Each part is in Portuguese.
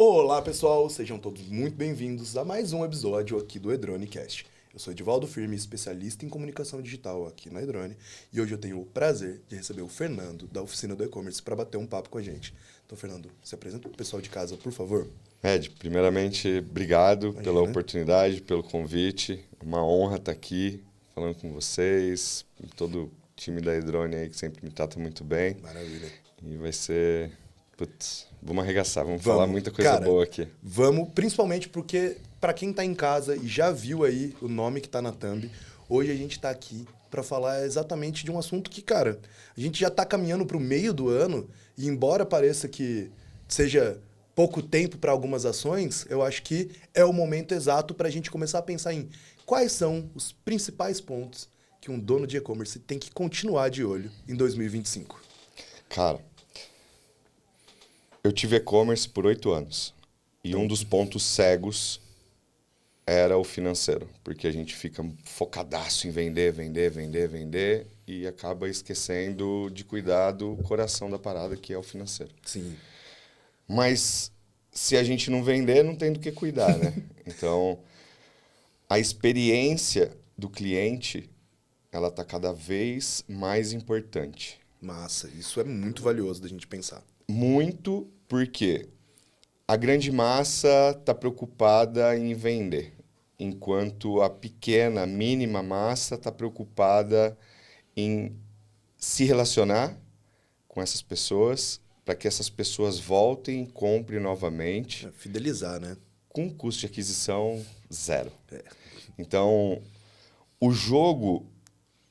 Olá pessoal, sejam todos muito bem-vindos a mais um episódio aqui do Edronecast. Eu sou Edivaldo Firme, especialista em comunicação digital aqui na Edrone, e hoje eu tenho o prazer de receber o Fernando, da oficina do e-commerce, para bater um papo com a gente. Então, Fernando, se apresenta para o pessoal de casa, por favor. Ed, primeiramente, obrigado pela oportunidade, pelo convite. Uma honra estar aqui falando com vocês, todo o time da Edrone aí que sempre me trata muito bem. Maravilha. E vai ser... Putz, vamos arregaçar, vamos falar muita coisa boa aqui. Vamos, principalmente porque, para quem está em casa e já viu aí o nome que está na thumb, hoje a gente está aqui para falar exatamente de um assunto que, cara, a gente já está caminhando para o meio do ano e embora pareça que seja pouco tempo para algumas ações, eu acho que é o momento exato para a gente começar a pensar em quais são os principais pontos que um dono de e-commerce tem que continuar de olho em 2025. Cara, eu tive e-commerce por 8 anos e um dos pontos cegos era o financeiro, porque a gente fica focadaço em vender e acaba esquecendo de cuidar do coração da parada, que é o financeiro. Sim. Mas se a gente não vender, não tem do que cuidar, né? Então, a experiência do cliente, ela tá cada vez mais importante. Massa, isso é muito valioso da gente pensar. Muito porque a grande massa está preocupada em vender, enquanto a pequena, mínima massa está preocupada em se relacionar com essas pessoas para que essas pessoas voltem e comprem novamente. Fidelizar, né? Com custo de aquisição zero. Então, o jogo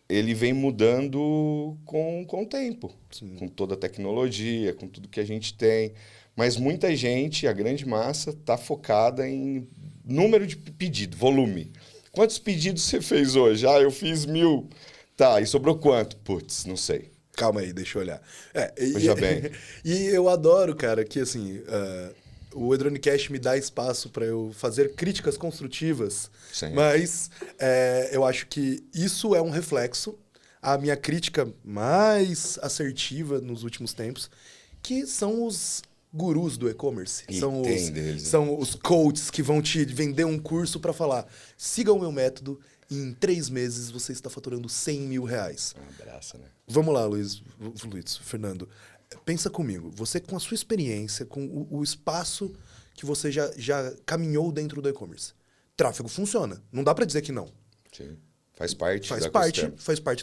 ele vem mudando com o tempo, com toda a tecnologia, com tudo que a gente tem. Mas muita gente, a grande massa, está focada em número de pedido, volume. Quantos pedidos você fez hoje? Ah, eu fiz 1000. Tá, e sobrou quanto? Putz, não sei. Calma aí, deixa eu olhar. Veja bem. E eu adoro, cara, que assim, o Edronecast me dá espaço para eu fazer críticas construtivas, Sim. mas eu acho que isso é um reflexo, a minha crítica mais assertiva nos últimos tempos, que são os gurus do e-commerce. São os coaches que vão te vender um curso para falar, siga o meu método e em 3 meses você está faturando 100 mil reais. Um abraço, né? Vamos lá, Fernando. Pensa comigo. Você, com a sua experiência, com o espaço que você já caminhou dentro do e-commerce. Tráfego funciona. Não dá para dizer que não. Sim. Faz parte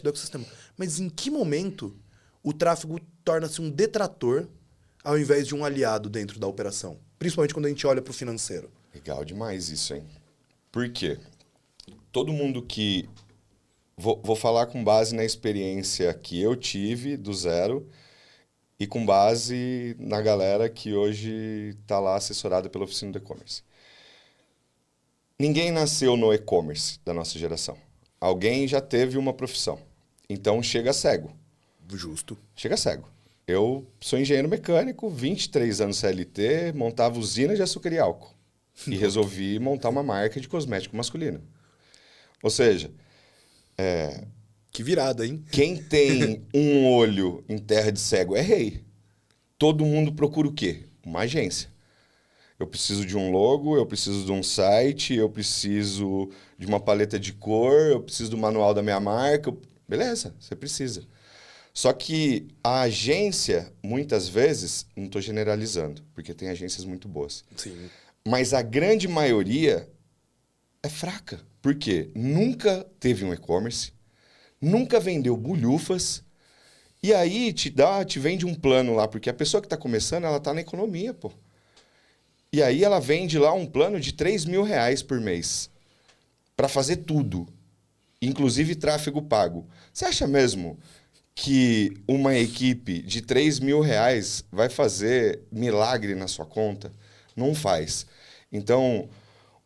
do ecossistema. Mas em que momento o tráfego torna-se um detrator ao invés de um aliado dentro da operação? Principalmente quando a gente olha para o financeiro. Legal demais isso, hein? Por quê? Todo mundo que... Vou falar com base na experiência que eu tive do zero e com base na galera que hoje está lá assessorada pela oficina do e-commerce. Ninguém nasceu no e-commerce da nossa geração. Alguém já teve uma profissão. Então chega cego. Justo. Chega cego. Eu sou engenheiro mecânico, 23 anos CLT, montava usina de açúcar e álcool. E resolvi montar uma marca de cosmético masculino. Ou seja... Que virada, hein? Quem tem um olho em terra de cego é rei. Todo mundo procura o quê? Uma agência. Eu preciso de um logo, eu preciso de um site, eu preciso de uma paleta de cor, eu preciso do manual da minha marca. Beleza, você precisa. Só que a agência, muitas vezes, não estou generalizando, porque tem agências muito boas. Sim. Mas a grande maioria é fraca. Por quê? Nunca teve um e-commerce, nunca vendeu bulhufas, e aí te vende um plano lá, porque a pessoa que está começando, ela está na economia, pô. E aí ela vende lá um plano de 3 mil reais por mês, para fazer tudo, inclusive tráfego pago. Você acha mesmo que uma equipe de 3 mil reais vai fazer milagre na sua conta? Não faz. Então...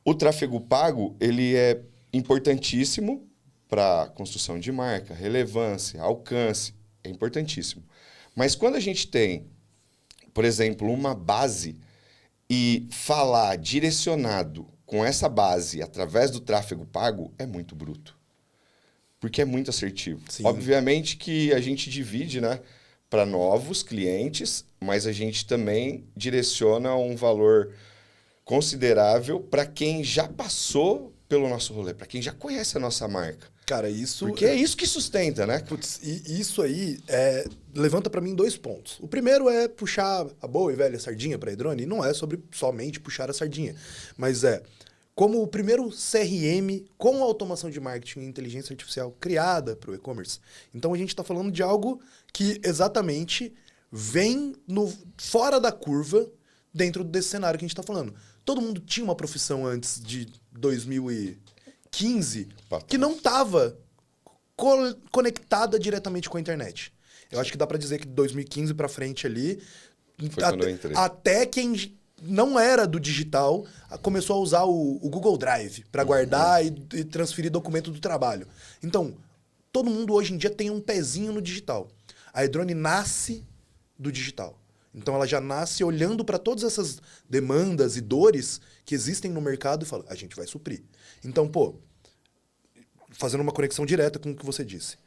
O tráfego pago, ele é importantíssimo para construção de marca, relevância, alcance, é importantíssimo. Mas quando a gente tem, por exemplo, uma base e falar direcionado com essa base através do tráfego pago, é muito bruto. Porque é muito assertivo. Sim. Obviamente que a gente divide, né, para novos clientes, mas a gente também direciona um valor considerável para quem já passou pelo nosso rolê, para quem já conhece a nossa marca. Cara, isso... Porque é isso que sustenta, né? Putz, e isso aí levanta pra mim 2 pontos. O primeiro é puxar a boa e velha sardinha pra Edrone. E não é sobre somente puxar a sardinha, mas como o primeiro CRM com automação de marketing e inteligência artificial criada para o e-commerce. Então a gente está falando de algo que exatamente vem fora da curva dentro desse cenário que a gente está falando. Todo mundo tinha uma profissão antes de 2015 que não estava conectada diretamente com a internet. Eu acho que dá para dizer que de 2015 para frente ali, foi quando eu entrei. Até quem não era do digital começou a usar o Google Drive para guardar e transferir documento do trabalho. Então, todo mundo hoje em dia tem um pezinho no digital. A Edrone nasce do digital. Então ela já nasce olhando para todas essas demandas e dores que existem no mercado e fala, a gente vai suprir. Então, fazendo uma conexão direta com o que você disse.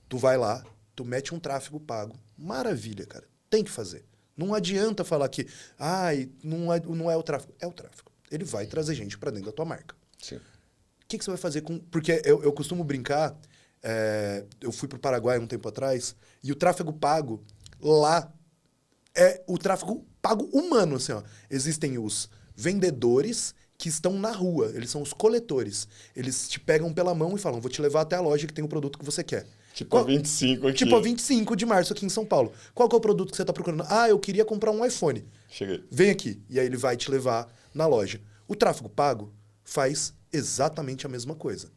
Tu vai lá, tu mete um tráfego pago. Maravilha, cara. Tem que fazer. Não adianta falar que não é o tráfego. É o tráfego. Ele vai trazer gente para dentro da tua marca. Sim. O que você vai fazer com... Porque eu costumo brincar, eu fui pro Paraguai um tempo atrás, e o tráfego pago lá é o tráfego pago humano, assim, ó. Existem os vendedores que estão na rua, eles são os coletores. Eles te pegam pela mão e falam, vou te levar até a loja que tem o produto que você quer. Tipo a 25 aqui. Tipo a 25 de março aqui em São Paulo. Qual que é o produto que você está procurando? Ah, eu queria comprar um iPhone. Cheguei. Vem aqui. E aí ele vai te levar na loja. O tráfego pago faz exatamente a mesma coisa.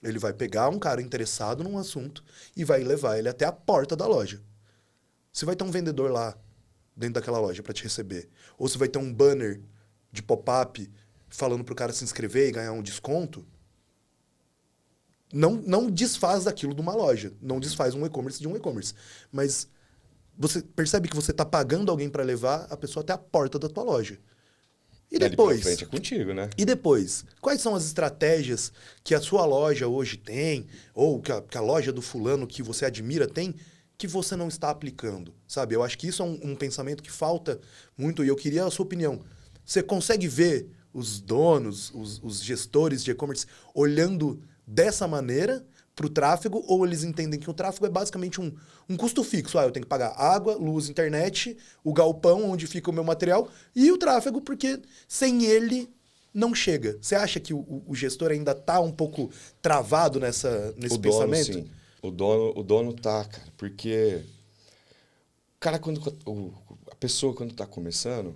Ele vai pegar um cara interessado num assunto e vai levar ele até a porta da loja. Você vai ter um vendedor lá dentro daquela loja para te receber. Ou você vai ter um banner de pop-up falando pro cara se inscrever e ganhar um desconto. Não desfaz daquilo de uma loja. Não desfaz um e-commerce de um e-commerce. Mas você percebe que você está pagando alguém para levar a pessoa até a porta da tua loja. E depois... pra frente é contigo, né? E depois? Quais são as estratégias que a sua loja hoje tem, ou que a loja do fulano que você admira tem, que você não está aplicando? Sabe? Eu acho que isso é um pensamento que falta muito, e eu queria a sua opinião. Você consegue ver os donos, os gestores de e-commerce olhando dessa maneira para o tráfego, ou eles entendem que o tráfego é basicamente um custo fixo? Eu tenho que pagar água, luz, internet, o galpão onde fica o meu material e o tráfego, porque sem ele não chega. Você acha que o gestor ainda está um pouco travado nesse pensamento? Sim. O dono tá, cara, porque a pessoa quando tá começando,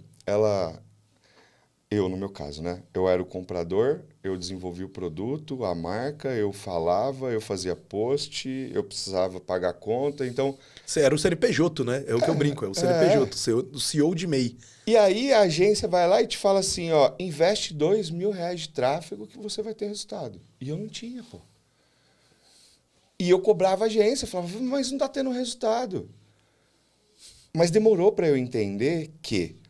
eu, no meu caso, né? Eu era o comprador, eu desenvolvi o produto, a marca, eu falava, eu fazia post, eu precisava pagar a conta, então... Você era o CNPJ, né? É o que eu brinco, é o CNPJ, o CEO de MEI. E aí a agência vai lá e te fala assim, ó, investe R$2.000 de tráfego que você vai ter resultado. E eu não tinha, pô. E eu cobrava a agência, falava, mas não tá tendo resultado. Mas demorou para eu entender que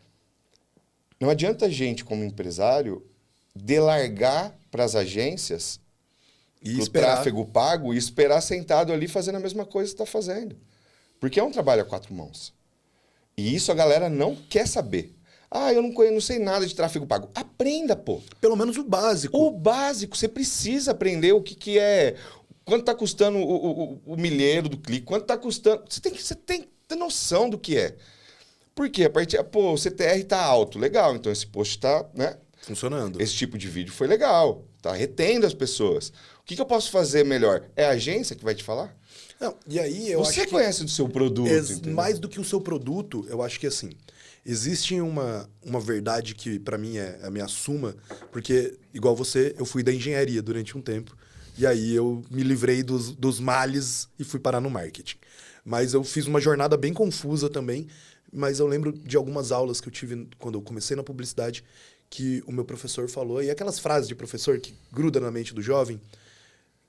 não adianta a gente, como empresário, delargar para as agências o tráfego pago e esperar sentado ali fazendo a mesma coisa que está fazendo. Porque é um trabalho a 4 mãos. E isso a galera não quer saber. Eu não sei nada de tráfego pago. Aprenda, pô. Pelo menos o básico. O básico. Você precisa aprender o que é... Quanto está custando o milheiro do clique? Quanto está custando... Você tem que ter noção do que é. Por quê? O CTR está alto. Legal, então esse post está, né? Funcionando. Esse tipo de vídeo foi legal. Está retendo as pessoas. O que eu posso fazer melhor? É a agência que vai te falar? Não, e aí Você conhece do seu produto. Mais do que o seu produto, eu acho que assim, existe uma verdade que para mim é a minha suma, porque, igual você, eu fui da engenharia durante um tempo, e aí eu me livrei dos males e fui parar no marketing. Mas eu fiz uma jornada bem confusa também, mas eu lembro de algumas aulas que eu tive quando eu comecei na publicidade, que o meu professor falou, e aquelas frases de professor que gruda na mente do jovem,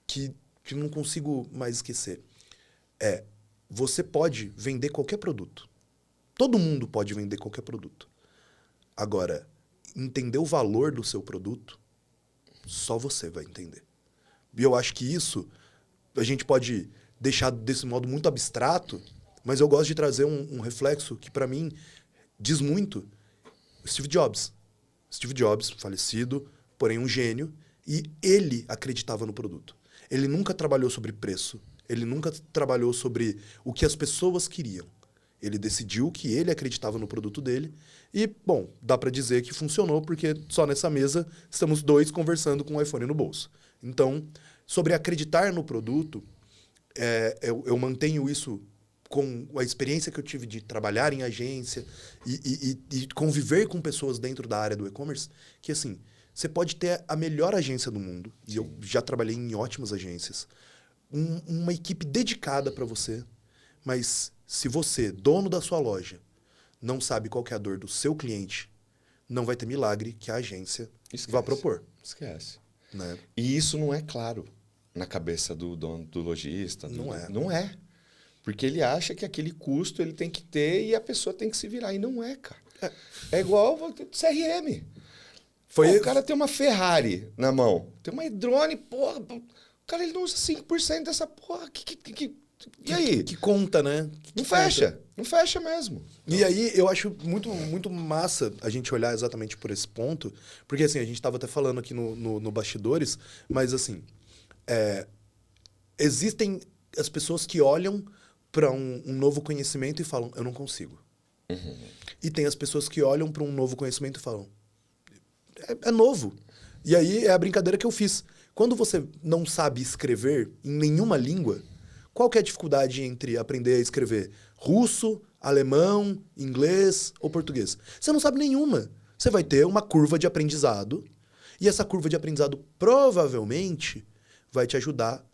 que não consigo mais esquecer. Você pode vender qualquer produto. Todo mundo pode vender qualquer produto. Agora, entender o valor do seu produto, só você vai entender. E eu acho que isso a gente pode deixar desse modo muito abstrato, Mas eu gosto de trazer um reflexo que, para mim, diz muito. Steve Jobs. Steve Jobs, falecido, porém um gênio, e ele acreditava no produto. Ele nunca trabalhou sobre preço, ele nunca trabalhou sobre o que as pessoas queriam. Ele decidiu que ele acreditava no produto dele e, bom, dá para dizer que funcionou porque só nessa mesa estamos dois conversando com o iPhone no bolso. Então, sobre acreditar no produto, eu mantenho isso com a experiência que eu tive de trabalhar em agência e conviver com pessoas dentro da área do e-commerce, que assim, você pode ter a melhor agência do mundo, e eu já trabalhei em ótimas agências, uma equipe dedicada para você, mas se você, dono da sua loja, não sabe qual que é a dor do seu cliente, não vai ter milagre que a agência vá propor. Esquece. Né? E isso não é claro na cabeça do dono, do lojista. Não é. Porque ele acha que aquele custo ele tem que ter e a pessoa tem que se virar. E não é, cara. É igual CRM. O cara tem uma Ferrari na mão. Tem uma e-drone, porra. O cara ele não usa 5% dessa porra. E aí? Que conta, né? Não fecha. Não fecha mesmo. E aí eu acho muito, muito massa a gente olhar exatamente por esse ponto. Porque assim, a gente estava até falando aqui no Bastidores, mas assim, existem as pessoas que olham para um novo conhecimento e falam, eu não consigo. Uhum. E tem as pessoas que olham para um novo conhecimento e falam, é novo. E aí é a brincadeira que eu fiz. Quando você não sabe escrever em nenhuma língua, qual que é a dificuldade entre aprender a escrever russo, alemão, inglês ou português? Você não sabe nenhuma. Você vai ter uma curva de aprendizado e essa curva de aprendizado provavelmente vai te ajudar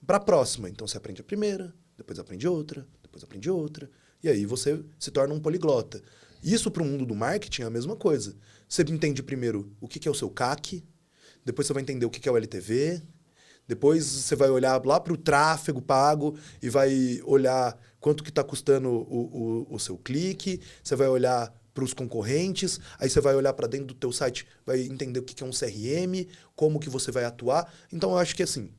para a próxima. Então você aprende a primeira, depois aprende outra, depois aprende outra, e aí você se torna um poliglota. Isso para o mundo do marketing é a mesma coisa. Você entende primeiro o que é o seu CAC, depois você vai entender o que é o LTV, depois você vai olhar lá para o tráfego pago e vai olhar quanto que está custando o seu clique, você vai olhar para os concorrentes, aí você vai olhar para dentro do teu site, vai entender o que é um CRM, como que você vai atuar. Então eu acho que assim,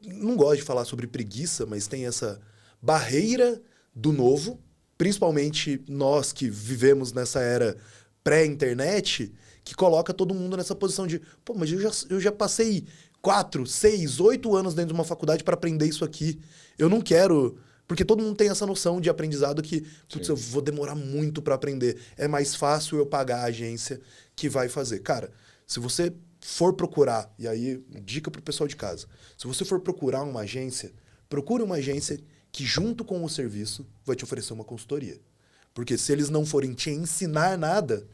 não gosto de falar sobre preguiça, mas tem essa barreira do novo, principalmente nós que vivemos nessa era pré-internet, que coloca todo mundo nessa posição de, pô, mas eu já passei 4, 6, 8 anos dentro de uma faculdade para aprender isso aqui. Eu não quero... Porque todo mundo tem essa noção de aprendizado que, putz, eu vou demorar muito para aprender. É mais fácil eu pagar a agência que vai fazer. Cara, se você for procurar, e aí, dica pro pessoal de casa, se você for procurar uma agência, procure uma agência que, junto com o serviço, vai te oferecer uma consultoria. Porque se eles não forem te ensinar nada,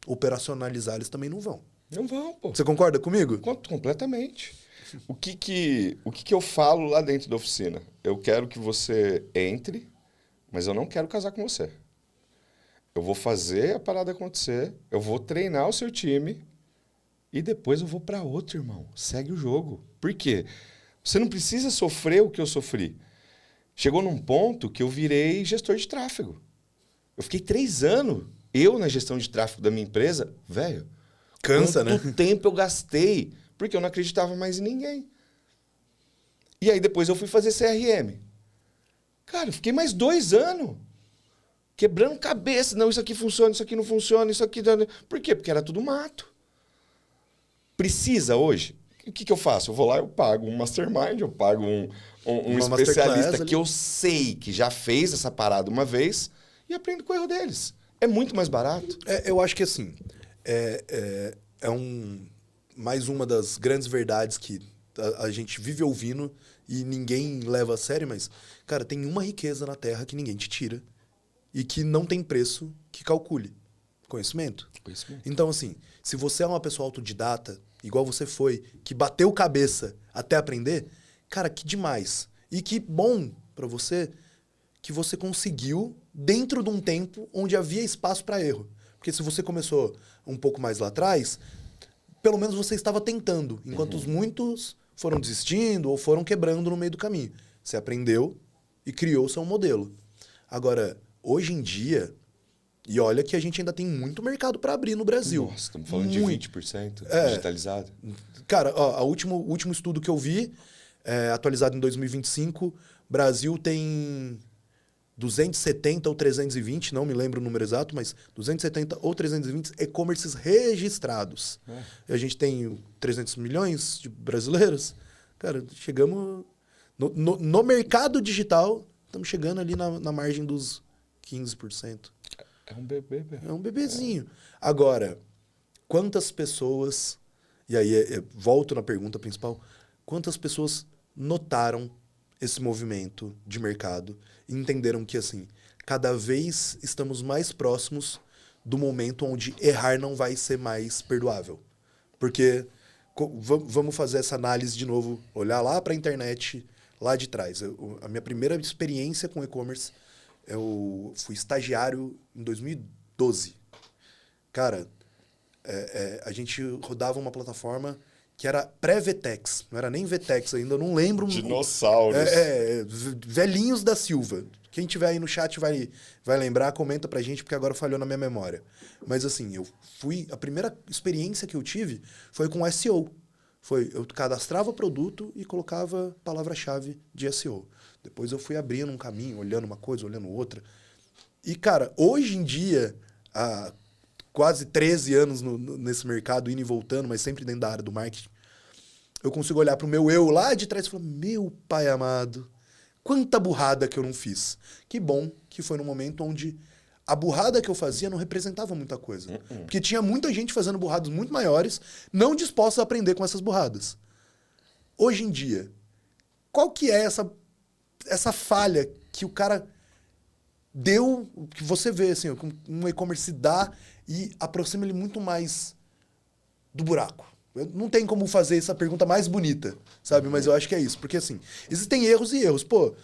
operacionalizar eles também não vão. Não vão, pô. Você concorda comigo? Completamente. O que eu falo lá dentro da oficina? Eu quero que você entre, mas eu não quero casar com você. Eu vou fazer a parada acontecer, eu vou treinar o seu time e depois eu vou para outro, irmão. Segue o jogo. Por quê? Você não precisa sofrer o que eu sofri. Chegou num ponto que eu virei gestor de tráfego. Eu fiquei 3 anos, eu na gestão de tráfego da minha empresa, velho. Cansa, né? Quanto tempo eu gastei, porque eu não acreditava mais em ninguém. E aí depois eu fui fazer CRM. Cara, eu fiquei mais 2 anos quebrando cabeça. Não, isso aqui funciona, isso aqui não funciona, isso aqui... Por quê? Porque era tudo mato. Precisa hoje? O que eu faço? Eu vou lá, eu pago um mastermind, eu pago um especialista que eu sei que já fez essa parada uma vez e aprendo com o erro deles. É muito mais barato. Eu acho que assim, mais uma das grandes verdades que a gente vive ouvindo e ninguém leva a sério, mas, cara, tem uma riqueza na Terra que ninguém te tira e que não tem preço que calcule. Conhecimento. Então, assim, se você é uma pessoa autodidata, igual você foi, que bateu cabeça até aprender, cara, que demais. E que bom pra você que você conseguiu dentro de um tempo onde havia espaço para erro. Porque se você começou um pouco mais lá atrás, pelo menos você estava tentando, enquanto os muitos foram desistindo ou foram quebrando no meio do caminho. Você aprendeu e criou o seu modelo. Agora, hoje em dia, e olha que a gente ainda tem muito mercado para abrir no Brasil. Nossa, estamos falando de 20% digitalizado. Cara, ó, o último estudo que eu vi, atualizado em 2025, Brasil tem 270 ou 320, não me lembro o número exato, mas 270 ou 320 e-commerces registrados. E a gente tem 300 milhões de brasileiros. Cara, chegamos... No mercado digital, estamos chegando ali na margem dos 15%. É um bebê. É um bebezinho. Agora, quantas pessoas... E aí, volto na pergunta principal. Quantas pessoas notaram esse movimento de mercado e entenderam que, assim, cada vez estamos mais próximos do momento onde errar não vai ser mais perdoável? Porque vamos fazer essa análise de novo, olhar lá para a internet, lá de trás. A minha primeira experiência com e-commerce, eu fui estagiário em 2012. Cara, a gente rodava uma plataforma que era pré-Vtex, não era nem Vtex ainda, eu não lembro. Dinossauros. Velhinhos da Silva. Quem tiver aí no chat vai lembrar, comenta pra gente, porque agora falhou na minha memória. Mas assim, a primeira experiência que eu tive foi com SEO. Eu cadastrava produto e colocava palavra-chave de SEO. Depois eu fui abrindo um caminho, olhando uma coisa, olhando outra. E, cara, hoje em dia, há quase 13 anos nesse mercado, indo e voltando, mas sempre dentro da área do marketing, eu consigo olhar pro meu eu lá de trás e falar, meu pai amado, quanta burrada que eu não fiz. Que bom que foi no momento onde a burrada que eu fazia não representava muita coisa. Porque tinha muita gente fazendo burradas muito maiores, não dispostos a aprender com essas burradas. Hoje em dia, qual que é essa falha que o cara deu, que você vê, assim, um e-commerce dá e aproxima ele muito mais do buraco? Não tem como fazer essa pergunta mais bonita, sabe? Mas eu acho que é isso. Porque, assim, existem erros e erros. Pô,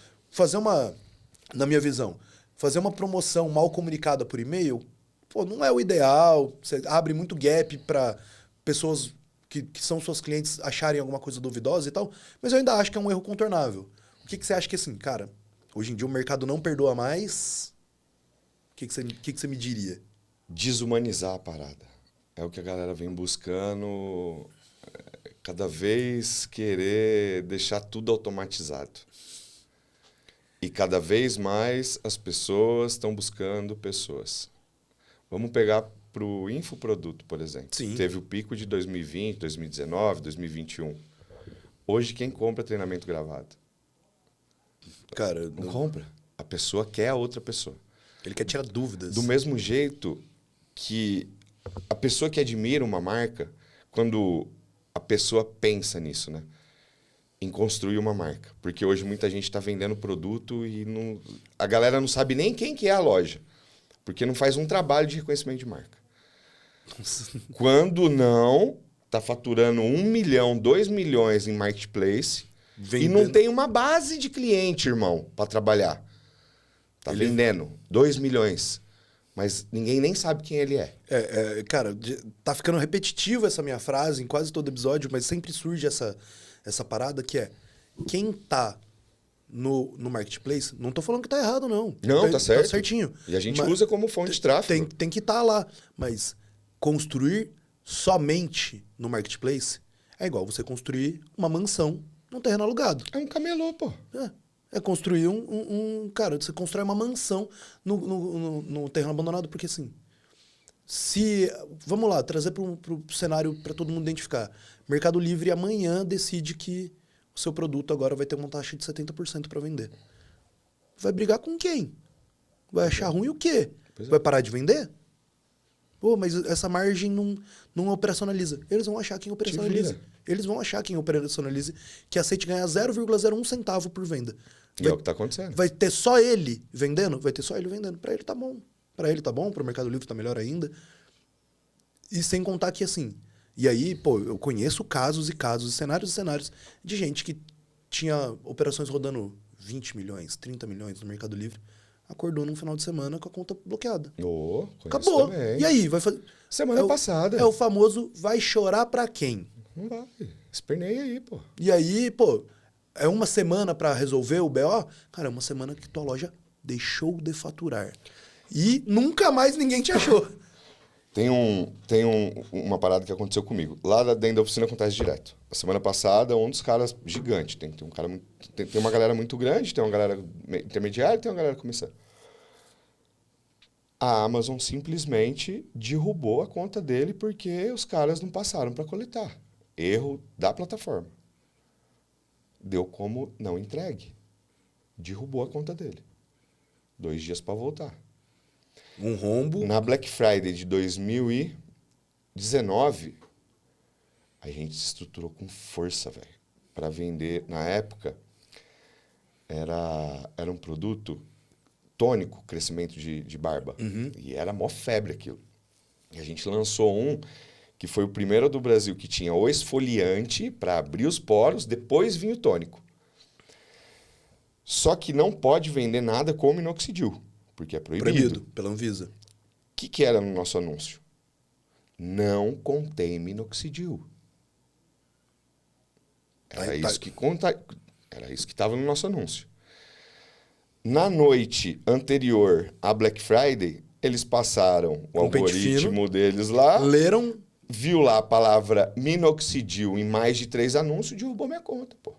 na minha visão, fazer uma promoção mal comunicada por e-mail, pô, não é o ideal. Você abre muito gap para pessoas que são suas clientes acharem alguma coisa duvidosa e tal. Mas eu ainda acho que é um erro contornável. O que você acha que, assim, cara, hoje em dia o mercado não perdoa mais? O que você me diria? Desumanizar a parada. É o que a galera vem buscando, cada vez querer deixar tudo automatizado. E cada vez mais as pessoas estão buscando pessoas. Vamos pegar para o infoproduto, por exemplo. Sim. Teve o pico de 2020, 2019, 2021. Hoje, quem compra treinamento gravado? Cara, Não compra. A pessoa quer a outra pessoa. Ele quer tirar dúvidas. Do mesmo jeito que a pessoa que admira uma marca, quando a pessoa pensa nisso, né? Em construir uma marca. Porque hoje muita gente está vendendo produto e a galera não sabe nem quem que é a loja. Porque não faz um trabalho de reconhecimento de marca. Quando não, está faturando 1 milhão, 2 milhões em marketplace e não tem uma base de cliente, irmão, para trabalhar. Tá vendendo 2 milhões. Mas ninguém nem sabe quem ele é. Cara, tá ficando repetitivo essa minha frase em quase todo episódio, mas sempre surge essa parada que é quem tá no marketplace, não tô falando que tá errado, não. Não, tá certo. Tá certinho. E a gente usa como fonte de tráfego. Tem que estar lá. Mas construir somente no marketplace é igual você construir uma mansão num terreno alugado. É um camelô, pô. É construir cara, você constrói uma mansão no terreno abandonado, porque assim, vamos lá, trazer pro cenário para todo mundo identificar. Mercado Livre amanhã decide que o seu produto agora vai ter uma taxa de 70% para vender. Vai brigar com quem? Vai achar ruim o quê? Vai parar de vender? Pô, mas essa margem não operacionaliza. Eles vão achar quem operacionaliza. Eles vão achar quem operacionalize que aceite ganhar 0,01 centavo por venda. É o que está acontecendo. Vai ter só ele vendendo? Vai ter só ele vendendo. Para ele tá bom. Para ele tá bom, para o Mercado Livre tá melhor ainda. E sem contar que assim... E aí, pô, eu conheço casos e casos, cenários e cenários de gente que tinha operações rodando 20 milhões, 30 milhões no Mercado Livre, acordou num final de semana com a conta bloqueada. Acabou. Também. E aí, vai fazer... Semana passada. É o famoso vai chorar pra quem? Não vai. Esperneia aí, pô. E aí, pô, é uma semana pra resolver o BO? Cara, é uma semana que tua loja deixou de faturar. E nunca mais ninguém te achou. Uma parada que aconteceu comigo. Lá dentro da oficina acontece direto. A semana passada, um dos caras gigante. Tem uma galera muito grande, tem uma galera intermediária e tem uma galera começando. A Amazon simplesmente derrubou a conta dele porque os caras não passaram para coletar. Erro da plataforma. Deu como não entregue. Derrubou a conta dele. 2 dias para voltar. Um rombo. Na Black Friday de 2019, a gente se estruturou com força, velho, para vender. Na época, era um produto tônico, crescimento de barba. Uhum. E era mó febre aquilo. E a gente lançou um que foi o primeiro do Brasil que tinha o esfoliante para abrir os poros, depois vinha o tônico. Só que não pode vender nada com minoxidil, porque é proibido. Pela Anvisa. O que era no nosso anúncio? Não contém minoxidil. Era isso que estava no nosso anúncio. Na noite anterior à Black Friday, eles passaram o algoritmo deles lá, leram, viu lá a palavra minoxidil em mais de 3 anúncios e derrubou minha conta, pô.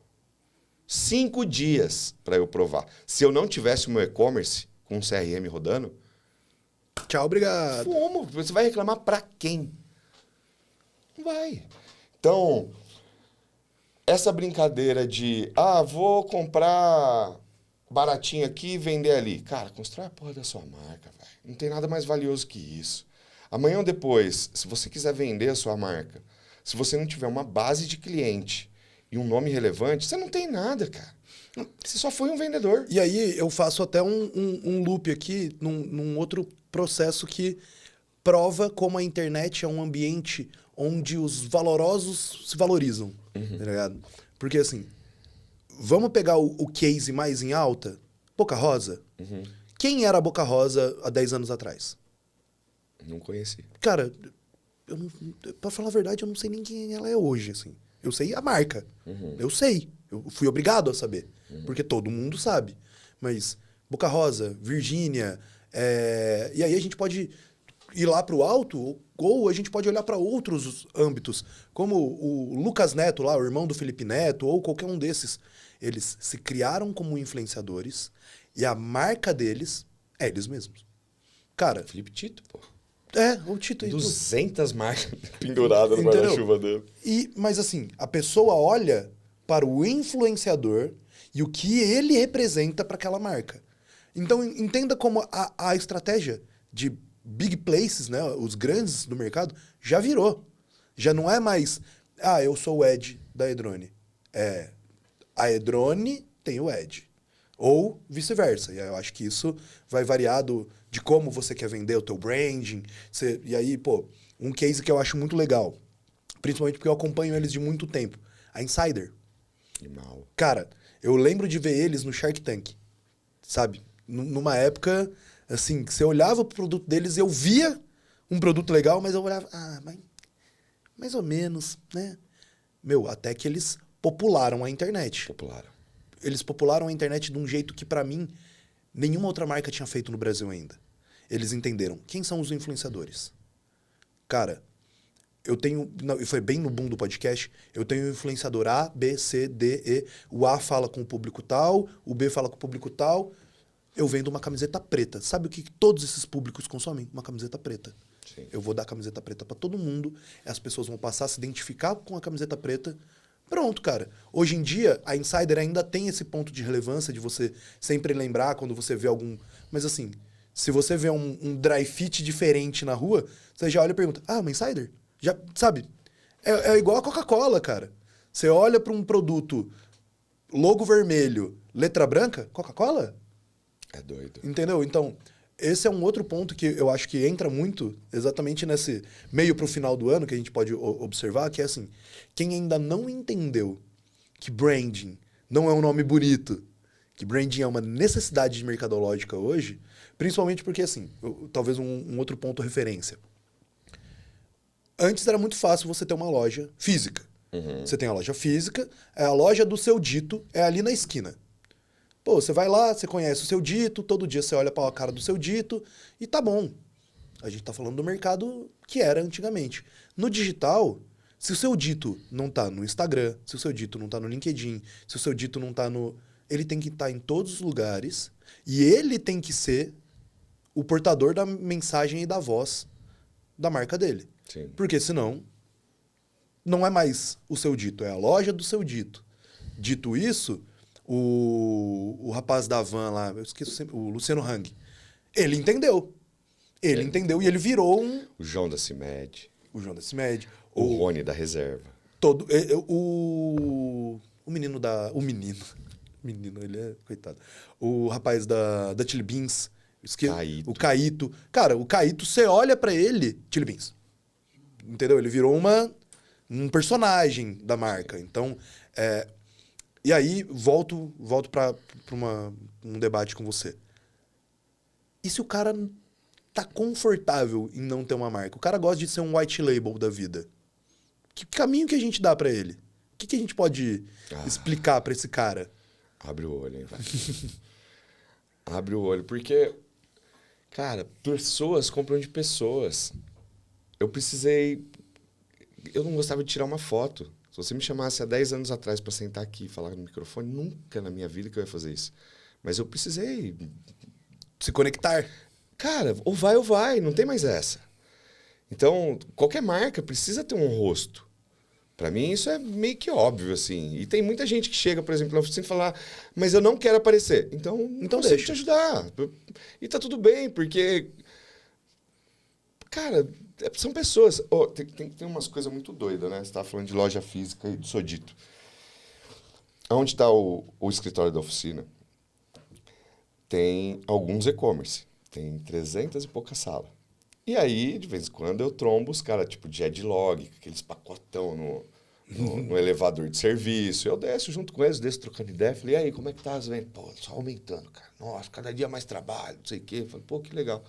5 dias para eu provar. Se eu não tivesse o meu e-commerce com um CRM rodando... Tchau, obrigado. Como? Você vai reclamar para quem? Não vai. Então, essa brincadeira de... vou comprar baratinho aqui e vender ali. Cara, constrói a porra da sua marca, velho. Não tem nada mais valioso que isso. Amanhã ou depois, se você quiser vender a sua marca, se você não tiver uma base de cliente e um nome relevante, você não tem nada, cara. Você só foi um vendedor. E aí eu faço até um loop aqui num outro processo que prova como a internet é um ambiente onde os valorosos se valorizam, tá ligado? Porque assim, vamos pegar o case mais em alta, Boca Rosa. Quem era a Boca Rosa há 10 anos atrás? Não conheci. Cara, pra falar a verdade, eu não sei nem quem ela é hoje, assim. Eu sei a marca. Eu sei. Eu fui obrigado a saber. Porque todo mundo sabe. Mas Boca Rosa, Virgínia... E aí a gente pode ir lá pro alto ou a gente pode olhar para outros âmbitos. Como o Lucas Neto lá, o irmão do Felipe Neto, ou qualquer um desses. Eles se criaram como influenciadores e a marca deles é eles mesmos. Cara... Felipe Tito, pô. O Tito aí. 200 marcas penduradas no guarda-chuva dele. Mas assim, a pessoa olha para o influenciador e o que ele representa para aquela marca. Então, entenda como a estratégia de big places, né, os grandes do mercado, já virou. Já não é mais, eu sou o Ed da Edrone. A Edrone tem o Ed. Ou vice-versa. E eu acho que isso vai variar de como você quer vender o teu branding. E aí, pô, um case que eu acho muito legal, principalmente porque eu acompanho eles de muito tempo, a Insider. Mal. Cara, eu lembro de ver eles no Shark Tank, sabe? Numa época, assim, que você olhava pro produto deles, eu via um produto legal, mas eu olhava, mas mais ou menos, né? Até que eles popularam a internet. Eles popularam a internet de um jeito que, pra mim, nenhuma outra marca tinha feito no Brasil ainda. Eles entenderam quem são os influenciadores. Cara, eu tenho... foi bem no boom do podcast. Eu tenho influenciador A, B, C, D, E. O A fala com o público tal, o B fala com o público tal. Eu vendo uma camiseta preta. Sabe o que todos esses públicos consomem? Uma camiseta preta. Sim. Eu vou dar camiseta preta pra todo mundo. As pessoas vão passar a se identificar com a camiseta preta. Pronto, cara. Hoje em dia, a Insider ainda tem esse ponto de relevância de você sempre lembrar quando você vê algum... Mas assim, se você vê um dry fit diferente na rua, você já olha e pergunta, uma Insider? Já, sabe? É igual a Coca-Cola, cara. Você olha para um produto, logo vermelho, letra branca, Coca-Cola? É doido. Entendeu? Então, esse é um outro ponto que eu acho que entra muito exatamente nesse meio pro final do ano, que a gente pode observar, que é assim, quem ainda não entendeu que branding não é um nome bonito, que branding é uma necessidade mercadológica hoje, principalmente porque, assim, talvez um outro ponto referência. Antes era muito fácil você ter uma loja física. Você tem a loja física, a loja do Seu Dito é ali na esquina. Pô, você vai lá, você conhece o Seu Dito, todo dia você olha para a cara do Seu Dito e tá bom. A gente tá falando do mercado que era antigamente. No digital, se o seu dito não tá no Instagram, se o seu dito não tá no LinkedIn, se o seu dito não tá no... Ele tem que estar em todos os lugares e ele tem que ser o portador da mensagem e da voz da marca dele. Sim. Porque senão, não é mais o seu dito, é a loja do seu dito. Dito isso, o rapaz da van lá, eu esqueço sempre, o Luciano Hang, ele entendeu. Ele entendeu e ele virou O João da CIMED. o João da CIMED. O Rony da Reserva. O menino da... O menino. Menino, ele é... Coitado. O rapaz da Chili Beans. Caíto. O Caíto. Cara, o Caíto, você olha pra ele... Chili Beans. Entendeu? Ele virou um personagem da marca. Então, e aí, volto pra um debate com você. E se o cara tá confortável em não ter uma marca? O cara gosta de ser um white label da vida. Que caminho que a gente dá pra ele? O que a gente pode explicar pra esse cara? Abre o olho, hein, vai. Abre o olho, porque, cara, pessoas compram de pessoas. Eu não gostava de tirar uma foto. Se você me chamasse há 10 anos atrás pra sentar aqui e falar no microfone, nunca na minha vida que eu ia fazer isso. Mas eu precisei Se conectar. Cara, ou vai, não tem mais essa. Então, qualquer marca precisa ter um rosto. Pra mim, isso é meio que óbvio, assim. E tem muita gente que chega, por exemplo, na oficina e fala, mas eu não quero aparecer. Então consigo deixa. te ajudar. E tá tudo bem, porque... Cara, são pessoas... Tem umas coisas muito doidas, né? Você tava falando de loja física e do Sodito. Onde tá o escritório da oficina? Tem alguns e-commerce. Tem 300 e poucas salas. E aí, de vez em quando, eu trombo os caras, tipo, de Edlog, aqueles pacotão no elevador de serviço. Eu desço junto com eles, desço trocando ideia. Falei, e aí, como é que tá as vendas? Pô, só aumentando, cara. Nossa, cada dia mais trabalho, não sei o quê. Falei, pô, que legal.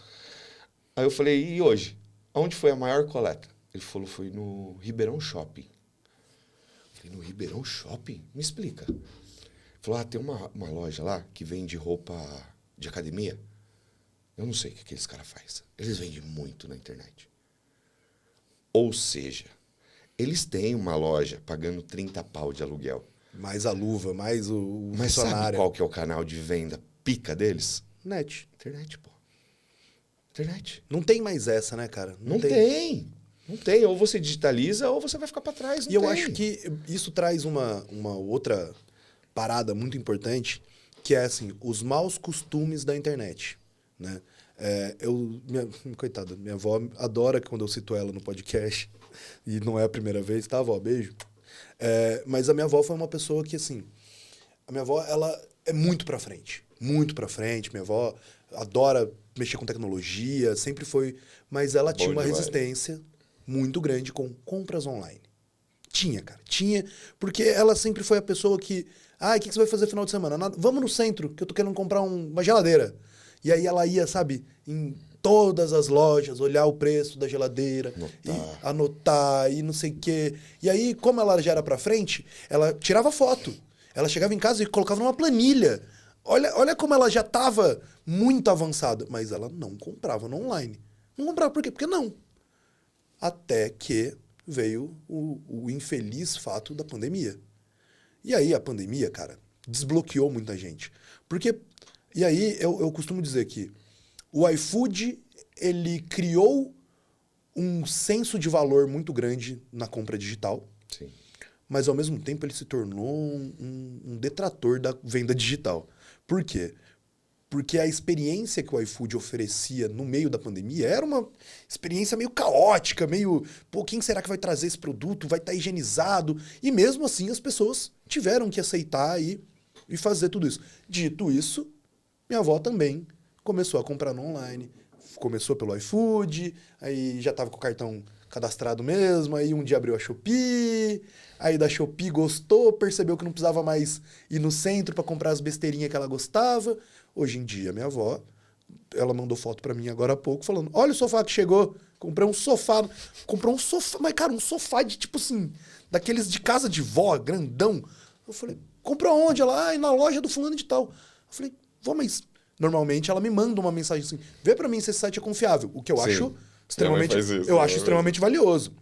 Aí eu falei, e hoje? Onde foi a maior coleta? Ele falou, foi no Ribeirão Shopping. Eu falei, no Ribeirão Shopping? Me explica. Ele falou, tem uma loja lá que vende roupa de academia. Eu não sei o que aqueles caras fazem. Eles vendem muito na internet. Ou seja, eles têm uma loja pagando 30 pau de aluguel. Mais a luva, mais o Mas funcionário. sabe qual que é o canal de venda pica deles? Net. Internet, pô. Internet. Não tem mais essa, né, cara? Não tem. Não tem. Ou você digitaliza ou você vai ficar para trás. Não E eu tem. acho que isso traz uma outra parada muito importante, que é assim, os maus costumes da internet, né? Coitada, minha avó adora quando eu cito ela no podcast, e não é a primeira vez, tá, avó? Beijo. Mas a minha avó foi uma pessoa que, assim, a minha avó, ela é muito pra frente. Muito pra frente. Minha avó adora mexer com tecnologia, sempre foi... Mas ela tinha uma resistência muito grande com compras online. Tinha, cara. Tinha, porque ela sempre foi a pessoa que... o que você vai fazer no final de semana? Nada, vamos no centro, que eu tô querendo comprar uma geladeira. E aí ela ia, sabe, em todas as lojas, olhar o preço da geladeira, e anotar, e não sei o quê. E aí, como ela já era pra frente, ela tirava foto. Ela chegava em casa e colocava numa planilha. Olha como ela já estava muito avançada. Mas ela não comprava no online. Não comprava por quê? Porque não. Até que veio o infeliz fato da pandemia. E aí a pandemia, cara, desbloqueou muita gente. Porque... E aí, eu costumo dizer que o iFood, ele criou um senso de valor muito grande na compra digital. Sim. Mas, ao mesmo tempo, ele se tornou um detrator da venda digital. Por quê? Porque a experiência que o iFood oferecia no meio da pandemia era uma experiência meio caótica, meio... Pô, quem será que vai trazer esse produto? Vai estar higienizado? E mesmo assim, as pessoas tiveram que aceitar e fazer tudo isso. Dito isso... Minha avó também começou a comprar no online. Começou pelo iFood, aí já estava com o cartão cadastrado mesmo, aí um dia abriu a Shopee, aí da Shopee gostou, percebeu que não precisava mais ir no centro para comprar as besteirinhas que ela gostava. Hoje em dia, minha avó, ela mandou foto para mim agora há pouco, falando, olha o sofá que chegou, comprei um sofá. Comprou um sofá, mas cara, um sofá de tipo assim, daqueles de casa de vó, grandão. Eu falei, comprou onde? Ela, na loja do fulano de tal. Eu falei, vó, mas normalmente ela me manda uma mensagem assim, vê pra mim se esse site é confiável. O que eu Sim. acho extremamente, Minha mãe faz isso, eu acho extremamente valioso.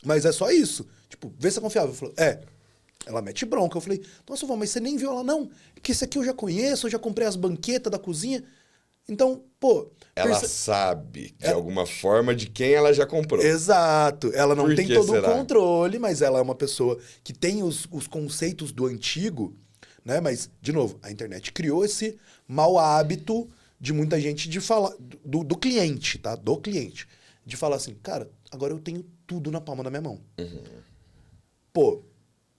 Mas é só isso. Tipo, vê se é confiável. Eu falo, Ela mete bronca. Eu falei, nossa, vó, mas você nem viu ela, não. Porque esse aqui eu já conheço, eu já comprei as banquetas da cozinha. Então, pô... Ela sabe, de alguma forma, de quem ela já comprou. Exato. Ela não Por tem que todo será? o controle, mas ela é uma pessoa que tem os conceitos do antigo, né? Mas, de novo, a internet criou esse mau hábito de muita gente de falar... Do cliente, tá? Do cliente. De falar assim, cara, agora eu tenho tudo na palma da minha mão. Pô,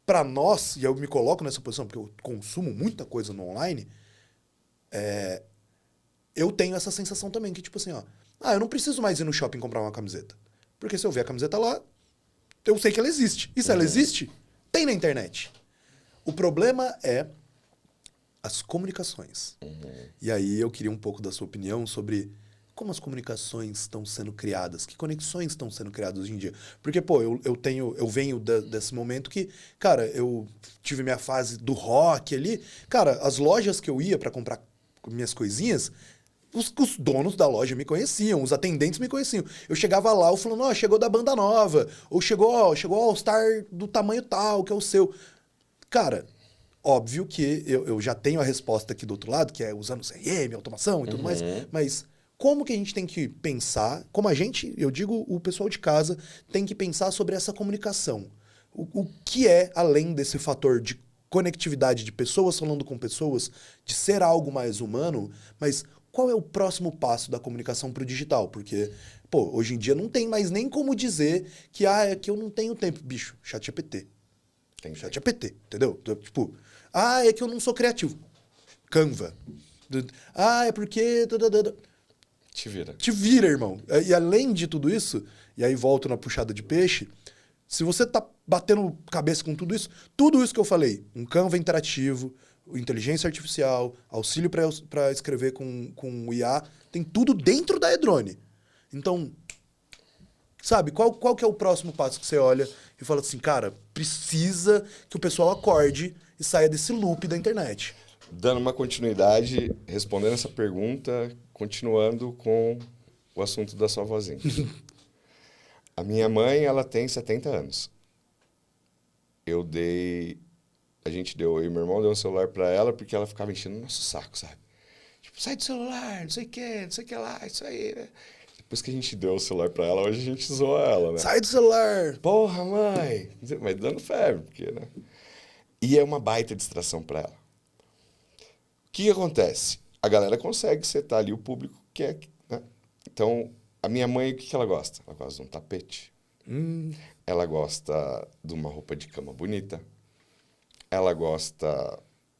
pra nós, e eu me coloco nessa posição porque eu consumo muita coisa no online, eu tenho essa sensação também, que tipo assim, ó, eu não preciso mais ir no shopping comprar uma camiseta. Porque se eu ver a camiseta lá, eu sei que ela existe. E se ela existe, tem na internet. O problema é as comunicações. E aí eu queria um pouco da sua opinião sobre como as comunicações estão sendo criadas, que conexões estão sendo criadas hoje em dia. Porque, pô, eu venho desse momento que, cara, eu tive minha fase do rock ali. Cara, as lojas que eu ia pra comprar minhas coisinhas, os donos da loja me conheciam, os atendentes me conheciam. Eu chegava lá, eu falando, ó, chegou da banda nova, ou chegou All Star do tamanho tal, que é o seu. Cara, óbvio que eu já tenho a resposta aqui do outro lado, que é usando CRM, automação e tudo mais, mas como que a gente tem que pensar, como a gente, eu digo, o pessoal de casa, tem que pensar sobre essa comunicação. O que é, além desse fator de conectividade de pessoas falando com pessoas, de ser algo mais humano, mas qual é o próximo passo da comunicação para o digital? Porque, pô, hoje em dia não tem mais nem como dizer que, é que eu não tenho tempo. Bicho, ChatGPT. Tem ChatGPT, entendeu? Tipo, é que eu não sou criativo. Canva. É porque... Te vira, irmão. E além de tudo isso, e aí volto na puxada de peixe, se você tá batendo cabeça com tudo isso que eu falei, um Canva interativo, inteligência artificial, auxílio para escrever com o IA, tem tudo dentro da Edrone. Então, sabe, qual que é o próximo passo que você olha e fala assim, cara, precisa que o pessoal acorde e saia desse loop da internet? Dando uma continuidade, respondendo essa pergunta, continuando com o assunto da sua vozinha. A minha mãe, ela tem 70 anos. Eu e meu irmão deu um celular pra ela porque ela ficava enchendo o nosso saco, sabe? Tipo, sai do celular, não sei o que lá, isso aí, né? Depois que a gente deu o celular pra ela, hoje a gente zoa ela, né? Sai do celular! Porra, mãe! Mas dando febre, porque, né? E é uma baita distração pra ela. O que acontece? A galera consegue setar ali o público que é, né? Então, a minha mãe, o que ela gosta? Ela gosta de um tapete. Ela gosta de uma roupa de cama bonita. Ela gosta...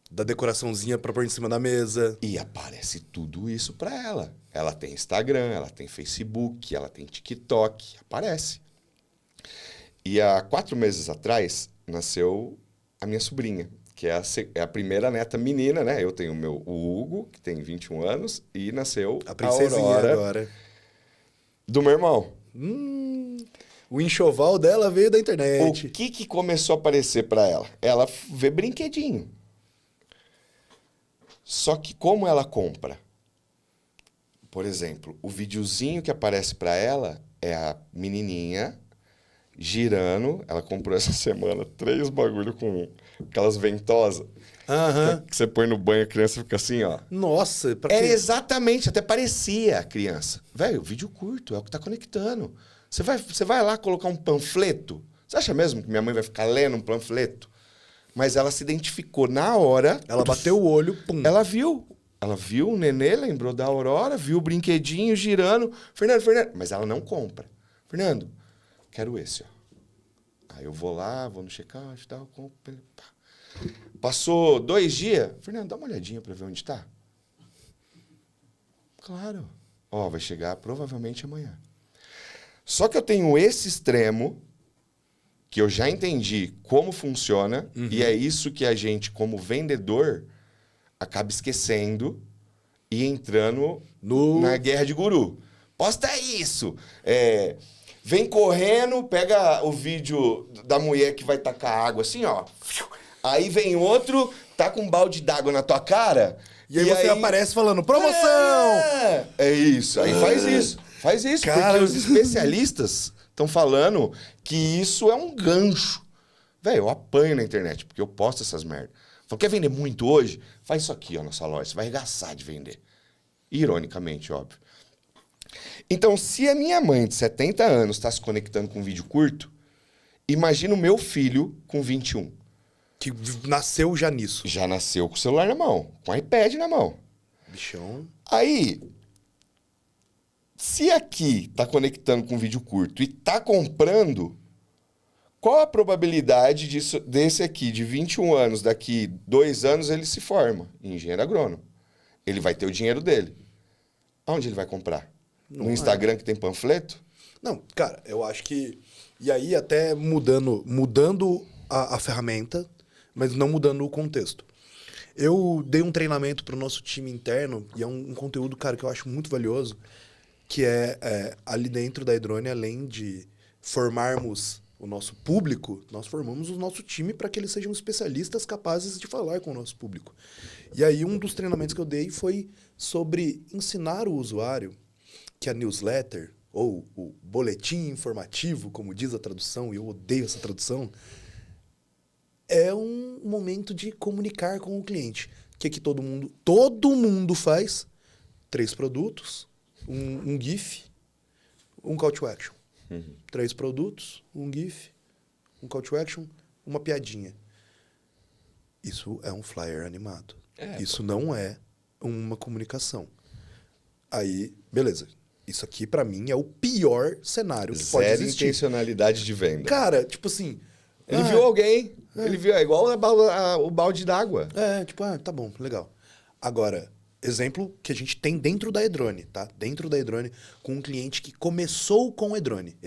da decoraçãozinha pra pôr em cima da mesa. E aparece tudo isso pra ela. Ela tem Instagram, ela tem Facebook, ela tem TikTok. Aparece. E há 4 meses atrás, nasceu a minha sobrinha, que é a primeira neta menina, né? Eu tenho o Hugo, que tem 21 anos, e nasceu a princesinha Aurora, agora. Do meu irmão. O enxoval dela veio da internet. O que começou a aparecer pra ela? Ela vê brinquedinho. Só que como ela compra? Por exemplo, o videozinho que aparece pra ela é a menininha girando. Ela comprou essa semana 3 bagulho com aquelas ventosas. Que você põe no banho, a criança fica assim, ó. Nossa, pra Era quê? exatamente, até parecia a criança. Velho, vídeo curto, é o que tá conectando. Você vai lá colocar um panfleto? Você acha mesmo que minha mãe vai ficar lendo um panfleto? Mas ela se identificou na hora. Ela bateu o olho, pum. Ela viu o nenê, lembrou da Aurora, viu o brinquedinho girando. Fernando. Mas ela não compra. Fernando, quero esse, ó. Aí eu vou lá, vou no check-out e tal, compro. Passou 2 dias. Fernando, dá uma olhadinha pra ver onde tá. Claro. Ó, vai chegar provavelmente amanhã. Só que eu tenho esse extremo, que eu já entendi como funciona, e é isso que a gente, como vendedor, acaba esquecendo e entrando na guerra de guru. Posta isso! Vem correndo, pega o vídeo da mulher que vai tacar água assim, ó. Aí vem outro, tá com um balde d'água na tua cara E aí você aparece falando, promoção! É isso, aí faz isso. Faz isso, Cara... porque os especialistas estão falando que isso é um gancho. Velho, eu apanho na internet, porque eu posto essas merdas. Falo, quer vender muito hoje? Faz isso aqui, ó, nossa loja. Você vai arregaçar de vender. Ironicamente, óbvio. Então, se a minha mãe de 70 anos está se conectando com um vídeo curto, imagina o meu filho com 21. Que nasceu já nisso. Já nasceu com o celular na mão, com o iPad na mão. Bichão. Aí, se aqui tá conectando com vídeo curto e tá comprando, qual a probabilidade desse aqui, de 21 anos, daqui 2 anos, ele se forma em engenheiro agrônomo? Ele vai ter o dinheiro dele. Aonde ele vai comprar? No Instagram que tem panfleto? Não, cara, eu acho que... E aí até mudando a ferramenta, mas não mudando o contexto. Eu dei um treinamento para o nosso time interno, e é um conteúdo, cara, que eu acho muito valioso, que é ali dentro da Edrone, além de formarmos o nosso público, nós formamos o nosso time para que eles sejam especialistas capazes de falar com o nosso público. E aí um dos treinamentos que eu dei foi sobre ensinar o usuário que a newsletter, ou o boletim informativo, como diz a tradução, e eu odeio essa tradução, é um momento de comunicar com o cliente. O que todo mundo faz? 3 produtos, um GIF, um call to action. 3 produtos, um GIF, um call to action, uma piadinha. Isso é um flyer animado. Isso não é uma comunicação. Aí, beleza. Isso aqui, pra mim, é o pior cenário que pode existir. Zero intencionalidade de venda. Cara, tipo assim... Ele viu alguém. Ele viu, é igual o balde d'água. Tipo, tá bom, legal. Agora, exemplo que a gente tem dentro da Edrone, tá? Dentro da Edrone, com um cliente que começou com o Edrone.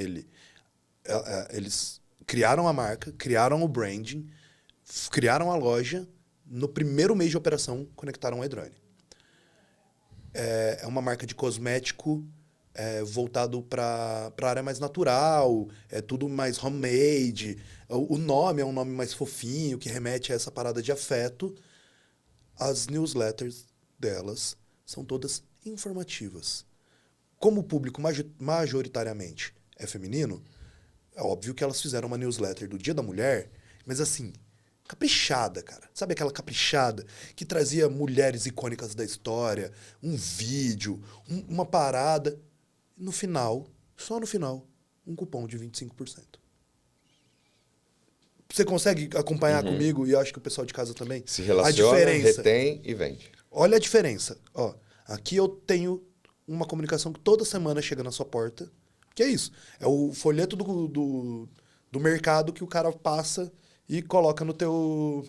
Eles criaram a marca, criaram o branding, criaram a loja, no primeiro mês de operação, conectaram o Edrone. É uma marca de cosmético voltado para a área mais natural, é tudo mais homemade. O nome é um nome mais fofinho, que remete a essa parada de afeto. As newsletters delas são todas informativas. Como o público majoritariamente é feminino, é óbvio que elas fizeram uma newsletter do Dia da Mulher, mas assim, caprichada, cara. Sabe aquela caprichada que trazia mulheres icônicas da história, um vídeo, uma parada. No final, só no final, um cupom de 25%. Você consegue acompanhar comigo, e eu acho que o pessoal de casa também? Se relaciona, a diferença. Retém e vende. Olha a diferença. Ó, aqui eu tenho uma comunicação que toda semana chega na sua porta. Que é isso? É o folheto do mercado que o cara passa e coloca no teu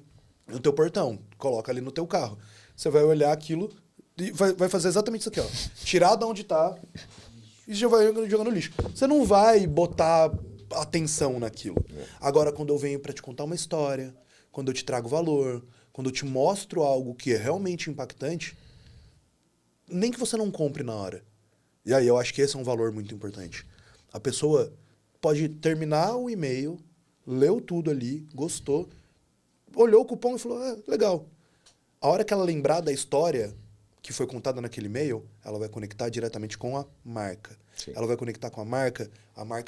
portão. Coloca ali no teu carro. Você vai olhar aquilo e vai fazer exatamente isso aqui, ó. Tirar de onde tá e já vai jogar no lixo. Você não vai botar atenção naquilo. Agora, quando eu venho para te contar uma história, quando eu te trago valor, quando eu te mostro algo que é realmente impactante, nem que você não compre na hora. E aí eu acho que esse é um valor muito importante. A pessoa pode terminar o e-mail, leu tudo ali, gostou, olhou o cupom e falou, legal. A hora que ela lembrar da história que foi contada naquele e-mail, ela vai conectar diretamente com a marca. Sim. Ela vai conectar com a marca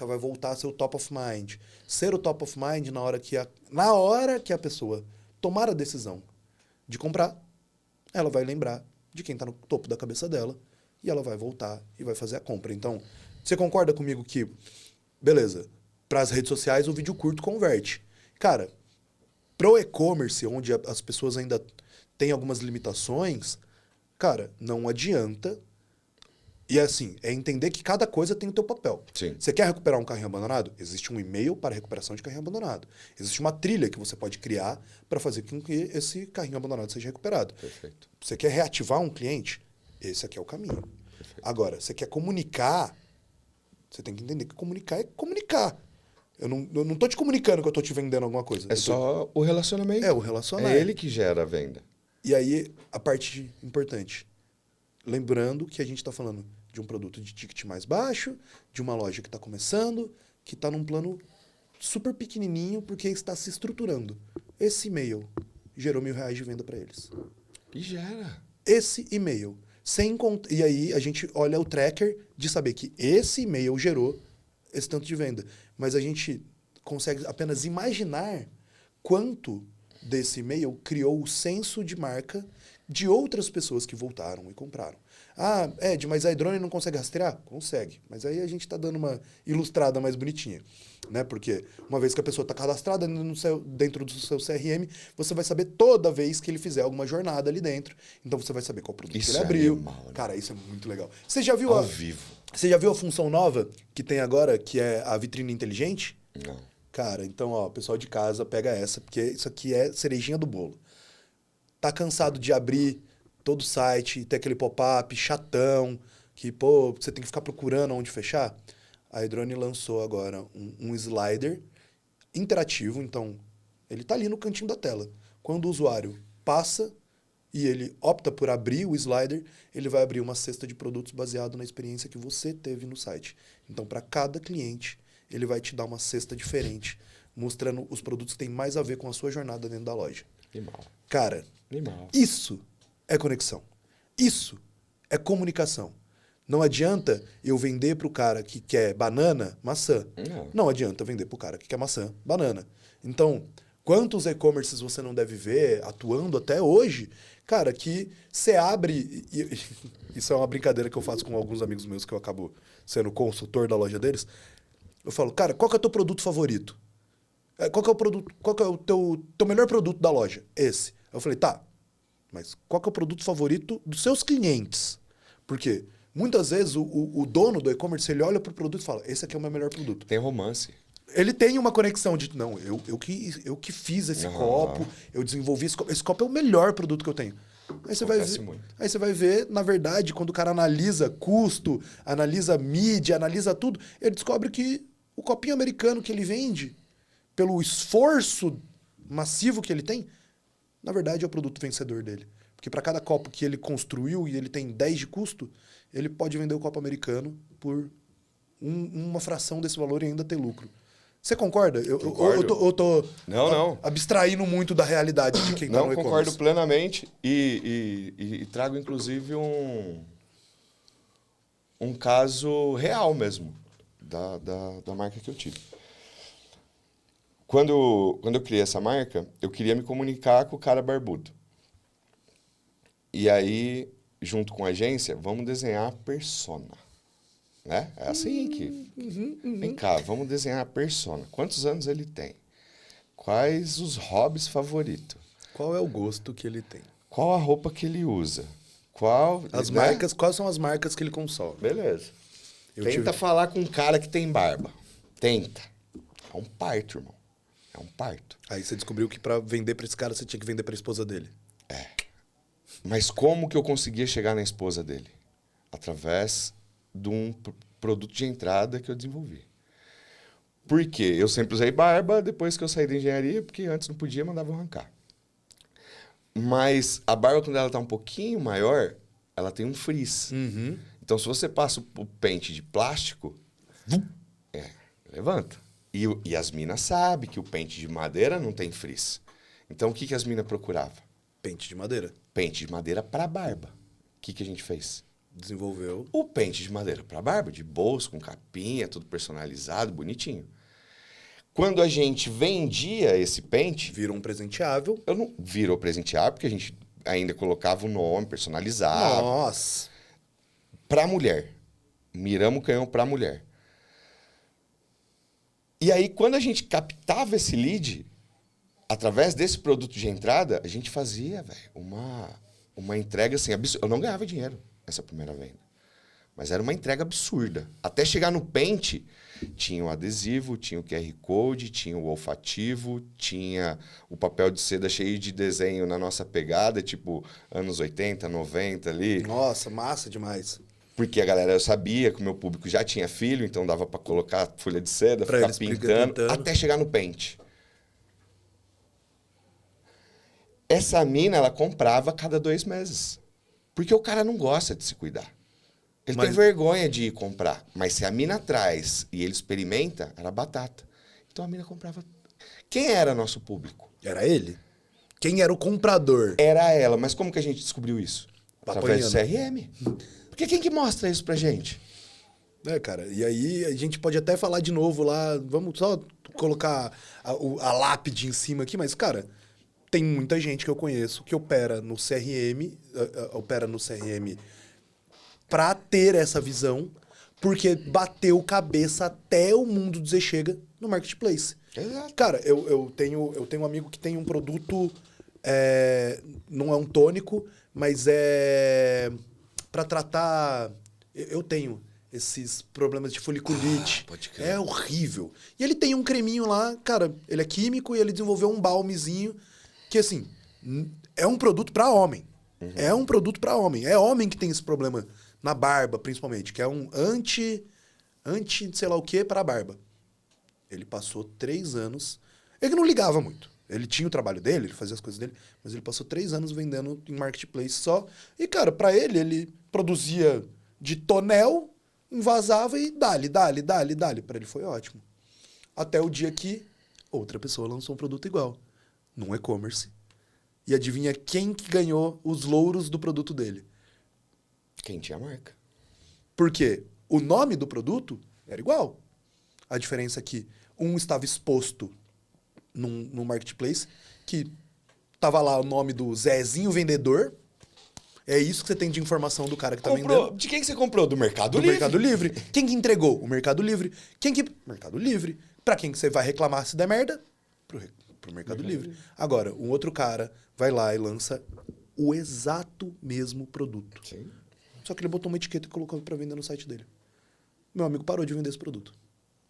vai voltar a ser o top of mind. Ser o top of mind na hora que a pessoa tomar a decisão de comprar, ela vai lembrar de quem está no topo da cabeça dela e ela vai voltar e vai fazer a compra. Então, você concorda comigo que, beleza, para as redes sociais o vídeo curto converte. Cara, pro e-commerce, onde as pessoas ainda têm algumas limitações, cara, não adianta. E assim, é entender que cada coisa tem o teu papel. Sim. Você quer recuperar um carrinho abandonado? Existe um e-mail para recuperação de carrinho abandonado. Existe uma trilha que você pode criar para fazer com que esse carrinho abandonado seja recuperado. Perfeito. Você quer reativar um cliente? Esse aqui é o caminho. Perfeito. Agora, você quer comunicar, você tem que entender que comunicar é comunicar. Eu não tô te comunicando que eu tô te vendendo alguma coisa. É só o relacionamento. É o relacionamento. É ele que gera a venda. E aí, a parte importante. Lembrando que a gente está falando de um produto de ticket mais baixo, de uma loja que está começando, que está num plano super pequenininho porque está se estruturando. Esse e-mail gerou R$1.000 de venda para eles. E gera. esse e-mail. E aí a gente olha o tracker de saber que esse e-mail gerou esse tanto de venda. Mas a gente consegue apenas imaginar quanto desse e-mail criou o senso de marca de outras pessoas que voltaram e compraram. Ah, Ed, mas a iDrone não consegue rastrear? Consegue. Mas aí a gente está dando uma ilustrada mais bonitinha. Né? Porque uma vez que a pessoa está cadastrada dentro do seu CRM, você vai saber toda vez que ele fizer alguma jornada ali dentro. Então você vai saber qual produto que ele abriu. É animal, né? Cara, isso é muito legal. Você já viu ao vivo? Você já viu a função nova que tem agora, que é a vitrine inteligente? Não. Cara, então, ó, pessoal de casa, pega essa, porque isso aqui é cerejinha do bolo. Tá cansado de abrir todo o site, ter aquele pop-up chatão, que, pô, você tem que ficar procurando onde fechar? A iDrone lançou agora um slider interativo, então ele tá ali no cantinho da tela. Quando o usuário passa e ele opta por abrir o slider, ele vai abrir uma cesta de produtos baseado na experiência que você teve no site. Então, para cada cliente, ele vai te dar uma cesta diferente, mostrando os produtos que têm mais a ver com a sua jornada dentro da loja. Animal. Cara, animal. Isso é conexão. Isso é comunicação. Não adianta eu vender para o cara que quer banana, maçã. Não adianta vender para o cara que quer maçã, banana. Então, quantos e-commerces você não deve ver atuando até hoje, cara, que você abre... Isso é uma brincadeira que eu faço com alguns amigos meus que eu acabo sendo consultor da loja deles. Eu falo, cara, qual que é o teu produto favorito? Qual que é o produto, qual que é o teu melhor produto da loja? Esse. Eu falei, tá, mas qual que é o produto favorito dos seus clientes? Porque muitas vezes o dono do e-commerce, ele olha pro produto e fala, esse aqui é o meu melhor produto. Tem romance. Ele tem uma conexão de, não, eu que fiz esse copo, eu desenvolvi esse copo é o melhor produto que eu tenho. Aí você vai ver, na verdade, quando o cara analisa custo, analisa mídia, analisa tudo, ele descobre que o copinho americano que ele vende, pelo esforço massivo que ele tem, na verdade é o produto vencedor dele. Porque para cada copo que ele construiu e ele tem 10 de custo, ele pode vender o copo americano por uma fração desse valor e ainda ter lucro. Você concorda? Eu tô não. abstraindo muito da realidade de quem está no e-commerce. Não, concordo plenamente e trago, inclusive, um caso real mesmo da marca que eu tive. Quando eu criei essa marca, eu queria me comunicar com o cara barbudo. E aí, junto com a agência, vamos desenhar a persona. Né? É assim que... Vem cá, vamos desenhar a persona. Quantos anos ele tem? Quais os hobbies favoritos? Qual é o gosto que ele tem? Qual a roupa que ele usa? Quais são as marcas que ele consome? Beleza. Tenta falar com um cara que tem barba. Tenta. É um parto, irmão. É um parto. Aí você descobriu que para vender para esse cara, você tinha que vender para a esposa dele. É. Mas como que eu conseguia chegar na esposa dele? Através de um produto de entrada que eu desenvolvi. Por quê? Eu sempre usei barba depois que eu saí da engenharia, porque antes não podia, mandava eu arrancar. Mas a barba, quando ela está um pouquinho maior, ela tem um frizz. Uhum. Então, se você passa o pente de plástico, levanta. E as minas sabem que o pente de madeira não tem frizz. Então, o que as minas procuravam? Pente de madeira. Pente de madeira para barba. O que a gente fez? Desenvolveu. O pente de madeira para barba, de bolso, com capinha, tudo personalizado, bonitinho. Quando a gente vendia esse pente... Virou um presenteável. Virou presenteável, porque a gente ainda colocava o nome personalizado. Nossa! Para mulher. Miramos o canhão para mulher. E aí, quando a gente captava esse lead, através desse produto de entrada, a gente fazia, velho, uma entrega assim, absurda. Eu não ganhava dinheiro essa primeira venda. Mas era uma entrega absurda. Até chegar no pente, tinha o adesivo, tinha o QR Code, tinha o olfativo, tinha o papel de seda cheio de desenho na nossa pegada, tipo anos 80, 90 ali. Nossa, massa demais. Porque a galera sabia que o meu público já tinha filho, então dava para colocar folha de seda, pra ficar pintando, até chegar no pente. Essa mina, ela comprava a cada 2 meses. Porque o cara não gosta de se cuidar. Ele tem vergonha de ir comprar. Mas se a mina traz e ele experimenta, era batata. Então a mina comprava. Quem era nosso público? Era ele. Quem era o comprador? Era ela. Mas como que a gente descobriu isso? Através do apanhando. CRM. Porque quem que mostra isso pra gente? Cara, e aí a gente pode até falar de novo lá, vamos só colocar a lápide em cima aqui, mas, cara, tem muita gente que eu conheço que opera no CRM pra ter essa visão, porque bateu cabeça até o mundo dizer chega no marketplace. Exato. Cara, eu tenho um amigo que tem um produto, não é um tônico, mas é pra tratar... Eu tenho esses problemas de foliculite. Pode crer. É horrível. E ele tem um creminho lá, cara, ele é químico e ele desenvolveu um balmezinho que, assim, é um produto pra homem. É um produto pra homem. É homem que tem esse problema na barba, principalmente, que é um anti sei lá o que para a barba. Ele passou 3 anos... Ele não ligava muito. Ele tinha o trabalho dele, ele fazia as coisas dele, mas ele passou 3 anos vendendo em marketplace só. E, cara, pra ele produzia de tonel, envasava e dale. Pra ele foi ótimo. Até o dia que outra pessoa lançou um produto igual, num e-commerce. E adivinha quem que ganhou os louros do produto dele? Quem tinha marca. Porque o nome do produto era igual. A diferença é que um estava exposto num marketplace, que tava lá o nome do Zezinho Vendedor. É isso que você tem de informação do cara que tá vendendo. De quem que você comprou? Do Mercado Do Livre? Mercado Livre. Quem que entregou? O Mercado Livre. Mercado Livre. Pra quem que você vai reclamar se der merda? Pro Mercado Livre. Agora, um outro cara vai lá e lança o exato mesmo produto. Sim. Só que ele botou uma etiqueta e colocou pra vender no site dele. Meu amigo parou de vender esse produto.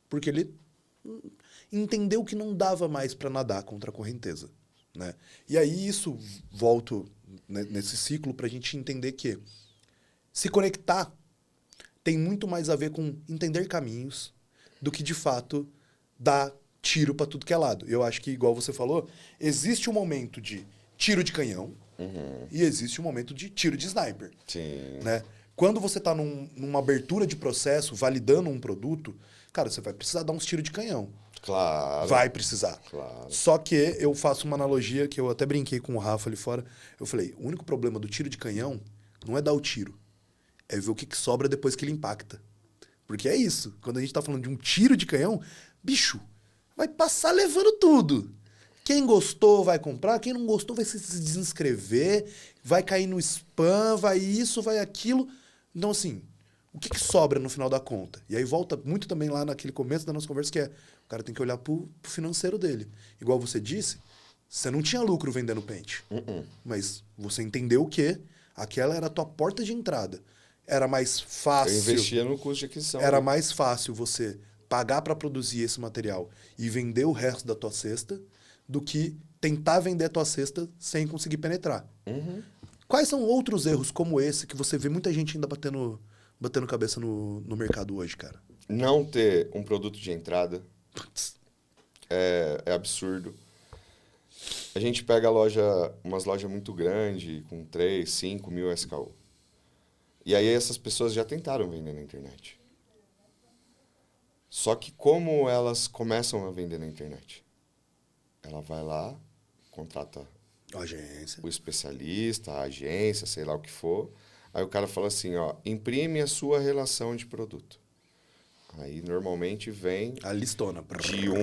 Porque ele entendeu que não dava mais pra nadar contra a correnteza, né? E aí isso, volto nesse ciclo pra gente entender que se conectar tem muito mais a ver com entender caminhos do que, de fato, dar tiro pra tudo que é lado. Eu acho que, igual você falou, existe um momento de tiro de canhão e existe um momento de tiro de sniper. Sim. Né? Quando você está numa abertura de processo, validando um produto, cara, você vai precisar dar uns tiros de canhão. Claro. Vai precisar. Claro. Só que eu faço uma analogia que eu até brinquei com o Rafa ali fora. Eu falei, o único problema do tiro de canhão não é dar o tiro, é ver o que sobra depois que ele impacta. Porque é isso. Quando a gente tá falando de um tiro de canhão, bicho, vai passar levando tudo. Quem gostou vai comprar, quem não gostou vai se desinscrever, vai cair no spam, vai isso, vai aquilo. Então, assim, o que sobra no final da conta? E aí volta muito também lá naquele começo da nossa conversa, que é o cara tem que olhar pro financeiro dele. Igual você disse, você não tinha lucro vendendo pente. Mas você entendeu que aquela era a tua porta de entrada. Era mais fácil... Eu investia no custo de aquisição. Era mais fácil você pagar para produzir esse material e vender o resto da tua cesta do que tentar vender a tua cesta sem conseguir penetrar. Quais são outros erros como esse que você vê muita gente ainda batendo cabeça no mercado hoje, cara? Não ter um produto de entrada é absurdo. A gente pega umas lojas muito grandes, com 3, 5 mil SKU. E aí essas pessoas já tentaram vender na internet. Só que como elas começam a vender na internet? Ela vai lá, contrata Agência. o especialista, a agência, sei lá o que for. Aí o cara fala assim, ó, imprime a sua relação de produto. Aí normalmente vem A listona. de 1,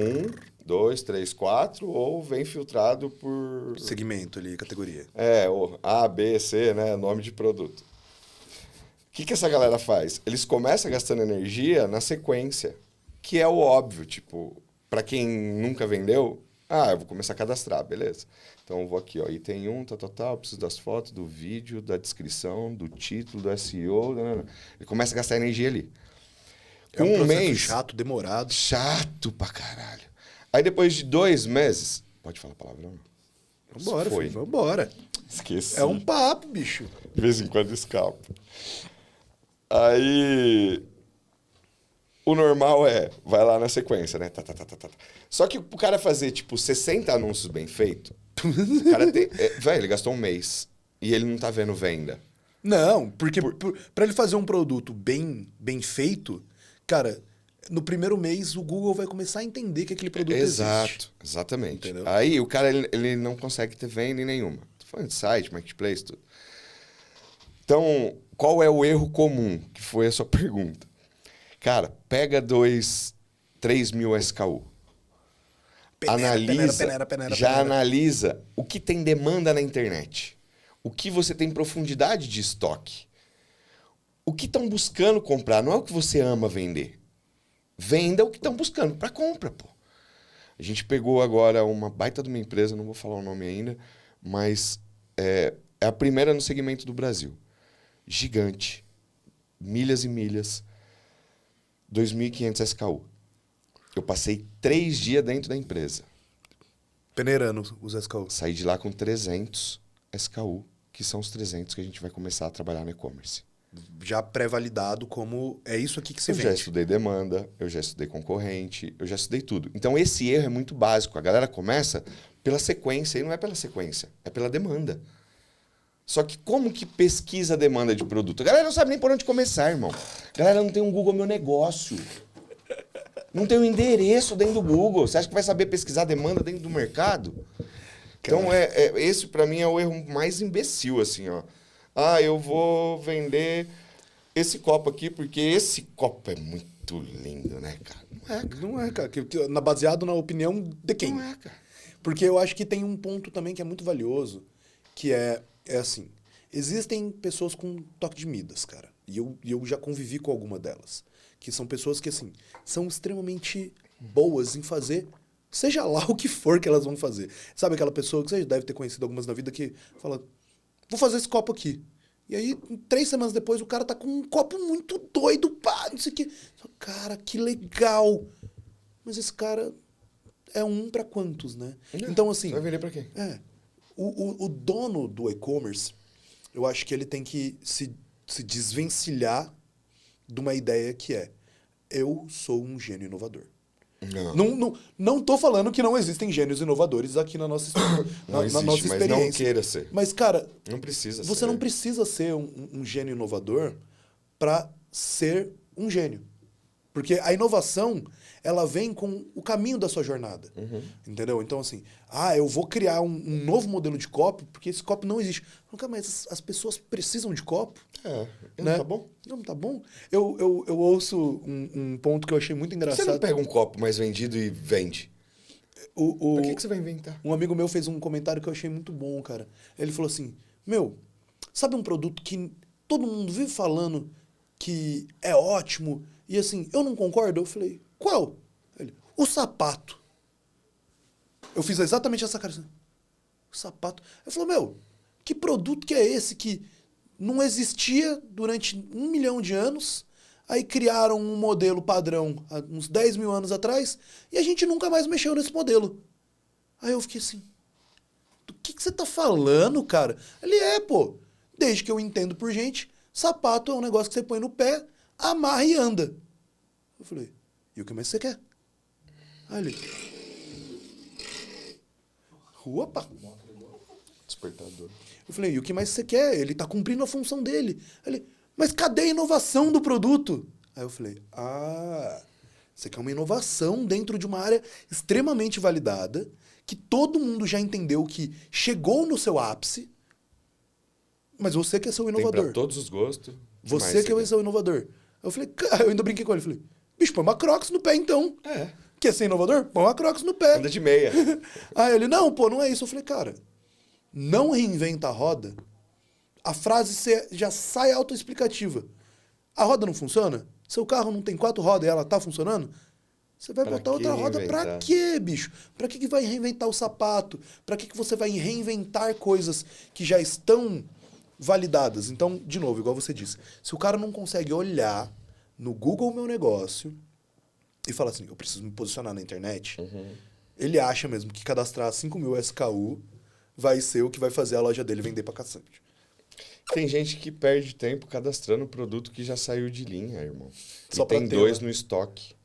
2, 3, 4, ou vem filtrado por... Segmento ali, categoria. ou A, B, C, né? Nome de produto. O que essa galera faz? Eles começam gastando energia na sequência, que é o óbvio, tipo, para quem nunca vendeu, eu vou começar a cadastrar, beleza. Então eu vou aqui, ó, item 1, tal, preciso das fotos, do vídeo, da descrição, do título, do SEO, ele começa a gastar energia ali. É um processo mês, chato, demorado. chato pra caralho. Aí depois de 2 meses, pode falar palavrão? Vambora, Foi. filho, vambora. Esqueci. É um papo, bicho. De vez em quando escapa. Aí, o normal vai lá na sequência, né? Tá. Só que o cara fazer, tipo, 60 anúncios bem feitos, o cara tem... velho, ele gastou um mês e ele não tá vendo venda. Não, porque pra ele fazer um produto bem feito, cara, no primeiro mês o Google vai começar a entender que aquele produto existe. Exatamente. Entendeu? Aí o cara, ele não consegue ter venda em nenhuma. Tô falando de site, marketplace, tudo. Então, qual é o erro comum? Que foi a sua pergunta. Cara, pega 3 mil SKU. Peneira. Analisa o que tem demanda na internet. O que você tem profundidade de estoque. O que estão buscando comprar. Não é o que você ama vender. Venda o que estão buscando para compra, pô. A gente pegou agora uma baita de uma empresa, não vou falar o nome ainda, mas é a primeira no segmento do Brasil. Gigante. Milhas e milhas. 2.500 SKU. Eu passei 3 dias dentro da empresa. Peneirando os SKU. Saí de lá com 300 SKU, que são os 300 que a gente vai começar a trabalhar no e-commerce. Já pré-validado como é isso aqui que você vende. Eu já estudei demanda, eu já estudei concorrente, eu já estudei tudo. Então esse erro é muito básico. A galera começa pela sequência, e não é pela sequência, é pela demanda. Só que como que pesquisa a demanda de produto? A galera não sabe nem por onde começar, irmão. A galera não tem um Google Meu Negócio. Não tem um endereço dentro do Google. Você acha que vai saber pesquisar a demanda dentro do mercado? Então, esse para mim é o erro mais imbecil, assim, ó. Ah, eu vou vender esse copo aqui porque esse copo é muito lindo, né, cara? Não é, cara. Baseado na opinião de quem? Não é, cara. Porque eu acho que tem um ponto também que é muito valioso, que é assim, existem pessoas com toque de Midas, cara. E eu já convivi com alguma delas. Que são pessoas que, assim, são extremamente boas em fazer, seja lá o que for que elas vão fazer. Sabe aquela pessoa que você deve ter conhecido algumas na vida que fala, vou fazer esse copo aqui. E aí, 3 semanas depois, o cara tá com um copo muito doido, pá, não sei o quê. Cara, que legal. Mas esse cara é um pra quantos, né? Então, assim... Você vai vender pra quem? O dono do e-commerce, eu acho que ele tem que se desvencilhar de uma ideia que é, eu sou um gênio inovador. Não tô falando que não existem gênios inovadores aqui na nossa, não existe, nossa experiência. Mas não queira ser. Mas, cara, não precisa você ser. não precisa ser um gênio inovador para ser um gênio. Porque a inovação, ela vem com o caminho da sua jornada. Entendeu? Então, assim, eu vou criar um novo modelo de copo, porque esse copo não existe. Nunca mais as pessoas precisam de copo. Não tá bom? Não tá bom? Eu ouço um ponto que eu achei muito engraçado. Você não pega um copo mais vendido e vende? Pra que você vai inventar? Um amigo meu fez um comentário que eu achei muito bom, cara. Ele falou assim, sabe um produto que todo mundo vive falando que é ótimo e assim, eu não concordo? Eu falei, qual? Ele, o sapato. Eu fiz exatamente essa cara assim, o sapato. Ele falou, que produto que é esse que não existia durante 1 milhão de anos, aí criaram um modelo padrão há uns 10 mil anos atrás e a gente nunca mais mexeu nesse modelo. Aí eu fiquei assim, do que você tá falando, cara? Ele desde que eu entendo por gente, sapato é um negócio que você põe no pé, amarra e anda. Eu falei, e o que mais você quer? Aí ele... Opa! Despertador. Eu falei, e o que mais você quer? Ele tá cumprindo a função dele. Aí ele, mas cadê a inovação do produto? Aí eu falei, você quer uma inovação dentro de uma área extremamente validada, que todo mundo já entendeu que chegou no seu ápice, mas você quer ser o inovador. Tem pra todos os gostos. Você quer ser o inovador. Eu falei, cara, eu ainda brinquei com ele. Falei, bicho, põe uma Crocs no pé então. Quer ser inovador? Põe uma Crocs no pé. Anda de meia. Aí ele, não, não é isso. Eu falei, cara, não reinventa a roda. A frase já sai autoexplicativa. A roda não funciona? Seu carro não tem 4 rodas e ela tá funcionando? Você vai botar outra roda pra quê, bicho? Pra que vai reinventar o sapato? Pra que você vai reinventar coisas que já estão validadas? Então, de novo, igual você disse, se o cara não consegue olhar no Google Meu Negócio e falar assim, eu preciso me posicionar na internet, ele acha mesmo que cadastrar 5 mil SKU vai ser o que vai fazer a loja dele vender pra cacete. Tem gente que perde tempo cadastrando produto que já saiu de linha, irmão. Só e tem ter, 2 no estoque.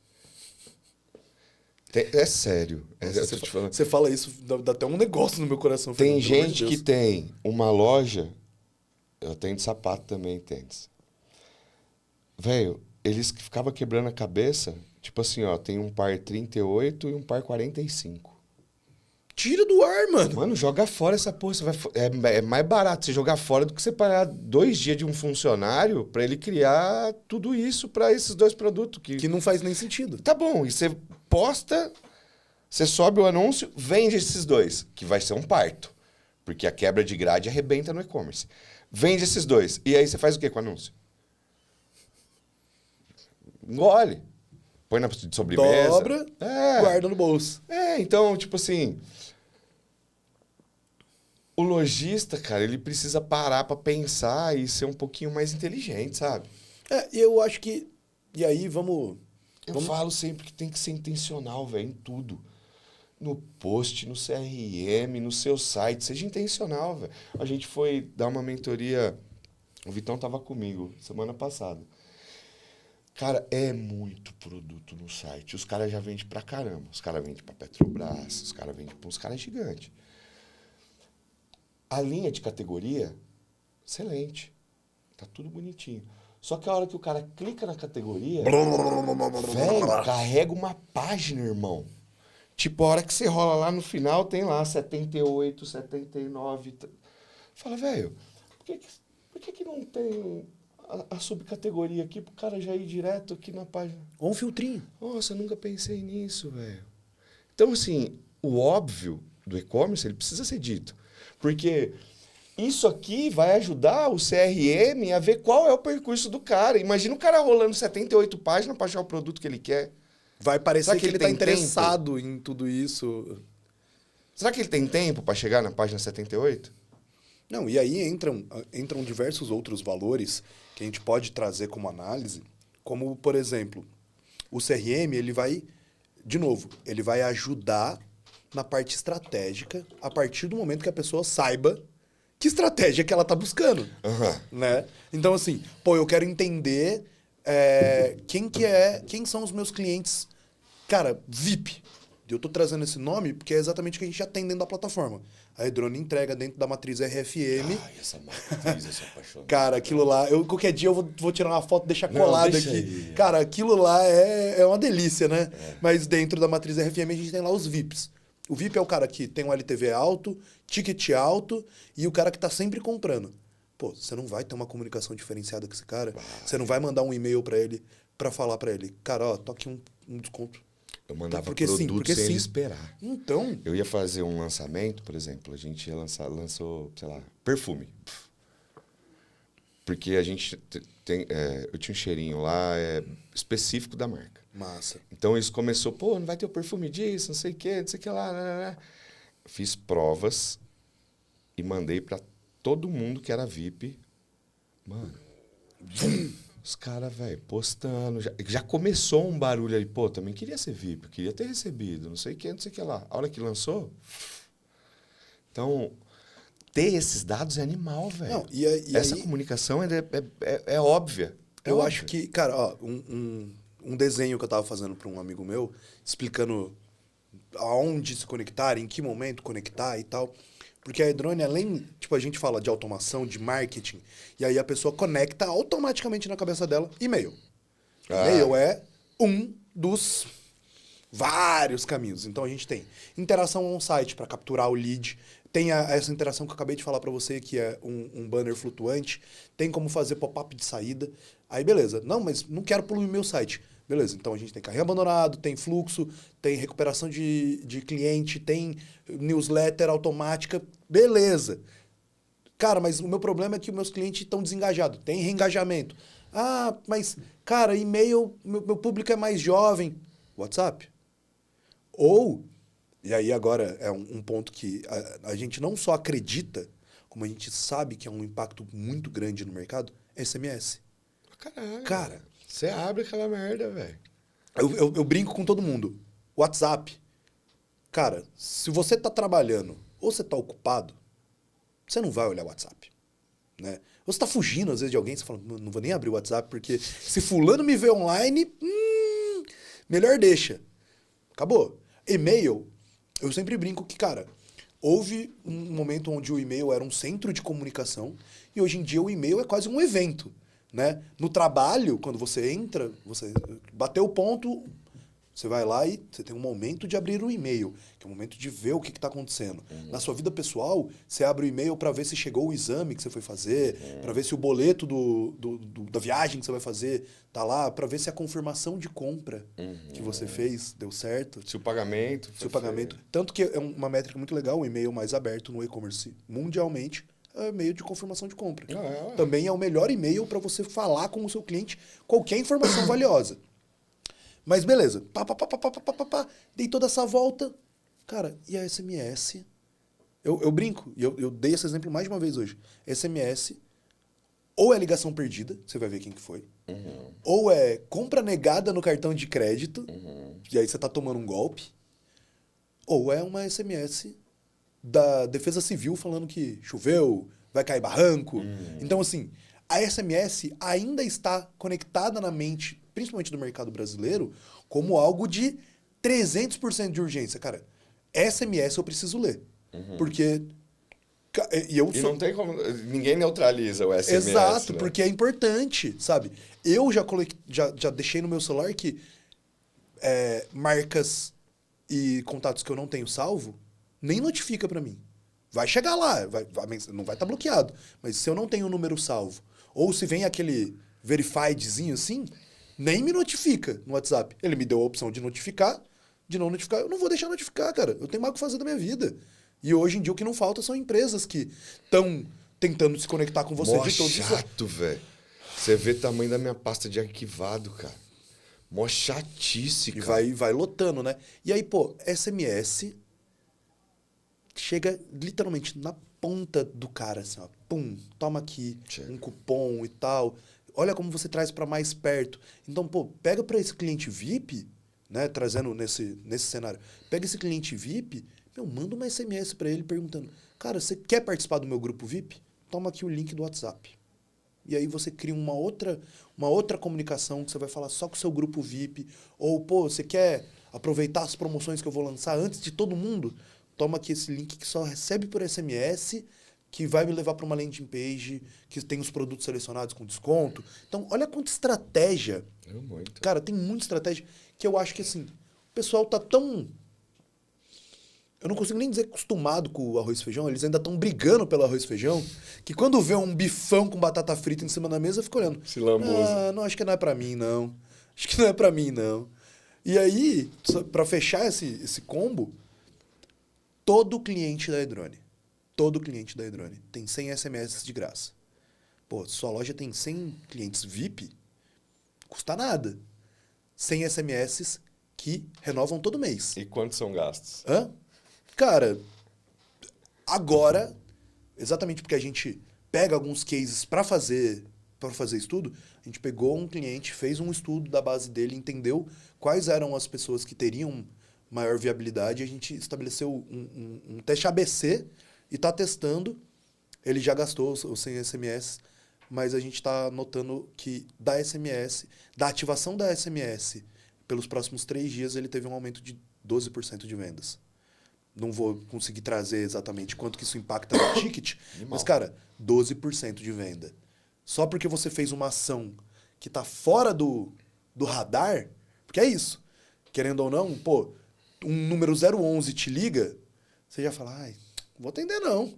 É sério. Você fala isso, dá até um negócio no meu coração. Tem gente que tem uma loja... Eu tenho de sapato também, tênis. Velho, eles ficavam quebrando a cabeça. Tipo assim, tem um par 38 e um par 45. Tira do ar, mano. Mano, joga fora essa porra. É mais barato você jogar fora do que você pagar 2 dias de um funcionário pra ele criar tudo isso pra esses 2 produtos. Que não faz nem sentido. Tá bom, e você posta, você sobe o anúncio, vende esses 2, que vai ser um parto. Porque a quebra de grade arrebenta no e-commerce. Vende esses 2. E aí você faz o que com o anúncio? Engole. Põe na sobremesa. Dobra, guarda no bolso. Então, tipo assim... O lojista, cara, ele precisa parar pra pensar e ser um pouquinho mais inteligente, sabe? E eu acho que... E aí, vamos... Eu falo sempre que tem que ser intencional, velho, em tudo. No post, no CRM, no seu site, seja intencional, velho. A gente foi dar uma mentoria, o Vitão tava comigo semana passada. Cara, é muito produto no site. Os caras já vendem pra caramba. Os caras vendem pra Petrobras, os caras vendem pra uns caras gigantes. A linha de categoria, excelente. Tá tudo bonitinho. Só que a hora que o cara clica na categoria, velho, carrega uma página, irmão. Tipo, a hora que você rola lá no final, tem lá 78, 79. Fala, velho, por que não tem a subcategoria aqui pro cara já ir direto aqui na página? Ou um filtrinho. Nossa, eu nunca pensei nisso, velho. Então, assim, o óbvio do e-commerce, ele precisa ser dito. Porque isso aqui vai ajudar o CRM a ver qual é o percurso do cara. Imagina o cara rolando 78 páginas para achar o produto que ele quer. Vai parecer que ele tá interessado tempo? em tudo isso. Será que ele tem tempo para chegar na página 78? Não, e aí entram diversos outros valores que a gente pode trazer como análise, como, por exemplo, o CRM, ele vai, de novo, ele vai ajudar na parte estratégica a partir do momento que a pessoa saiba que estratégia que ela tá buscando, né? Então, assim, eu quero entender quem são os meus clientes, cara, VIP. Eu tô trazendo esse nome porque é exatamente o que a gente já tem dentro da plataforma. A Edrone entrega dentro da matriz RFM. Ai, essa matriz, eu sou apaixonado. Cara, aquilo lá... qualquer dia eu vou tirar uma foto e deixar colado aqui. Aí. Cara, aquilo lá é uma delícia, né? Mas dentro da matriz RFM a gente tem lá os VIPs. O VIP é o cara que tem um LTV alto, ticket alto e o cara que tá sempre comprando. Pô, você não vai ter uma comunicação diferenciada com esse cara. Você não vai mandar um e-mail pra ele, pra falar pra ele, cara, ó, tô aqui um desconto. Eu mandava porque produto porque sem ele esperar. Então... Eu ia fazer um lançamento, por exemplo, a gente lançou, sei lá, perfume. Porque a gente eu tinha um cheirinho lá específico da marca. Massa. Então isso começou, não vai ter o perfume disso, não sei o que lá. Fiz provas e mandei pra todo mundo que era VIP. Mano, os caras, velho, postando. Já começou um barulho ali. Também queria ser VIP, queria ter recebido, não sei o que lá. A hora que lançou... Então, ter esses dados é animal, velho. Essa comunicação é óbvia. Eu acho que, cara, ó, um desenho que eu tava fazendo para um amigo meu, explicando aonde se conectar, em que momento conectar e tal. Porque a Edrone, além, tipo, a gente fala de automação, de marketing, e aí a pessoa conecta automaticamente na cabeça dela e-mail. E-mail é um dos vários caminhos. Então a gente tem interação on-site para capturar o lead, tem essa interação que eu acabei de falar para você, que é um banner flutuante, tem como fazer pop-up de saída. Aí beleza, não, mas não quero poluir meu site. Beleza, então a gente tem carrinho abandonado, tem fluxo, tem recuperação de cliente, tem newsletter automática, beleza. Cara, mas o meu problema é que os meus clientes estão desengajados, tem reengajamento. Ah, mas, cara, e-mail, meu público é mais jovem. WhatsApp. Ou, e aí agora é um ponto que a gente não só acredita, como a gente sabe que é um impacto muito grande no mercado, SMS. Caralho. Cara, você abre aquela merda, velho. Eu brinco com todo mundo. WhatsApp. Cara, se você tá trabalhando ou você tá ocupado, você não vai olhar o WhatsApp. Né? Ou você tá fugindo, às vezes, de alguém, você fala, não vou nem abrir o WhatsApp, porque se fulano me vê online, melhor deixa. Acabou. E-mail, eu sempre brinco que, cara, houve um momento onde o e-mail era um centro de comunicação e hoje em dia o e-mail é quase um evento. Né? No trabalho, quando você entra, você bateu o ponto, Você vai lá e você tem um momento de abrir o e-mail, que é o momento de ver o que está acontecendo. Na sua vida pessoal, você abre o e-mail para ver se chegou o exame que você foi fazer, para ver se o boleto da viagem que você vai fazer tá lá, para ver se a confirmação de compra que você fez deu certo. Se o pagamento... Se o pagamento... Tanto que é uma métrica muito legal, o e-mail mais aberto no e-commerce mundialmente é o e-mail de confirmação de compra. Também é o melhor e-mail para você falar com o seu cliente qualquer informação valiosa. Mas beleza, dei toda essa volta. Cara, e a SMS? Eu brinco, e eu dei esse exemplo mais de uma vez hoje. SMS, ou é ligação perdida, você vai ver quem que foi. Ou é compra negada no cartão de crédito, e aí você tá tomando um golpe. Ou é uma SMS da Defesa Civil falando que choveu, vai cair barranco. Então, assim, a SMS ainda está conectada na mente, principalmente do mercado brasileiro, como algo de 300% de urgência. Cara, SMS eu preciso ler. Porque... E não tem como... Ninguém neutraliza o SMS. Exato, né? porque é importante, sabe? Eu já deixei no meu celular que marcas e contatos que eu não tenho salvo, nem notifica pra mim. Vai chegar lá, não vai estar bloqueado. Mas se eu não tenho o número salvo, ou se vem aquele verifiedzinho assim, nem me notifica no WhatsApp. Ele me deu a opção de notificar, de não notificar. Eu não vou deixar notificar, cara. Eu tenho mais o que fazer da minha vida. E hoje em dia o que não falta são empresas que estão tentando se conectar com você de todos os... chato, velho. Você vê o tamanho da minha pasta de arquivado, cara. Mó chatice, cara. E vai lotando, né? E aí, pô, SMS chega literalmente na ponta do cara, assim, ó. Pum, toma aqui, um cupom e tal. Olha como você traz para mais perto. Então, pô, pega para esse cliente VIP, né, trazendo nesse cenário, pega esse cliente VIP, manda uma SMS para ele perguntando, cara, você quer participar do meu grupo VIP? Toma aqui o link do WhatsApp. E aí você cria uma outra comunicação que você vai falar só com o seu grupo VIP. Ou, pô, você quer aproveitar as promoções que eu vou lançar antes de todo mundo? Toma aqui esse link que só recebe por SMS, que vai me levar para uma landing page, que tem os produtos selecionados com desconto. Então, olha quanta estratégia. Muito. Cara, tem muita estratégia que eu acho que, assim, o pessoal tá tão... Eu não consigo nem dizer acostumado com o arroz e feijão, eles ainda estão brigando pelo arroz e feijão, que quando vê um bifão com batata frita em cima da mesa, fica olhando. Se lambuza. Não, acho que não é pra mim, não. Acho que não é pra mim, não. E aí, pra fechar esse combo, todo cliente da Edrone tem 100 SMS de graça. Pô, sua loja tem 100 clientes VIP, custa nada. 100 SMS que renovam todo mês. E quantos são gastos? Cara, agora, exatamente porque a gente pega alguns cases para fazer estudo, a gente pegou um cliente, fez um estudo da base dele, entendeu quais eram as pessoas que teriam maior viabilidade, e a gente estabeleceu um teste ABC e está testando. Ele já gastou os 100 SMS, mas a gente está notando que da ativação da SMS, pelos próximos 3 dias, ele teve um aumento de 12% de vendas. Não vou conseguir trazer exatamente quanto que isso impacta no ticket, mas, cara, 12% de venda. Só porque você fez uma ação que está fora do radar, porque é isso. Querendo ou não, pô, um número 011 te liga, você já fala, não vou atender não.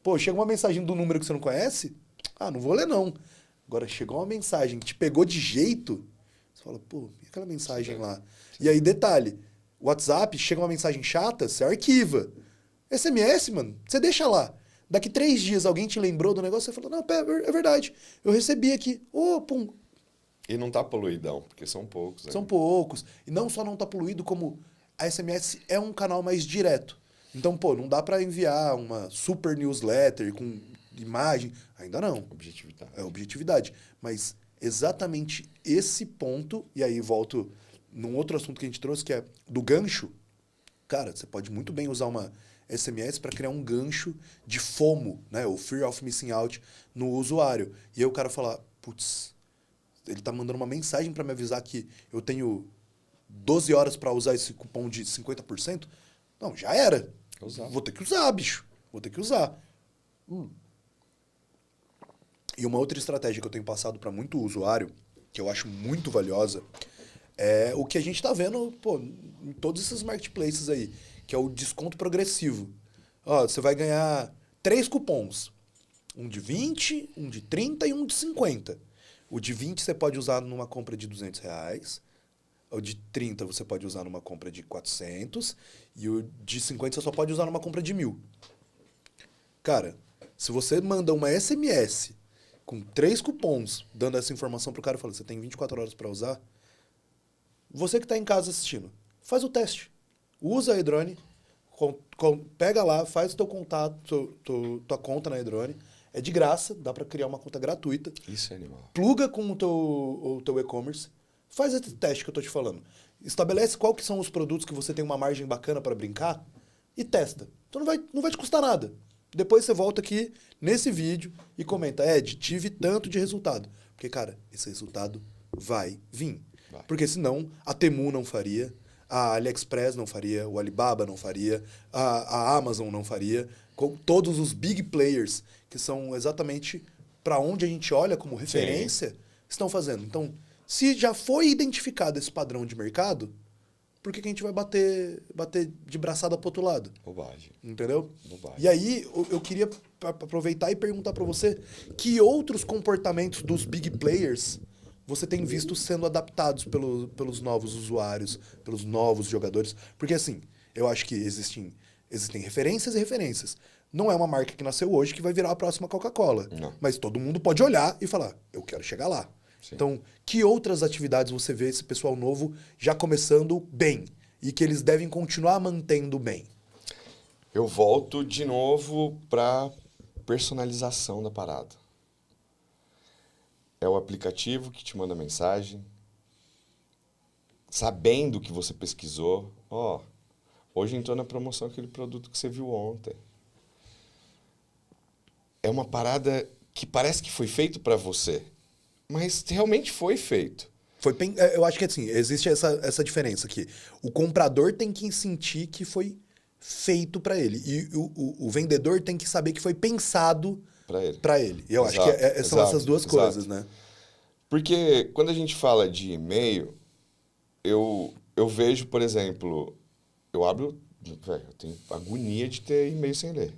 Pô, chega uma mensagem do número que você não conhece, não vou ler não. Agora, chegou uma mensagem que te pegou de jeito, você fala, pô, e aquela mensagem lá? E aí, detalhe, WhatsApp, chega uma mensagem chata, você arquiva. SMS, mano, você deixa lá. Daqui 3 dias alguém te lembrou do negócio, você fala, não, é verdade, eu recebi aqui. Pum. E não tá poluidão, porque são poucos. São poucos. E não só não tá poluído, como a SMS é um canal mais direto. Então, pô, não dá para enviar uma super newsletter com imagem. Ainda não. Objetividade. É objetividade. Mas exatamente esse ponto, e aí volto num outro assunto que a gente trouxe, que é do gancho. Cara, você pode muito bem usar uma SMS para criar um gancho de FOMO, né? O Fear of Missing Out no usuário. E aí o cara falar, putz, ele tá mandando uma mensagem para me avisar que eu tenho 12 horas para usar esse cupom de 50%. Não, já era. Vou ter que usar, bicho. Vou ter que usar. E uma outra estratégia que eu tenho passado para muito usuário, que eu acho muito valiosa, É o que a gente tá vendo, pô, em todos esses marketplaces aí, que é o desconto progressivo. Ó, você vai ganhar 3 cupons. Um de 20, um de 30 e um de 50. O de 20 você pode usar numa compra de R$ 200. O de 30 você pode usar numa compra de 400. E o de 50 você só pode usar numa compra de 1.000. Cara, se você manda uma SMS com 3 cupons, dando essa informação pro cara e fala, você tem 24 horas para usar, você que tá em casa assistindo, faz o teste. Usa a Edrone, pega lá, faz o teu contato, tua conta na Edrone. É de graça, dá para criar uma conta gratuita. Isso é animal. Pluga com o teu e-commerce, faz esse teste que eu tô te falando. Estabelece qual que são os produtos que você tem uma margem bacana para brincar e testa. Então não vai te custar nada. Depois você volta aqui nesse vídeo e comenta, Ed, tive tanto de resultado. Porque, cara, esse resultado vai vir. Vai. Porque senão a Temu não faria, a AliExpress não faria, o Alibaba não faria, a Amazon não faria, com todos os big players, que são exatamente para onde a gente olha como referência, Sim. estão fazendo. Então, se já foi identificado esse padrão de mercado, por que a gente vai bater de braçada pro outro lado? Bobagem. Entendeu? Bobagem. E aí, eu queria aproveitar e perguntar para você que outros comportamentos dos big players você tem visto sendo adaptados pelos novos usuários, pelos novos jogadores? Porque, assim, eu acho que existem referências e referências. Não é uma marca que nasceu hoje que vai virar a próxima Coca-Cola. Não. Mas todo mundo pode olhar e falar, eu quero chegar lá. Sim. Então, que outras atividades você vê esse pessoal novo já começando bem e que eles devem continuar mantendo bem? Eu volto de novo para personalização da parada. É o aplicativo que te manda mensagem, sabendo que você pesquisou. Ó, hoje entrou na promoção aquele produto que você viu ontem. É uma parada que parece que foi feito para você, mas realmente foi feito. Eu acho que assim, existe essa diferença aqui. O comprador tem que sentir que foi feito para ele. E o vendedor tem que saber que foi pensado para ele. E eu acho que são essas duas coisas, né? Porque quando a gente fala de e-mail, eu vejo, por exemplo, eu abro... Velho, eu tenho agonia de ter e-mail sem ler.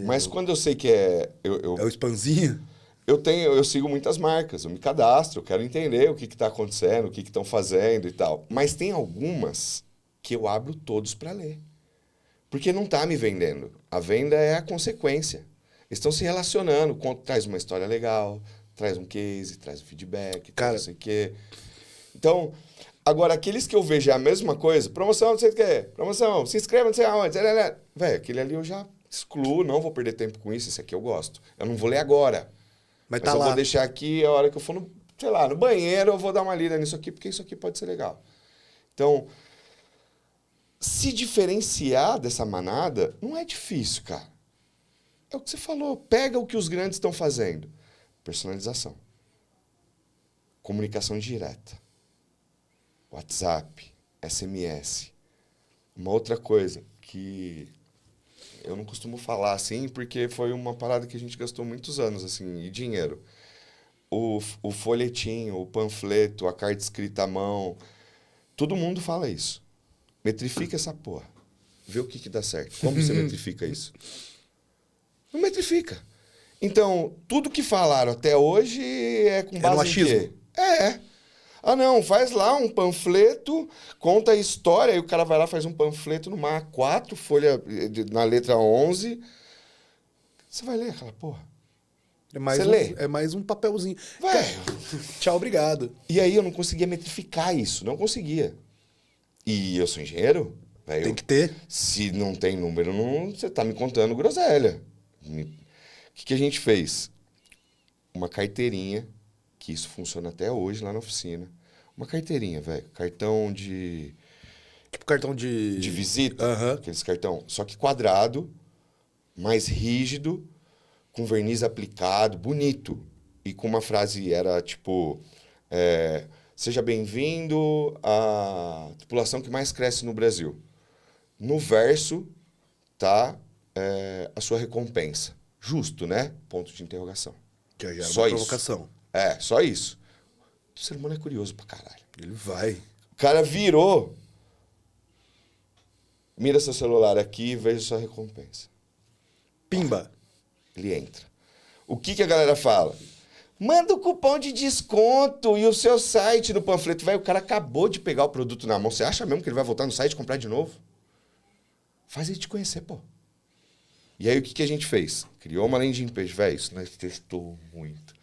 Mas quando eu sei que é o spamzinho? Eu sigo muitas marcas, eu me cadastro, eu quero entender o que está acontecendo, o que estão fazendo e tal. Mas tem algumas que eu abro todos para ler. Porque não está me vendendo. A venda é a consequência. Eles estão se relacionando, traz uma história legal, traz um case, traz um feedback, cara, não sei o quê. Então, agora, aqueles que eu vejo é a mesma coisa, promoção, não sei o quê, promoção, se inscreva, não sei aonde, velho, aquele ali eu já excluo, não vou perder tempo com isso, esse aqui eu gosto. Eu não vou ler agora. Mas tá eu lá. Vou deixar aqui a hora que eu for no banheiro, eu vou dar uma lida nisso aqui, porque isso aqui pode ser legal. Então, se diferenciar dessa manada não é difícil, cara. É o que você falou. Pega o que os grandes estão fazendo. Personalização. Comunicação direta. WhatsApp. SMS. Uma outra coisa que eu não costumo falar assim, porque foi uma parada que a gente gastou muitos anos, assim, e dinheiro. O folhetinho, o panfleto, a carta escrita à mão, todo mundo fala isso. Metrifica essa porra. Vê o que dá certo. Como você metrifica isso? Não metrifica. Então, tudo que falaram até hoje é com base no em quê? achismo. Ah, não, faz lá um panfleto, conta a história, aí o cara vai lá, faz um panfleto numa A4, folha na letra 11. Você vai ler aquela porra. É mais um papelzinho. Velho. Tchau, obrigado. E aí eu não conseguia metrificar isso, não conseguia. E eu sou engenheiro, velho. Tem que ter. Se não tem número, você tá me contando groselha. O que a gente fez? Uma carteirinha, que isso funciona até hoje lá na oficina. Uma carteirinha, velho. Cartão de... Tipo cartão de... De visita. Uhum. Aqueles cartão. Só que quadrado, mais rígido, com verniz aplicado, bonito. E com uma frase, era tipo... seja bem-vindo à tripulação que mais cresce no Brasil. No verso, tá a sua recompensa. Justo, né? Ponto de interrogação. Que já era Só uma isso. provocação. Só isso. O ser humano é curioso pra caralho. Ele vai. O cara virou. Mira seu celular aqui e veja sua recompensa. Pimba. Ele entra. O que a galera fala? Manda o cupom de desconto e o seu site no panfleto. Vai, o cara acabou de pegar o produto na mão. Você acha mesmo que ele vai voltar no site e comprar de novo? Faz ele te conhecer, pô. E aí o que a gente fez? Criou uma landing page. Véi, isso nós testou muito.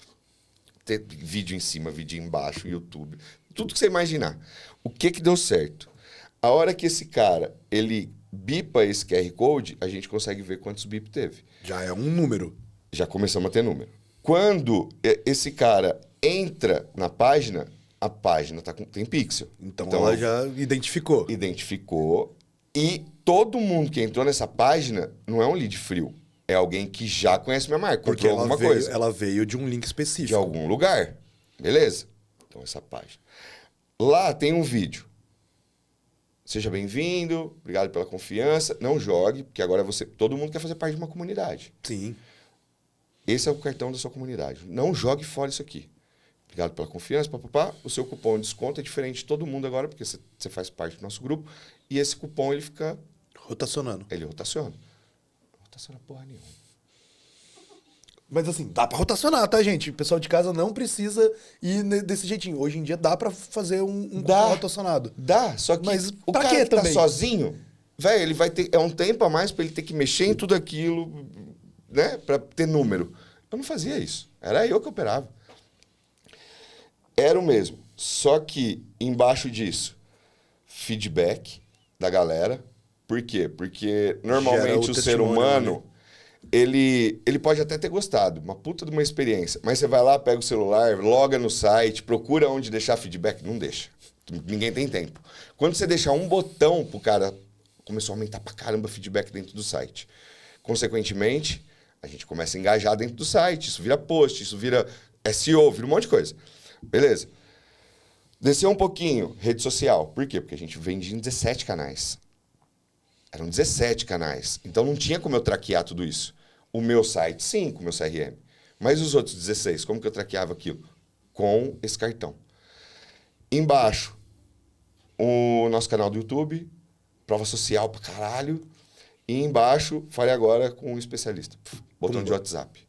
Ter vídeo em cima, vídeo embaixo, YouTube. Tudo que você imaginar. O que deu certo? A hora que esse cara, ele bipa esse QR Code, a gente consegue ver quantos bip teve. Já é um número. Já começamos a ter número. Quando esse cara entra na página, a página tem pixel. Então ela já identificou. Identificou. E todo mundo que entrou nessa página não é um lead frio. É alguém que já conhece minha marca, Porque comprou alguma coisa. Ela veio de um link específico. De algum lugar. Beleza? Então, essa página. Lá tem um vídeo. Seja bem-vindo, obrigado pela confiança. Não jogue, porque agora todo mundo quer fazer parte de uma comunidade. Sim. Esse é o cartão da sua comunidade. Não jogue fora isso aqui. Obrigado pela confiança, papapá. O seu cupom de desconto é diferente de todo mundo agora, porque você faz parte do nosso grupo. E esse cupom, ele fica... Rotacionando. Ele rotaciona. Não rotaciona porra nenhuma. Mas assim, dá pra rotacionar, tá, gente? O pessoal de casa não precisa ir desse jeitinho. Hoje em dia dá pra fazer um cupom rotacionado. Dá, só que Mas o pra cara quê que tá também? sozinho, velho, ele vai ter... É um tempo a mais pra ele ter que mexer em tudo aquilo, né? Pra ter número. Eu não fazia isso. Era eu que operava. Era o mesmo. Só que embaixo disso, feedback da galera. Por quê? Porque normalmente o ser humano, ele pode até ter gostado, uma puta de uma experiência. Mas você vai lá, pega o celular, loga no site, procura onde deixar feedback. Não deixa. Ninguém tem tempo. Quando você deixar um botão pro cara, começou a aumentar pra caramba feedback dentro do site. Consequentemente, a gente começa a engajar dentro do site. Isso vira post, isso vira SEO, vira um monte de coisa. Beleza. Desceu um pouquinho, rede social. Por quê? Porque a gente vendia em 17 canais. Eram 17 canais. Então não tinha como eu traquear tudo isso. O meu site, sim, com o meu CRM. Mas os outros 16, como que eu traqueava aquilo? Com esse cartão. Embaixo, o nosso canal do YouTube, prova social pra caralho. E embaixo, fale agora com um especialista. Botão de WhatsApp.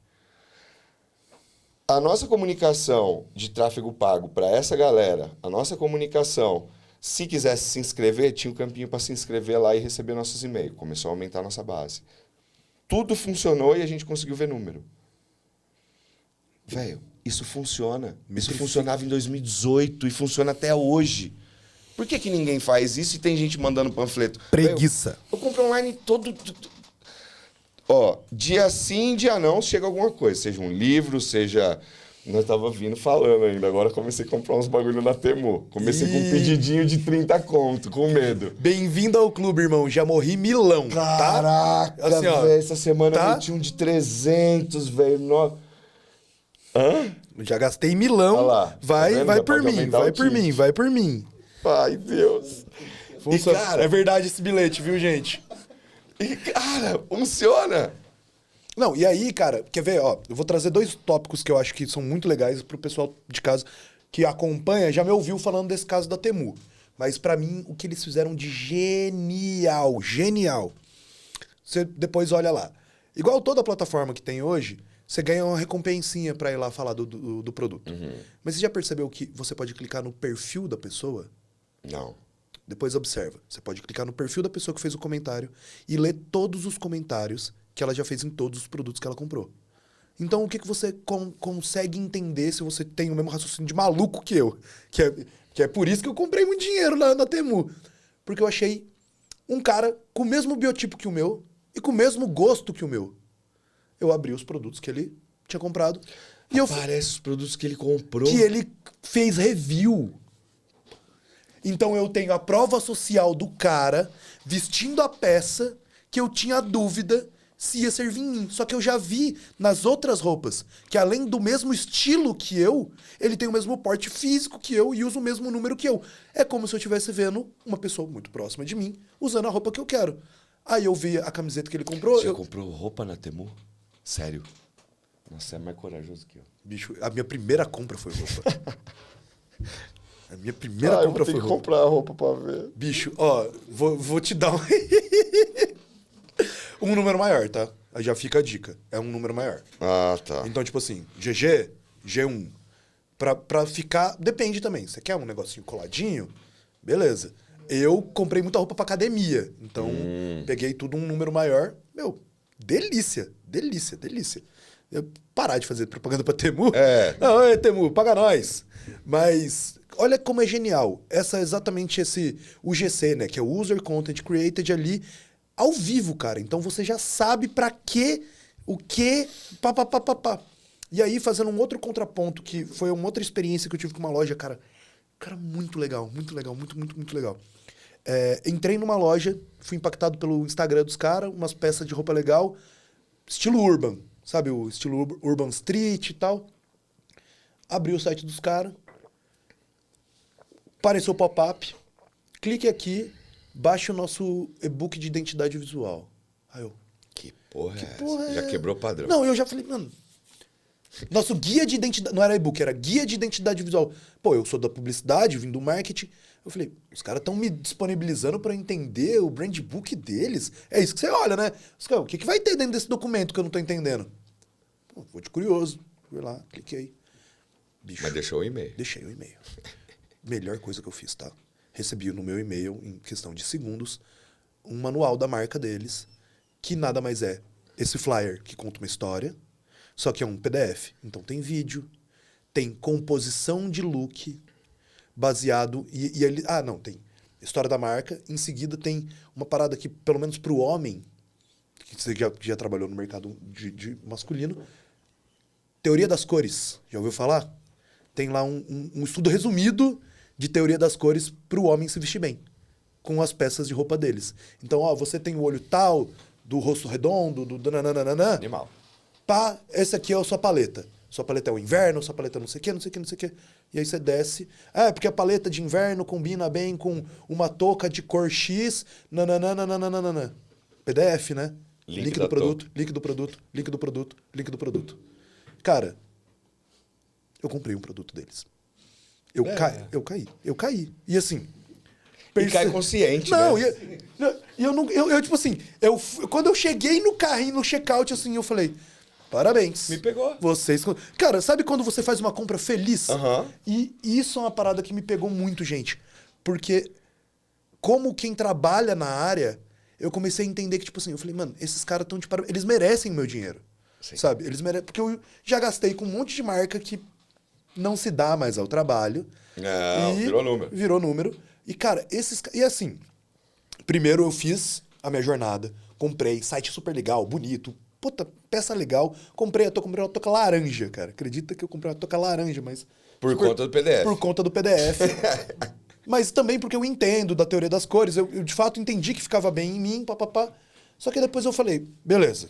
A nossa comunicação de tráfego pago para essa galera, a nossa comunicação, se quisesse se inscrever, tinha um campinho para se inscrever lá e receber nossos e-mails. Começou a aumentar a nossa base. Tudo funcionou e a gente conseguiu ver número. Velho, isso funciona. Isso funcionava em 2018 e funciona até hoje. Por que ninguém faz isso e tem gente mandando panfleto? Preguiça. Véio, eu compro online todo... Ó, dia sim, dia não, chega alguma coisa. Seja um livro, seja... Nós tava vindo falando ainda. Agora comecei a comprar uns bagulho na Temu. Comecei com um pedidinho de 30 conto, com medo. Bem-vindo ao clube, irmão. Já morri milão, Caraca, tá? Assim, ó, velho. Essa semana tá? eu meti um de 300, velho. No... Hã? Já gastei milão. Olha lá, Vai, tá vai por mim, vai por mim. Ai, Deus. Funciona. E, cara, é verdade esse bilhete, viu, gente? E, cara, funciona. Não, e aí, cara, quer ver, ó, eu vou trazer dois tópicos que eu acho que são muito legais pro pessoal de casa que acompanha, já me ouviu falando desse caso da Temu. Mas pra mim, o que eles fizeram de genial, genial. Você depois olha lá. Igual toda plataforma que tem hoje, você ganha uma recompensinha pra ir lá falar do produto. Uhum. Mas você já percebeu que você pode clicar no perfil da pessoa? Não. Depois observa. Você pode clicar no perfil da pessoa que fez o comentário e ler todos os comentários que ela já fez em todos os produtos que ela comprou. Então, o que você consegue entender se você tem o mesmo raciocínio de maluco que eu? Que é por isso que eu comprei muito dinheiro na Temu. Porque eu achei um cara com o mesmo biotipo que o meu e com o mesmo gosto que o meu. Eu abri os produtos que ele tinha comprado e Aparece os produtos que ele comprou. que ele fez review. Então eu tenho a prova social do cara vestindo a peça que eu tinha dúvida se ia servir em mim. Só que eu já vi nas outras roupas que além do mesmo estilo que eu, ele tem o mesmo porte físico que eu e usa o mesmo número que eu. É como se eu estivesse vendo uma pessoa muito próxima de mim usando a roupa que eu quero. Aí eu vi a camiseta que ele comprou. Você comprou roupa na Temu? Sério? Nossa, é mais corajoso que eu. Bicho, a minha primeira compra foi roupa. A minha primeira eu compra vou ter foi que roupa. comprar roupa pra ver. Bicho, ó, vou te dar um número maior, tá? Aí já fica a dica. É um número maior. Ah, tá. Então, tipo assim, GG, G1. Pra ficar... Depende também. Você quer um negocinho coladinho? Beleza. Eu comprei muita roupa pra academia. Então, peguei tudo um número maior. Meu, delícia. Delícia, delícia. Eu parar de fazer propaganda pra Temu. Não, Temu, paga nós. Mas olha como é genial. Essa é exatamente o GC, né? Que é o User Content Created ali ao vivo, cara. Então você já sabe pra quê, o quê, pá, pá, pá, pá, pá. E aí, fazendo um outro contraponto, que foi uma outra experiência que eu tive com uma loja, cara. Cara, muito legal, muito legal, muito, muito, muito legal. Entrei numa loja, fui impactado pelo Instagram dos caras, umas peças de roupa legal, estilo urban, sabe? O estilo urban street e tal. Abri o site dos caras, apareceu o pop-up, clique aqui, baixe o nosso e-book de identidade visual. Aí eu... Que porra é porra essa? Já quebrou o padrão. Não, eu já falei, mano... Nosso guia de identidade... Não era e-book, era guia de identidade visual. Pô, eu sou da publicidade, vim do marketing. Eu falei, os caras estão me disponibilizando para entender o brand book deles. É isso que você olha, né? Os caras, o que vai ter dentro desse documento que eu não tô entendendo? Pô, vou de curioso. Fui lá, cliquei. Bicho, Mas deixou o e-mail. deixei o e-mail. Melhor coisa que eu fiz, tá? Recebi no meu e-mail, em questão de segundos, um manual da marca deles, que nada mais é esse flyer que conta uma história, só que é um PDF. Então tem vídeo, tem composição de look baseado... E ele, não, tem história da marca. Em seguida tem uma parada que, pelo menos pro homem, que você já trabalhou no mercado de masculino, teoria das cores. Já ouviu falar? Tem lá um estudo resumido de teoria das cores pro homem se vestir bem, com as peças de roupa deles. Então, ó, você tem o olho tal, do rosto redondo, do nananana. Animal. Pá, essa aqui é a sua paleta. Sua paleta é o inverno, sua paleta é não sei o quê, não sei o quê, não sei o quê. E aí você desce. Porque a paleta de inverno combina bem com uma touca de cor X, nananana. PDF, né? Link do produto, link do produto, link do produto, link do produto. Cara, eu comprei um produto deles. Eu caí. E assim... E cai consciente, não, né? Tipo assim, quando eu cheguei no carrinho, no checkout, assim, eu falei, parabéns. Me pegou. Vocês... Cara, sabe quando você faz uma compra feliz? Aham. E isso é uma parada que me pegou muito, gente. Porque, como quem trabalha na área, eu comecei a entender que, tipo assim, eu falei, mano, esses caras estão de parabéns. Eles merecem o meu dinheiro. Sim. Sabe? Eles merecem. Porque eu já gastei com um monte de marca que não se dá mais ao trabalho. Não, virou número. Virou número. E, cara, E assim, primeiro eu fiz a minha jornada, comprei, site super legal, bonito, puta, peça legal, comprei uma touca laranja, cara. Acredita que eu comprei uma touca laranja, mas... Por conta do PDF. Por conta do PDF. Mas também porque eu entendo da teoria das cores, eu de fato entendi que ficava bem em mim, papapá. Só que depois eu falei, beleza,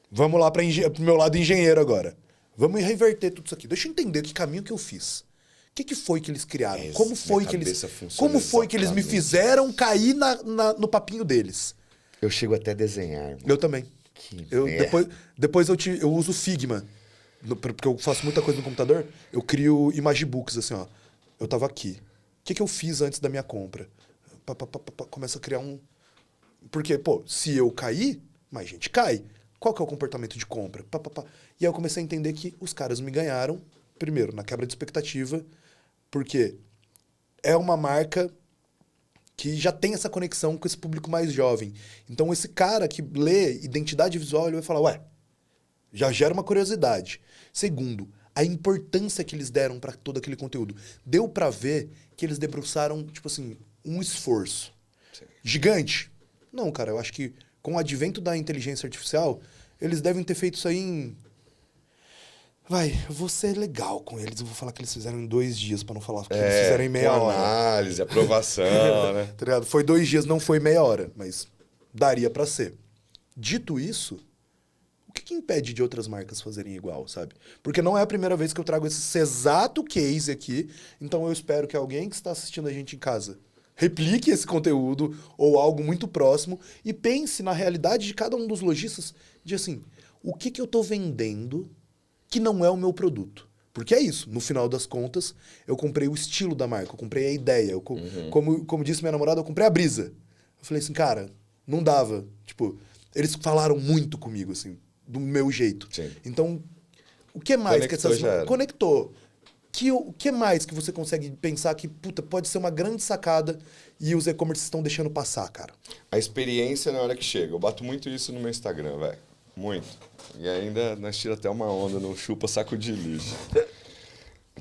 vamos lá pro meu lado engenheiro agora. Vamos reverter tudo isso aqui. Deixa eu entender que caminho que eu fiz. O que foi que eles criaram? Como foi que eles me fizeram cair no papinho deles? Eu chego até a desenhar. Mano. Eu também. Depois eu uso Figma. Porque eu faço muita coisa no computador. Eu crio imagibooks, assim, ó. Eu tava aqui. O que eu fiz antes da minha compra? Começa a criar um... Porque, pô, se eu cair, mais gente cai. Qual que é o comportamento de compra? E aí eu comecei a entender que os caras me ganharam, primeiro, na quebra de expectativa, porque é uma marca que já tem essa conexão com esse público mais jovem. Então, esse cara que lê identidade visual, ele vai falar, ué, já gera uma curiosidade. Segundo, a importância que eles deram para todo aquele conteúdo. Deu para ver que eles debruçaram, tipo assim, um esforço. Sim. Gigante? Não, cara, eu acho que com o advento da inteligência artificial, eles devem ter feito isso aí em... eu vou ser legal com eles. Eu vou falar que eles fizeram em 2 dias, pra não falar que eles fizeram em meia hora. Análise, aprovação, né? Tá ligado? Foi 2 dias, não foi meia hora, mas daria pra ser. Dito isso, o que impede de outras marcas fazerem igual, sabe? Porque não é a primeira vez que eu trago esse exato case aqui, então eu espero que alguém que está assistindo a gente em casa replique esse conteúdo ou algo muito próximo e pense na realidade de cada um dos lojistas de assim, o que eu tô vendendo que não é o meu produto? Porque é isso, no final das contas, eu comprei o estilo da marca, eu comprei a ideia. Como disse minha namorada, eu comprei a brisa. Eu falei assim, cara, não dava. Tipo, eles falaram muito comigo, assim, do meu jeito. Sim. Então, o que mais que essas... Já era. Conectou. O que mais que você consegue pensar que, puta, pode ser uma grande sacada e os e-commerce estão deixando passar, cara? A experiência na hora que chega. Eu bato muito isso no meu Instagram, velho. Muito. E ainda nós tira até uma onda no chupa saco de lixo.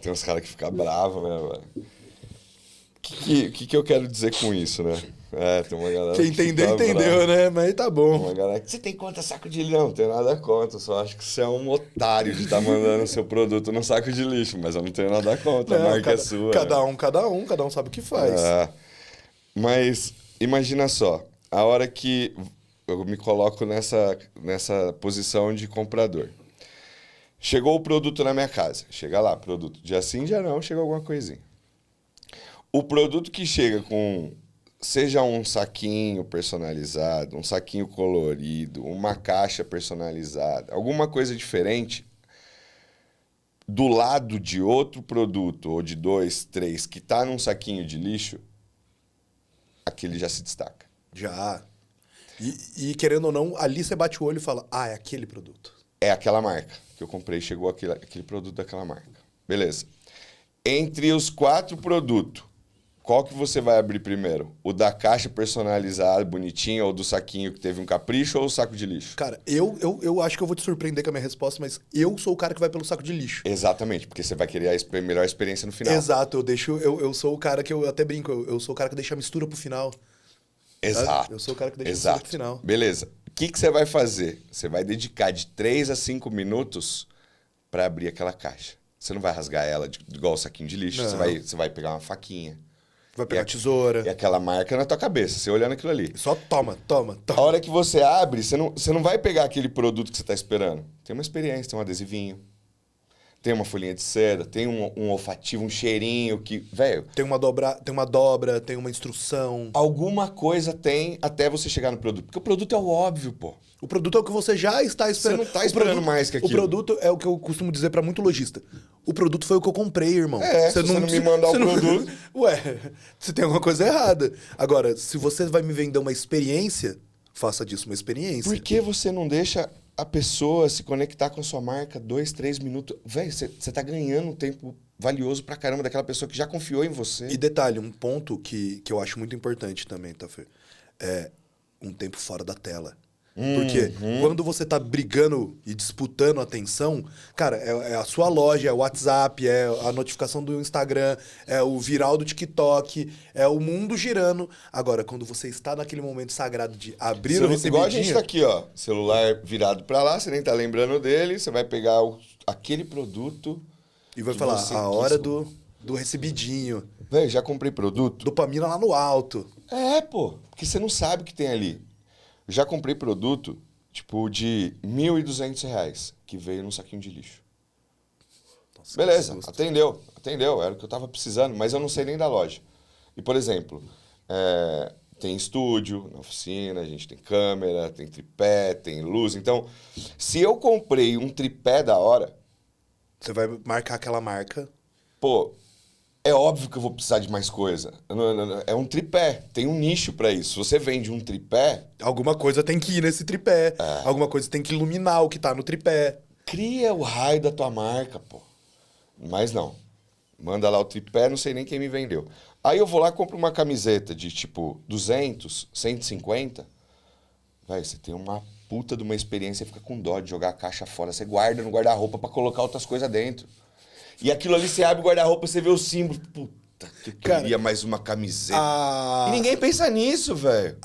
Tem uns caras que ficam bravos, né, velho? O que eu quero dizer com isso, né? Tem uma galera Quem entendeu, entendeu, né? Mas tá bom. Uma galera que você tem conta saco de lixo? Não tem nada contra. Só acho que você é um otário de estar mandando seu produto no saco de lixo. Mas eu não tenho nada contra. A marca é sua. Cada um sabe o que faz. Mas imagina só, a hora que eu me coloco nessa posição de comprador. Chegou o produto na minha casa. Chega lá, produto. Dia sim, dia não, chega alguma coisinha. O produto que chega com, seja um saquinho personalizado, um saquinho colorido, uma caixa personalizada, alguma coisa diferente, do lado de outro produto, ou de 2, 3, que está num saquinho de lixo, aquele já se destaca. Já. E querendo ou não, ali você bate o olho e fala, é aquele produto. É aquela marca que eu comprei, chegou aquele produto daquela marca. Beleza. Entre os 4 produtos, qual que você vai abrir primeiro? O da caixa personalizada, bonitinha, ou do saquinho que teve um capricho, ou o saco de lixo? Cara, eu acho que eu vou te surpreender com a minha resposta, mas eu sou o cara que vai pelo saco de lixo. Exatamente, porque você vai querer a melhor experiência no final. Exato, eu sou o cara que eu até brinco, eu sou o cara que deixa a mistura pro final. Exato. Tá? Eu sou o cara que deixa a mistura pro final. Beleza. O que você vai fazer? Você vai dedicar de 3 a 5 minutos para abrir aquela caixa. Você não vai rasgar ela igual o saquinho de lixo. Você vai pegar uma faquinha. Vai pegar tesoura. E aquela marca na tua cabeça, você olhando aquilo ali. Só toma. A hora que você abre, você não vai pegar aquele produto que você está esperando. Tem uma experiência, tem um adesivinho, tem uma folhinha de seda, tem um olfativo, um cheirinho que... Velho... Tem uma dobra, tem uma instrução. Alguma coisa tem até você chegar no produto. Porque o produto é o óbvio, pô. O produto é o que você já está esperando. Você não está esperando mais que aquilo. O produto é o que eu costumo dizer para muito lojista. O produto foi o que eu comprei, irmão. Se você não me mandar o produto... Ué, você tem alguma coisa errada. Agora, se você vai me vender uma experiência, faça disso uma experiência. Por que você não deixa a pessoa se conectar com a sua marca 2, 3 minutos? Velho, você tá ganhando um tempo valioso pra caramba daquela pessoa que já confiou em você. E detalhe, um ponto que eu acho muito importante também, tá, Fê? É um tempo fora da tela. Porque quando você tá brigando e disputando atenção, cara, é a sua loja, é o WhatsApp, é a notificação do Instagram, é o viral do TikTok, é o mundo girando. Agora, quando você está naquele momento sagrado de abrir o recebidinho... Igual a gente tá aqui, ó, celular virado pra lá, você nem tá lembrando dele, você vai pegar aquele produto... E vai falar, a hora do recebidinho. Velho, já comprei produto? Dopamina lá no alto. Pô, porque você não sabe o que tem ali. Já comprei produto, tipo, de R$1.200, que veio num saquinho de lixo. Nossa, beleza, atendeu, era o que eu tava precisando, mas eu não sei nem da loja. E, por exemplo, tem estúdio na oficina, a gente tem câmera, tem tripé, tem luz. Então, se eu comprei um tripé da hora... Você vai marcar aquela marca. Pô, é óbvio que eu vou precisar de mais coisa. É um tripé, tem um nicho pra isso. Se você vende um tripé... Alguma coisa tem que ir nesse tripé. Alguma coisa tem que iluminar o que tá no tripé. Cria o raio da tua marca, pô. Mas não. Manda lá o tripé, não sei nem quem me vendeu. Aí eu vou lá e compro uma camiseta de tipo 200, 150. Véi, você tem uma puta de uma experiência, fica com dó de jogar a caixa fora. Você guarda no guarda-roupa pra colocar outras coisas dentro. E aquilo ali, você abre o guarda-roupa, você vê o símbolo. Puta, que eu queria mais uma camiseta. E ninguém pensa nisso, velho.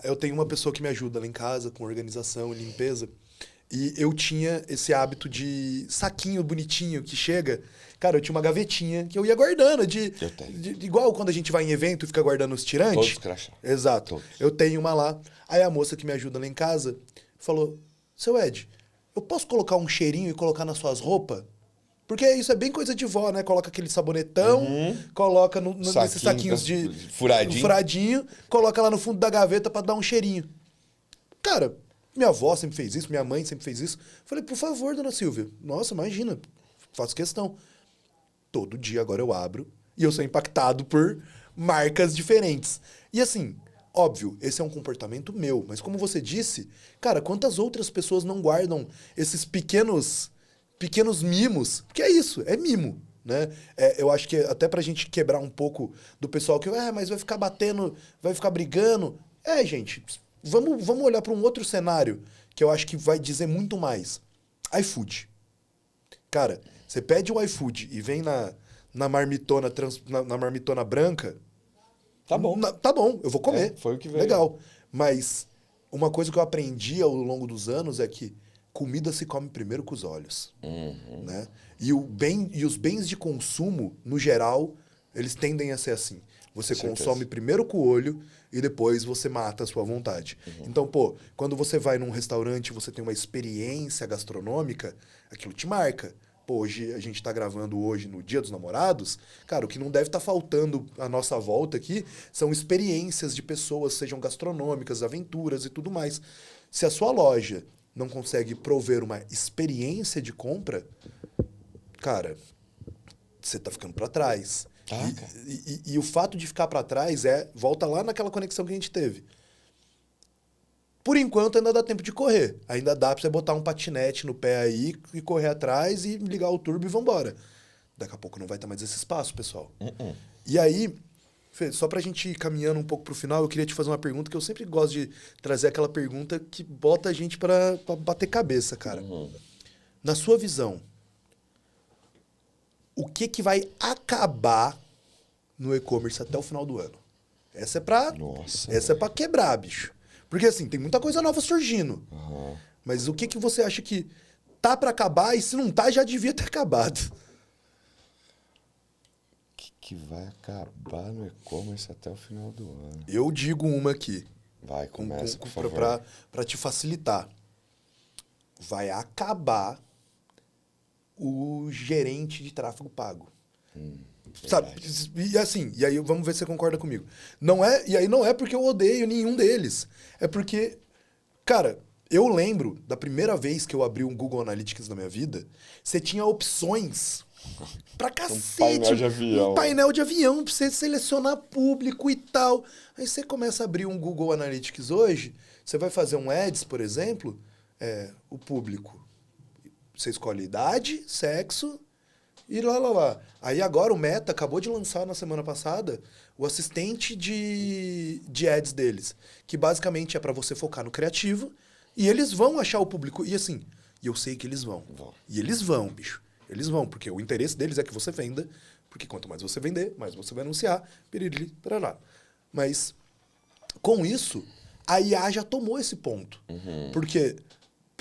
Eu tenho uma pessoa que me ajuda lá em casa com organização e limpeza. E eu tinha esse hábito de saquinho bonitinho que chega. Cara, eu tinha uma gavetinha que eu ia guardando. Igual quando a gente vai em evento e fica guardando os tirantes. Todos crachá. Exato. Todos. Eu tenho uma lá. Aí a moça que me ajuda lá em casa falou: Seu Ed, eu posso colocar um cheirinho e colocar nas suas roupas? Porque isso é bem coisa de vó, né? Coloca aquele sabonetão, coloca nesses saquinhos de furadinho, coloca lá no fundo da gaveta pra dar um cheirinho. Cara, minha avó sempre fez isso, minha mãe sempre fez isso. Falei, por favor, dona Silvia. Nossa, imagina. faço questão. Todo dia agora eu abro e eu sou impactado por marcas diferentes. E assim, óbvio, esse é um comportamento meu, mas como você disse, cara, quantas outras pessoas não guardam esses pequenos mimos? Porque é isso, é mimo, né? Eu acho que até pra gente quebrar um pouco do pessoal que, mas vai ficar batendo, vai ficar brigando. Gente, vamos olhar para um outro cenário que eu acho que vai dizer muito mais. iFood. Cara, você pede o iFood e vem na marmitona, na marmitona branca. Tá bom. Tá bom, eu vou comer. Foi o que veio. Legal. Mas uma coisa que eu aprendi ao longo dos anos é que comida se come primeiro com os olhos. Né? E os bens de consumo, no geral, eles tendem a ser assim. Você consome primeiro com o olho e depois você mata a sua vontade. Então, quando você vai num restaurante e você tem uma experiência gastronômica, aquilo te marca. Hoje, a gente tá gravando hoje no Dia dos Namorados, cara, o que não deve estar faltando à nossa volta aqui são experiências de pessoas, sejam gastronômicas, aventuras e tudo mais. Se a sua loja não consegue prover uma experiência de compra, cara, você tá ficando para trás. E o fato de ficar para trás volta lá naquela conexão que a gente teve. Por enquanto ainda dá tempo de correr. Ainda dá pra você botar um patinete no pé aí e correr atrás e ligar o turbo e vambora. Daqui a pouco não vai ter mais esse espaço, pessoal. E aí, Fê, só pra gente ir caminhando um pouco pro final, eu queria te fazer uma pergunta que eu sempre gosto de trazer aquela pergunta que bota a gente pra bater cabeça, cara. Na sua visão, o que vai acabar no e-commerce até o final do ano? Essa é pra quebrar, bicho. Porque assim, tem muita coisa nova surgindo. Mas o que você acha que tá pra acabar e se não tá, já devia ter acabado? O que vai acabar no e-commerce até o final do ano? Eu digo uma aqui. Vai, começa, por favor. Pra te facilitar. Vai acabar o gerente de tráfego pago. Sabe? E assim, e aí vamos ver se você concorda comigo. Não é porque eu odeio nenhum deles. É porque, cara, eu lembro da primeira vez que eu abri um Google Analytics na minha vida, você tinha opções pra cacete. Um painel de avião. Um painel de avião pra você selecionar público e tal. Aí você começa a abrir um Google Analytics hoje, você vai fazer um ads, por exemplo, o público. Você escolhe idade, sexo e lá. Aí agora o Meta acabou de lançar na semana passada o assistente de ads deles, que basicamente é para você focar no criativo e eles vão achar o público. E assim, eu sei que eles vão. E eles vão, bicho. Eles vão, porque o interesse deles é que você venda, porque quanto mais você vender, mais você vai anunciar, piriri, parará. Mas com isso, a IA já tomou esse ponto. Porque...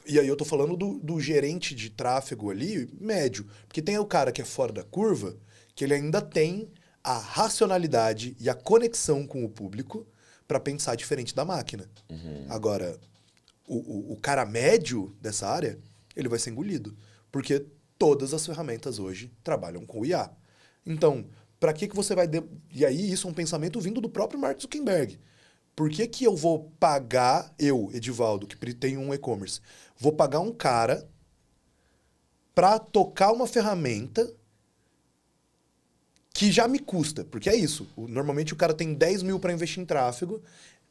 E aí eu tô falando do gerente de tráfego ali, médio. Porque tem o cara que é fora da curva, que ele ainda tem a racionalidade e a conexão com o público para pensar diferente da máquina. Agora, o cara médio dessa área, ele vai ser engolido. Porque todas as ferramentas hoje trabalham com o IA. Então, para que você vai... E aí isso é um pensamento vindo do próprio Mark Zuckerberg. Por que eu vou pagar, eu, Edivaldo, que tem um e-commerce, vou pagar um cara para tocar uma ferramenta que já me custa? Porque é isso. Normalmente o cara tem 10 mil para investir em tráfego,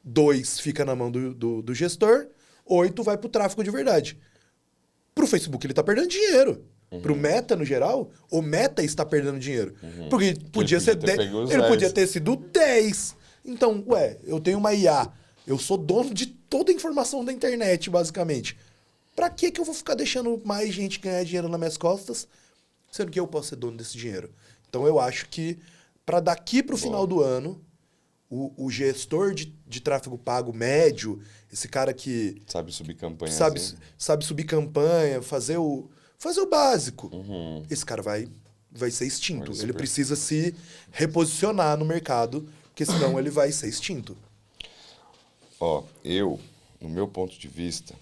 2 fica na mão do gestor, 8 vai pro tráfego de verdade. Pro Facebook ele tá perdendo dinheiro. Pro Meta, no geral, o Meta está perdendo dinheiro. Porque podia ser 10, ele podia ter sido 10. Então, eu tenho uma IA, eu sou dono de toda a informação da internet, basicamente. Pra que eu vou ficar deixando mais gente ganhar dinheiro nas minhas costas, sendo que eu posso ser dono desse dinheiro? Então, eu acho que, para daqui pro final do ano, o gestor de tráfego pago médio, esse cara que... Sabe subir campanha. Sabe subir campanha, fazer o básico. Esse cara vai ser extinto. Ele precisa se reposicionar no mercado, porque senão ele vai ser extinto. No meu ponto de vista,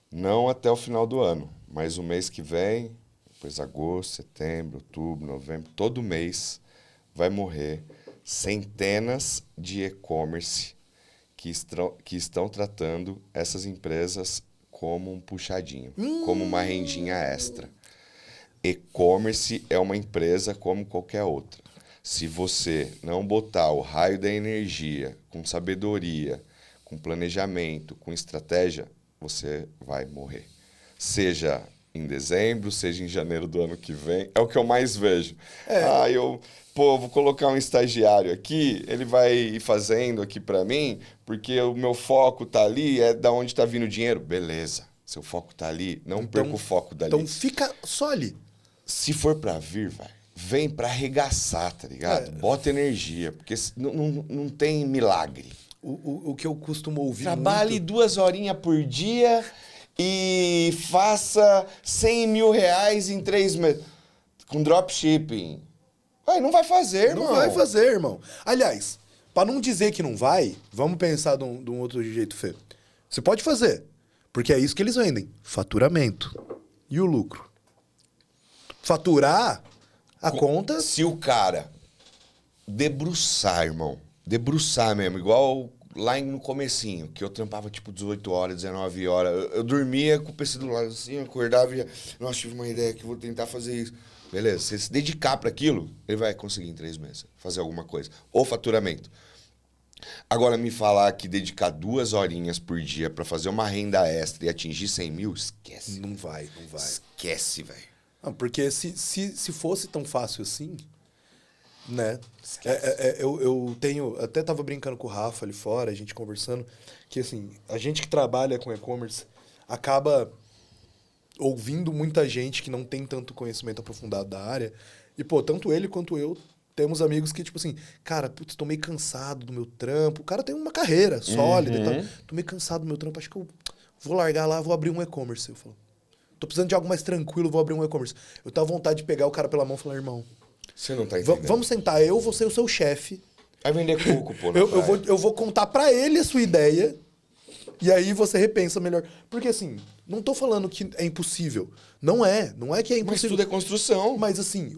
não até o final do ano, mas o mês que vem, depois agosto, setembro, outubro, novembro, todo mês vai morrer centenas de e-commerce que estão tratando essas empresas como um puxadinho, como uma rendinha extra. E-commerce é uma empresa como qualquer outra. Se você não botar o raio da energia com sabedoria, com planejamento, com estratégia, você vai morrer. Seja em dezembro, seja em janeiro do ano que vem, é o que eu mais vejo. Vou colocar um estagiário aqui, ele vai ir fazendo aqui para mim, porque o meu foco tá ali, é da onde tá vindo o dinheiro. Beleza, seu foco tá ali, não perca o foco dali. Então fica só ali. Se for para vir, vem para arregaçar, tá ligado? Bota energia, porque não tem milagre. O que eu costumo ouvir Trabalhe muito... 2 horinhas por dia e faça 100 mil reais em 3 meses. Com dropshipping. Não vai fazer, irmão. Não vai fazer, irmão. Aliás, pra não dizer que não vai, vamos pensar de um outro jeito, Fê. Você pode fazer, porque é isso que eles vendem. Faturamento. E o lucro? Faturar a conta... Se o cara debruçar, irmão. Debruçar mesmo, igual lá no comecinho, que eu trampava tipo 18 horas, 19 horas. Eu dormia com o PC do lado assim, eu acordava e já... Nossa, tive uma ideia que vou tentar fazer isso. Beleza, se ele se dedicar para aquilo, ele vai conseguir em 3 meses fazer alguma coisa. Ou faturamento. Agora, me falar que dedicar 2 horinhas por dia para fazer uma renda extra e atingir 100 mil, esquece. Não vai. Esquece, velho. Não, porque se fosse tão fácil assim, né? Eu tenho... Até tava brincando com o Rafa ali fora, a gente conversando, que assim, a gente que trabalha com e-commerce acaba ouvindo muita gente que não tem tanto conhecimento aprofundado da área. E, pô, tanto ele quanto eu temos amigos que, tipo assim, cara, putz, tô meio cansado do meu trampo. O cara tem uma carreira sólida e tal. Tô meio cansado do meu trampo, acho que eu vou largar lá, vou abrir um e-commerce. Eu falo, tô precisando de algo mais tranquilo, vou abrir um e-commerce. Eu tava à vontade de pegar o cara pela mão e falar, irmão, você não tá entendendo. Vamos sentar, eu vou ser o seu chefe. Vai vender coco, pô. Eu vou contar pra ele a sua ideia. E aí você repensa melhor. Porque assim, não tô falando que é impossível. Não é que é impossível. Mas tudo é construção. Mas assim,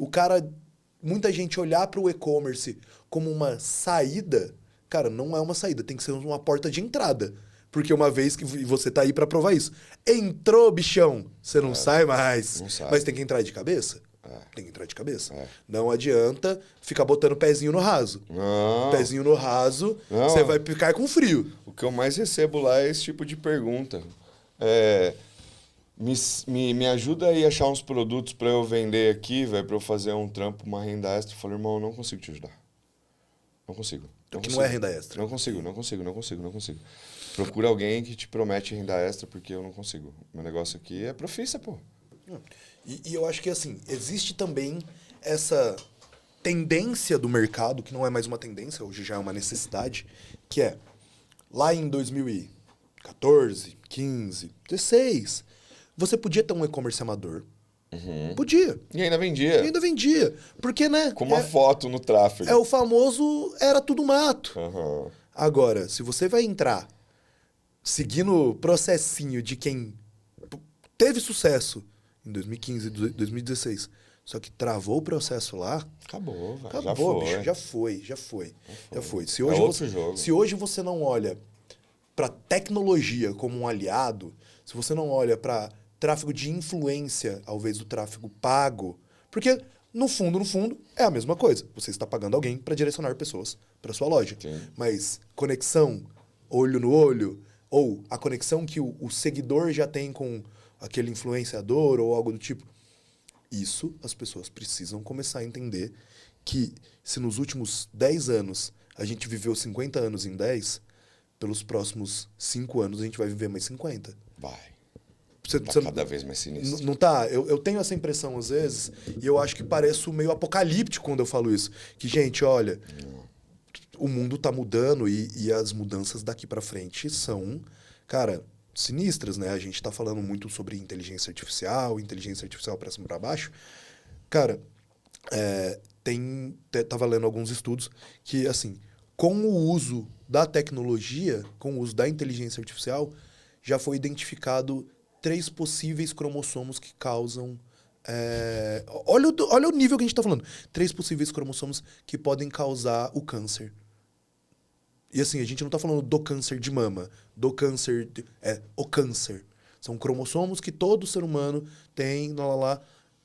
muita gente olhar pro e-commerce como uma saída, cara, não é uma saída, tem que ser uma porta de entrada. Porque uma vez que você tá aí pra provar isso. Entrou, bichão, você não sai mais. Não sai. Mas tem que entrar de cabeça. Tem que entrar de cabeça. Não adianta ficar botando pezinho no raso. Não. Pezinho no raso, você vai ficar com frio. O que eu mais recebo lá é esse tipo de pergunta. Me ajuda aí a achar uns produtos pra eu vender aqui, velho, pra eu fazer um trampo, uma renda extra. Eu falo, irmão, eu não consigo te ajudar. Não consigo. Não é renda extra. Não consigo. Procura alguém que te promete renda extra, porque eu não consigo. Meu negócio aqui é profissa, pô. E eu acho que, assim, existe também essa tendência do mercado, que não é mais uma tendência, hoje já é uma necessidade, que é, lá em 2014, 15, 16, você podia ter um e-commerce amador. Podia. E ainda vendia. Porque, né? Com uma foto no tráfego. É o famoso, era tudo mato. Uhum. Agora, se você vai entrar seguindo o processinho de quem teve sucesso em 2015, 2016, só que travou o processo lá... Acabou, velho. Acabou, bicho. Já foi. Se hoje você não olha para tecnologia como um aliado, se você não olha para tráfego de influência ao invés do tráfego pago, porque no fundo, é a mesma coisa. Você está pagando alguém para direcionar pessoas para sua loja. Sim. Mas conexão, olho no olho, ou a conexão que o seguidor já tem com aquele influenciador ou algo do tipo. Isso as pessoas precisam começar a entender que se nos últimos 10 anos a gente viveu 50 anos em 10, pelos próximos 5 anos a gente vai viver mais 50. Vai. Você cada vez mais sinistro. Não tá? Eu tenho essa impressão às vezes e eu acho que pareço meio apocalíptico quando eu falo isso. Que, gente, olha, o mundo tá mudando e as mudanças daqui pra frente são, cara, sinistras, né? A gente tá falando muito sobre inteligência artificial pra cima e pra baixo. Cara, tava lendo alguns estudos que, assim, com o uso da tecnologia, com o uso da inteligência artificial, já foi identificado 3 possíveis cromossomos que causam... Olha o nível que a gente tá falando. 3 possíveis cromossomos que podem causar o câncer. E assim, a gente não tá falando do câncer de mama, do câncer... o câncer. São cromossomos que todo ser humano tem,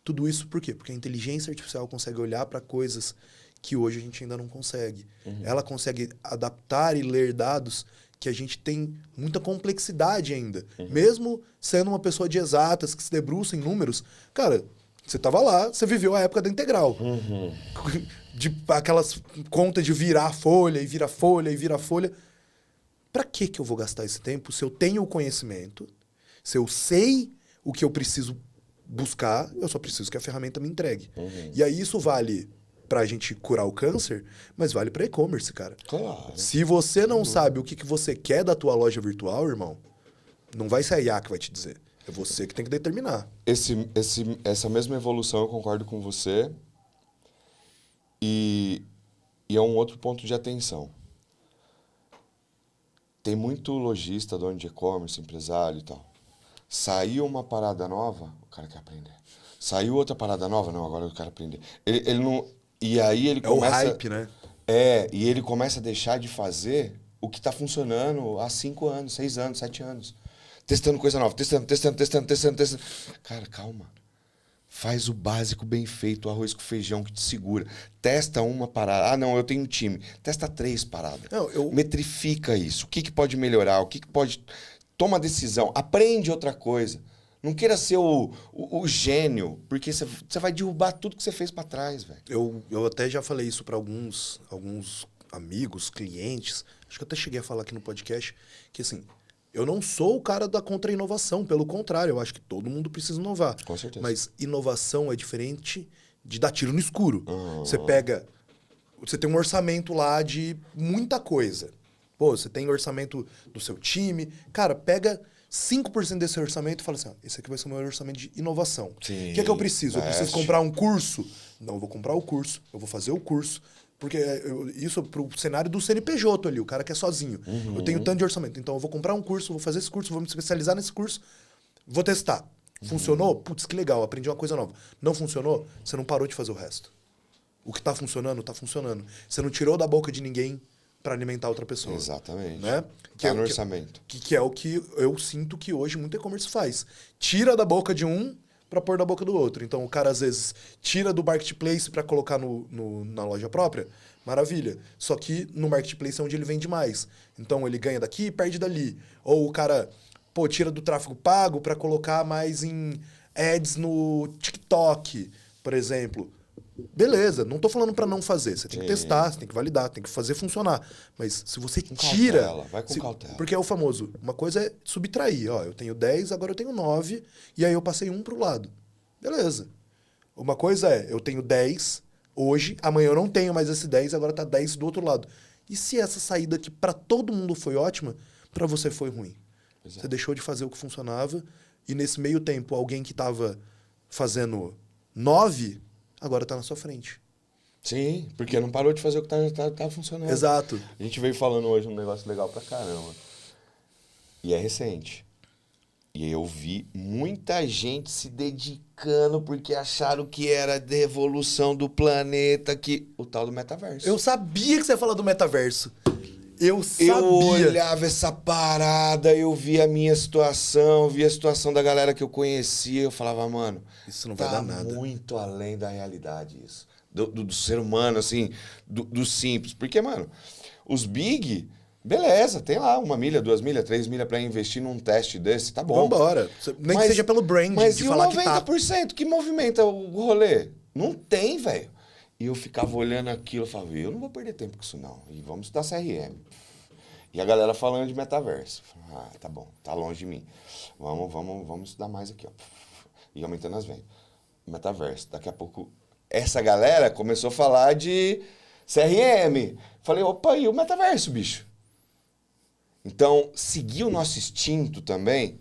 Tudo isso por quê? Porque a inteligência artificial consegue olhar para coisas que hoje a gente ainda não consegue. Ela consegue adaptar e ler dados que a gente tem muita complexidade ainda. Mesmo sendo uma pessoa de exatas, que se debruça em números, cara, você tava lá, você viveu a época da integral. De aquelas contas de virar folha, e vira folha, e vira folha. Pra que eu vou gastar esse tempo se eu tenho o conhecimento, se eu sei o que eu preciso buscar, eu só preciso que a ferramenta me entregue. E aí isso vale pra gente curar o câncer, mas vale pra e-commerce, cara. Claro. Se você não sabe o que você quer da tua loja virtual, irmão, não vai ser a IA que vai te dizer. É você que tem que determinar. Essa mesma evolução eu concordo com você. E é um outro ponto de atenção. Tem muito lojista, dono de e-commerce, empresário e tal. Saiu uma parada nova, o cara quer aprender. Saiu outra parada nova, não, agora eu quero aprender. Ele não... E aí ele começa... É o hype, né? E ele começa a deixar de fazer o que está funcionando há 5 anos, 6 anos, 7 anos. Testando coisa nova, testando. Cara, calma. Faz o básico bem feito, o arroz com feijão que te segura. Testa uma parada. Ah, não, eu tenho um time. Testa 3 paradas. Não, Metrifica isso. O que pode melhorar? O que pode... Toma decisão. Aprende outra coisa. Não queira ser o gênio, porque você vai derrubar tudo que você fez para trás, velho. Eu até já falei isso para alguns amigos, clientes. Acho que eu até cheguei a falar aqui no podcast que, assim, eu não sou o cara da contra-inovação. Pelo contrário, eu acho que todo mundo precisa inovar. Com certeza. Mas inovação é diferente de dar tiro no escuro. Você pega... Você tem um orçamento lá de muita coisa. Pô, você tem orçamento do seu time. Cara, pega 5% desse orçamento e fala assim, ó, esse aqui vai ser o meu orçamento de inovação. O que é que eu preciso? Eu preciso comprar um curso? Não, eu vou comprar o curso. Eu vou fazer o curso. Porque isso pro cenário do CNPJ ali, o cara que é sozinho. Eu tenho tanto de orçamento. Então eu vou comprar um curso, vou fazer esse curso, vou me especializar nesse curso, vou testar. Funcionou? Putz, que legal, aprendi uma coisa nova. Não funcionou? Você não parou de fazer o resto. O que tá funcionando, tá funcionando. Você não tirou da boca de ninguém para alimentar outra pessoa. Exatamente. Né? Tá no orçamento. Que é o que eu sinto que hoje muito e-commerce faz. Tira da boca de um para pôr da boca do outro. Então o cara às vezes tira do marketplace para colocar na loja própria. Maravilha. Só que no marketplace é onde ele vende mais. Então ele ganha daqui e perde dali. Ou o cara, tira do tráfego pago para colocar mais em ads no TikTok, por exemplo. Beleza, não tô falando para não fazer. Você tem que testar, você tem que validar, tem que fazer funcionar. Mas se você tira... Cautela, vai com cautela. Porque é o famoso, uma coisa é subtrair. Ó, eu tenho 10, agora eu tenho 9, e aí eu passei 1 pro lado. Beleza. Uma coisa é, eu tenho 10 hoje, amanhã eu não tenho mais esse 10, agora tá 10 do outro lado. E se essa saída aqui para todo mundo foi ótima, para você foi ruim? Exato. Você deixou de fazer o que funcionava, e nesse meio tempo, alguém que tava fazendo 9... agora tá na sua frente. Sim, porque não parou de fazer o que tá funcionando. Exato. A gente veio falando hoje um negócio legal pra caramba. E é recente. E eu vi muita gente se dedicando porque acharam que era a devolução do planeta, que o tal do metaverso. Eu sabia que você ia falar do metaverso. Eu sabia. Eu olhava essa parada, eu via a minha situação, via a situação da galera que eu conhecia, eu falava, mano, isso não vai dar nada. Muito além da realidade isso. Do ser humano, assim, do simples. Porque, mano, os big, beleza, tem lá 1 milha, 2 milhas, 3 milhas pra investir num teste desse, tá bom. Vambora. Nem que seja pelo brand, de falar que tá. Mas e o 90% que movimenta o rolê? Não tem, velho. E eu ficava olhando aquilo e falava, eu não vou perder tempo com isso não. E vamos estudar CRM. E a galera falando de metaverso. Tá bom, tá longe de mim. Vamos estudar mais aqui, ó. E aumentando as vendas. Metaverso. Daqui a pouco, essa galera começou a falar de CRM. Falei, opa, e o metaverso, bicho? Então, seguir o nosso instinto também...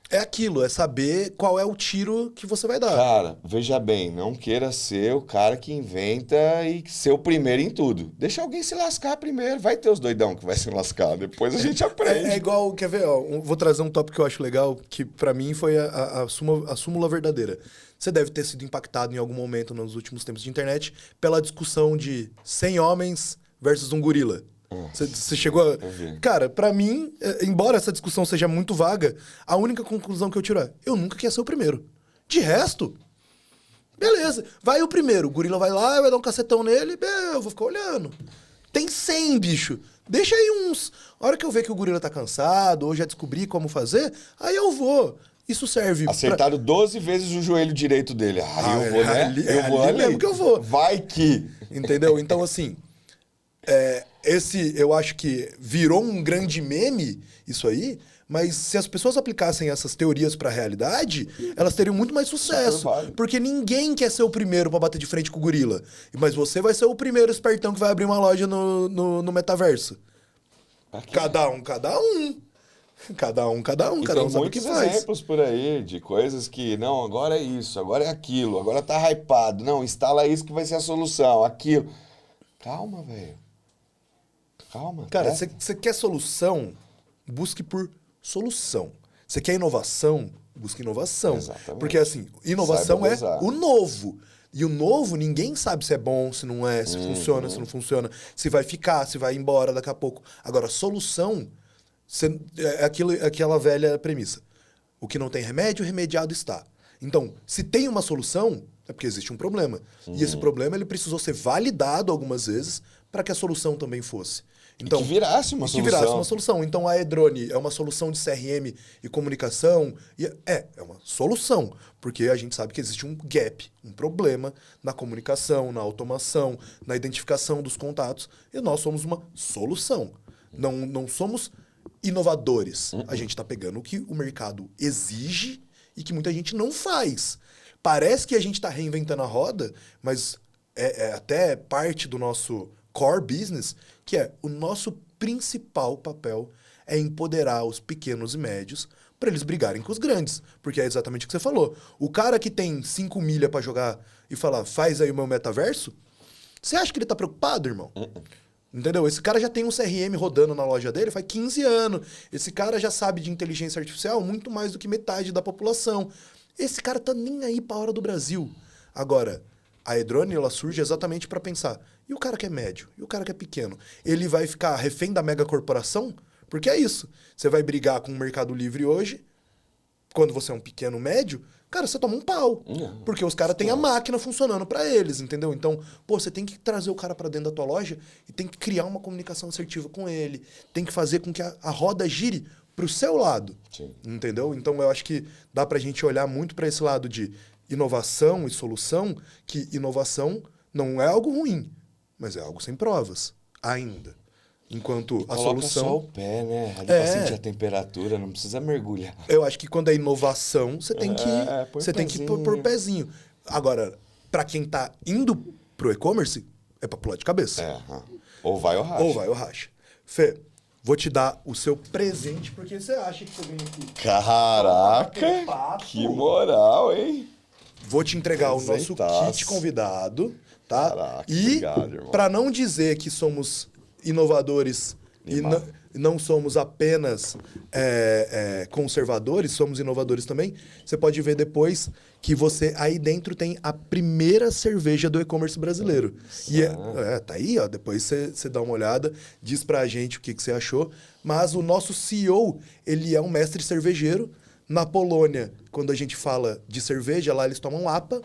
é aquilo, é saber qual é o tiro que você vai dar. Cara, veja bem, não queira ser o cara que inventa e ser o primeiro em tudo. Deixa alguém se lascar primeiro. Vai ter os doidão que vai se lascar, depois a gente aprende. É igual, quer ver, ó, vou trazer um tópico que eu acho legal, que pra mim foi a súmula verdadeira. Você deve ter sido impactado em algum momento nos últimos tempos de internet pela discussão de 100 homens versus um gorila. Você chegou a... Cara, pra mim, embora essa discussão seja muito vaga, a única conclusão que eu tiro é, eu nunca quis ser o primeiro. De resto, Beleza. Vai o primeiro. O gorila vai lá, vai dar um cacetão nele. Eu vou ficar olhando. Tem 100, bicho. Deixa aí uns. A hora que eu ver que o gorila tá cansado, ou já descobri como fazer, aí eu vou. Isso serve Acertaram 12 vezes o joelho direito dele. Eu vou, né? Eu vou ali. Mesmo que eu vou. Vai que... Entendeu? Então, assim... eu acho que virou um grande meme, isso aí, mas se as pessoas aplicassem essas teorias pra realidade, elas teriam muito mais sucesso. Porque ninguém quer ser o primeiro pra bater de frente com o gorila. Mas você vai ser o primeiro espertão que vai abrir uma loja no metaverso. Aqui. Cada um. Cada um sabe o que faz. Tem exemplos por aí de coisas que, não, agora é isso, agora é aquilo, agora tá hypado. Não, instala isso que vai ser a solução, aquilo. Calma, velho. Calma. Cara, você quer solução, busque por solução. Você quer inovação, busque inovação. Exatamente. Porque, assim, inovação é o novo. E o novo, ninguém sabe se é bom, se não é, se funciona, se não funciona, se vai ficar, se vai embora daqui a pouco. Agora, solução é aquela velha premissa. O que não tem remédio, remediado está. Então, se tem uma solução, é porque existe um problema. E esse problema ele precisou ser validado algumas vezes para que a solução também fosse. Então, que virasse uma solução. Então, a Edrone é uma solução de CRM e comunicação. É uma solução. Porque a gente sabe que existe um gap, um problema na comunicação, na automação, na identificação dos contatos. E nós somos uma solução. Não somos inovadores. A gente está pegando o que o mercado exige e que muita gente não faz. Parece que a gente está reinventando a roda, mas é até parte do nosso core business, que é o nosso principal papel é empoderar os pequenos e médios para eles brigarem com os grandes. Porque é exatamente o que você falou. O cara que tem 5 milha para jogar e falar, faz aí o meu metaverso, você acha que ele tá preocupado, irmão? Entendeu? Esse cara já tem um CRM rodando na loja dele faz 15 anos. Esse cara já sabe de inteligência artificial muito mais do que metade da população. Esse cara tá nem aí pra hora do Brasil. Agora, a Edrone, ela surge exatamente para pensar, e o cara que é médio? E o cara que é pequeno? Ele vai ficar refém da mega corporação? Porque é isso. Você vai brigar com o Mercado Livre hoje, quando você é um pequeno médio, cara, você toma um pau. Porque os caras têm a máquina funcionando para eles, entendeu? Então, você tem que trazer o cara para dentro da tua loja e tem que criar uma comunicação assertiva com ele. Tem que fazer com que a roda gire pro seu lado. Sim. Entendeu? Então, eu acho que dá pra gente olhar muito para esse lado de inovação e solução, que inovação não é algo ruim, mas é algo sem provas, ainda. Enquanto a solução... só o pé, né? Ali pra sentir a temperatura, não precisa mergulhar. Eu acho que quando é inovação, você tem que pôr pezinho. Agora, para quem tá indo pro e-commerce, é pra pular de cabeça. Ou vai ou racha. Fê, vou te dar o seu presente, porque você acha que você vem aqui... Caraca! Que moral, hein? Vou te entregar o nosso kit convidado, tá? Caraca, e obrigado, irmão. Para não dizer que somos inovadores e não somos apenas conservadores, somos inovadores também, você pode ver depois que você aí dentro tem a primeira cerveja do e-commerce brasileiro. E tá aí, ó, depois você dá uma olhada, diz pra gente o que você achou. Mas o nosso CEO, ele é um mestre cervejeiro. Na Polônia, quando a gente fala de cerveja, lá eles tomam APA,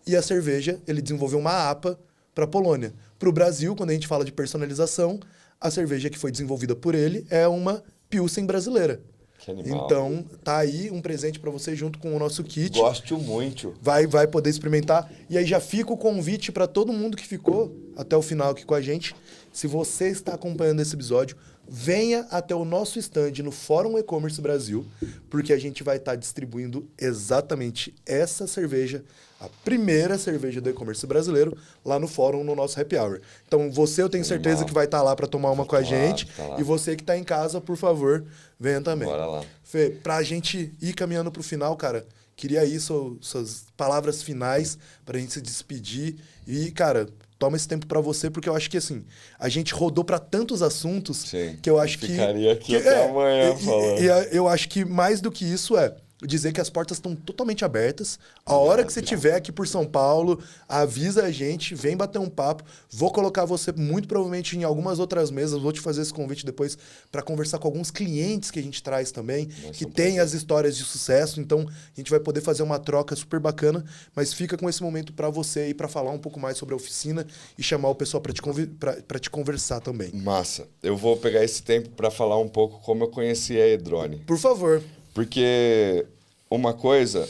e a cerveja, ele desenvolveu uma APA para a Polônia. Para o Brasil, quando a gente fala de personalização, a cerveja que foi desenvolvida por ele é uma Pilsen brasileira. Que animal. Então, tá aí um presente para você junto com o nosso kit. Gosto muito. Vai poder experimentar. E aí já fica o convite para todo mundo que ficou até o final aqui com a gente. Se você está acompanhando esse episódio, venha até o nosso stand no Fórum E-Commerce Brasil, porque a gente vai estar distribuindo exatamente essa cerveja, a primeira cerveja do e-commerce brasileiro, lá no Fórum, no nosso Happy Hour. Então, eu tenho certeza que vai estar lá para tomar uma com a gente. E você que está em casa, por favor, venha também. Bora lá. Fê, pra gente ir caminhando pro final, cara, queria aí suas palavras finais pra gente se despedir. E, cara, toma esse tempo pra você, porque eu acho que, assim, a gente rodou pra tantos assuntos que eu acho que... Ficaria aqui até amanhã falando. E eu acho que mais do que isso dizer que as portas estão totalmente abertas. A hora que você estiver aqui por São Paulo, avisa a gente, vem bater um papo. Vou colocar você muito provavelmente em algumas outras mesas. Vou te fazer esse convite depois para conversar com alguns clientes que a gente traz também, que tem as histórias de sucesso. Então, a gente vai poder fazer uma troca super bacana. Mas fica com esse momento para você aí, para falar um pouco mais sobre a oficina e chamar o pessoal para te conversar também. Massa. Eu vou pegar esse tempo para falar um pouco como eu conheci a Edrone. Por favor. Porque uma coisa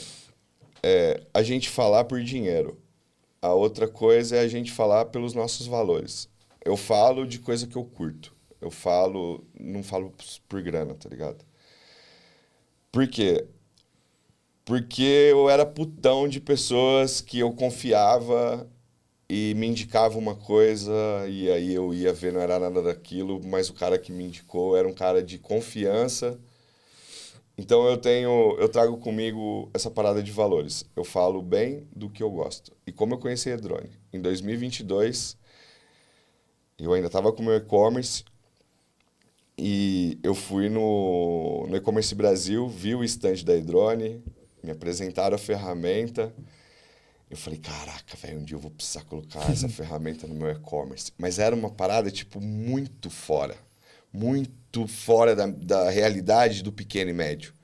é a gente falar por dinheiro. A outra coisa é a gente falar pelos nossos valores. Eu falo de coisa que eu curto. Eu falo, não falo por grana, tá ligado? Por quê? Porque eu era putão de pessoas que eu confiava e me indicava uma coisa e aí eu ia ver, não era nada daquilo, mas o cara que me indicou era um cara de confiança. Então eu trago comigo essa parada de valores. Eu falo bem do que eu gosto. E como eu conheci a Edrone? Em 2022, eu ainda estava com o meu e-commerce e eu fui no E-commerce Brasil, vi o stand da Edrone, me apresentaram a ferramenta. Eu falei, caraca, velho, um dia eu vou precisar colocar essa ferramenta no meu e-commerce. Mas era uma parada, tipo, muito fora da realidade do pequeno e médio.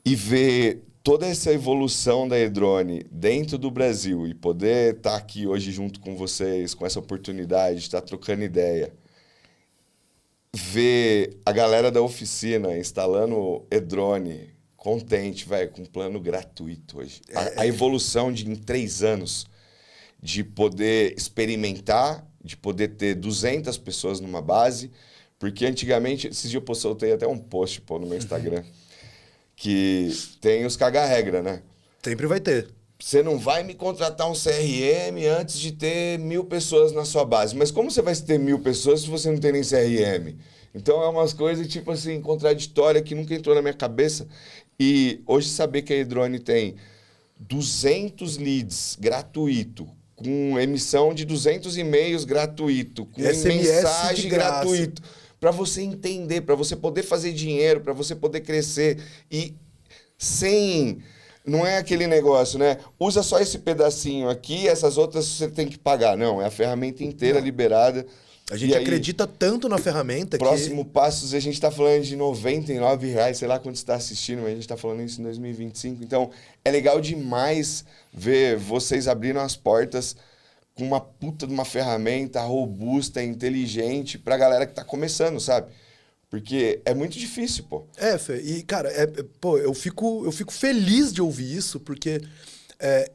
E ver toda essa evolução da Edrone dentro do Brasil e poder estar aqui hoje junto com vocês, com essa oportunidade de estar trocando ideia, ver a galera da oficina instalando Edrone contente, velho, com plano gratuito hoje. A evolução em 3 anos de poder experimentar, de poder ter 200 pessoas numa base, porque antigamente, esses dias eu soltei até um post no meu Instagram, que tem os caga-regra, né? Sempre vai ter. Você não vai me contratar um CRM antes de ter 1.000 pessoas na sua base. Mas como você vai ter 1.000 pessoas se você não tem nem CRM? Então é umas coisas, tipo assim, contraditórias que nunca entrou na minha cabeça. E hoje saber que a Edrone tem 200 leads gratuito, com emissão de 200 e-mails gratuito, com SMS mensagem gratuito, para você entender, para você poder fazer dinheiro, para você poder crescer e sem... Não é aquele negócio, né? Usa só esse pedacinho aqui, essas outras você tem que pagar. Não, é a ferramenta inteira liberada. A gente acredita tanto na ferramenta próximo passo, a gente está falando de R$99, sei lá quando você está assistindo, mas a gente está falando isso em 2025. Então, é legal demais ver vocês abrindo as portas com uma puta de uma ferramenta robusta, inteligente, pra galera que tá começando, sabe? Porque é muito difícil, pô. Fê, e cara, eu fico feliz de ouvir isso, porque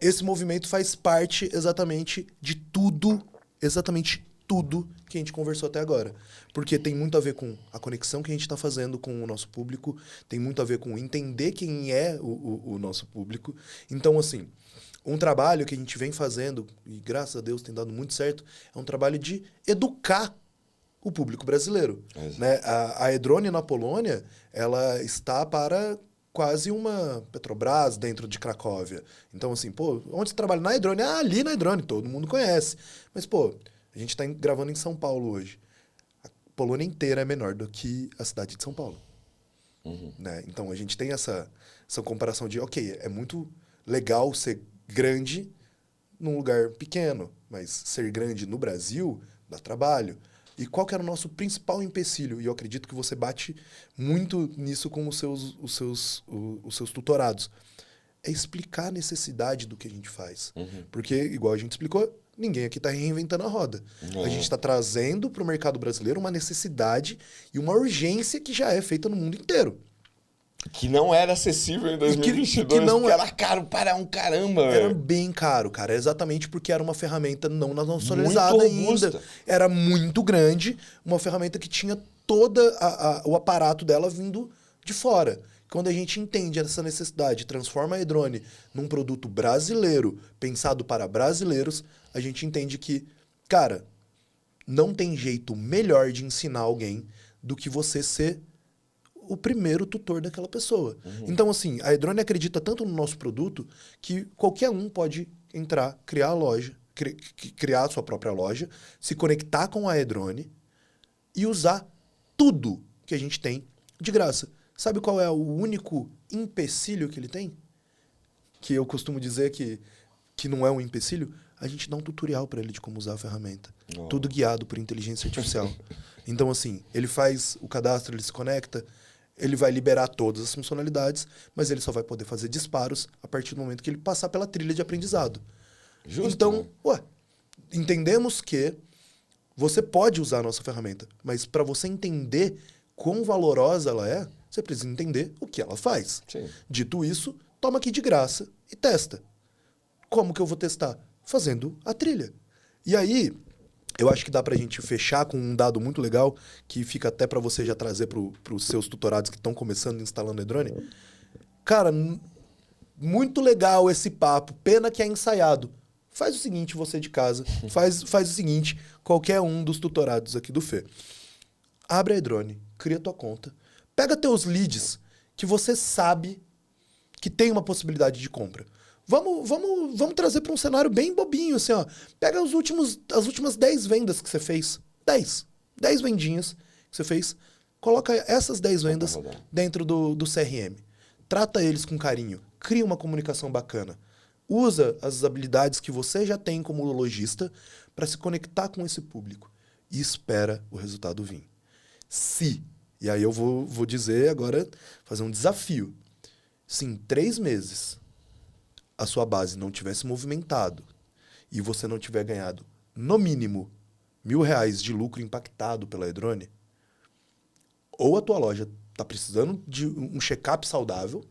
esse movimento faz parte exatamente de tudo, exatamente tudo que a gente conversou até agora. Porque tem muito a ver com a conexão que a gente está fazendo com o nosso público, tem muito a ver com entender quem é o nosso público. Então, assim, um trabalho que a gente vem fazendo, e graças a Deus tem dado muito certo, é um trabalho de educar o público brasileiro. Né? A Edrone na Polônia, ela está para quase uma Petrobras dentro de Cracóvia. Então, assim, pô, onde você trabalha? Na Edrone? Ah, ali na Edrone, todo mundo conhece. Mas, pô, a gente está gravando em São Paulo hoje. A Polônia inteira é menor do que a cidade de São Paulo. Né? Então, a gente tem essa comparação de, ok, é muito legal ser grande num lugar pequeno, mas ser grande no Brasil dá trabalho. E qual que era o nosso principal empecilho? E eu acredito que você bate muito nisso com os seus tutorados. É explicar a necessidade do que a gente faz. Porque, igual a gente explicou, ninguém aqui está reinventando a roda. A gente está trazendo para o mercado brasileiro uma necessidade e uma urgência que já é feita no mundo inteiro. Que não era acessível em 2022, que era caro para um caramba. Era bem caro, cara. Exatamente porque era uma ferramenta não nacionalizada ainda. Era muito grande, uma ferramenta que tinha todo o aparato dela vindo de fora. Quando a gente entende essa necessidade, transforma a Edrone num produto brasileiro, pensado para brasileiros, a gente entende que, cara, não tem jeito melhor de ensinar alguém do que você ser o primeiro tutor daquela pessoa. Então, assim, a Edrone acredita tanto no nosso produto que qualquer um pode entrar, criar a loja, criar a sua própria loja, se conectar com a Edrone e usar tudo que a gente tem de graça. Sabe qual é o único empecilho que ele tem? Que eu costumo dizer que não é um empecilho? A gente dá um tutorial para ele de como usar a ferramenta. Oh. Tudo guiado por inteligência artificial. Então, assim, ele faz o cadastro, ele se conecta, ele vai liberar todas as funcionalidades, mas ele só vai poder fazer disparos a partir do momento que ele passar pela trilha de aprendizado. Justo, Então, né? entendemos que você pode usar a nossa ferramenta, mas para você entender quão valorosa ela é, você precisa entender o que ela faz. Sim. Dito isso, toma aqui de graça e testa. Como que eu vou testar? Fazendo a trilha. E aí, eu acho que dá pra gente fechar com um dado muito legal, que fica até pra você já trazer pros seus tutorados que estão começando instalando Edrone. Cara, muito legal esse papo, pena que é ensaiado. Faz o seguinte, você de casa, faz o seguinte, qualquer um dos tutorados aqui do Fê. Abre a Edrone, cria tua conta, pega teus leads que você sabe que tem uma possibilidade de compra. Vamos trazer para um cenário bem bobinho, assim, ó. Pega as últimas 10 vendas que você fez. 10 vendinhas que você fez. Coloca essas 10 vendas dentro do CRM. Trata eles com carinho. Cria uma comunicação bacana. Usa as habilidades que você já tem como lojista para se conectar com esse público. E espera o resultado vir. E aí eu vou dizer agora, fazer um desafio. Se em 3 meses a sua base não tivesse movimentado e você não tiver ganhado, no mínimo, R$1.000 de lucro impactado pela Edrone, ou a tua loja está precisando de um check-up saudável,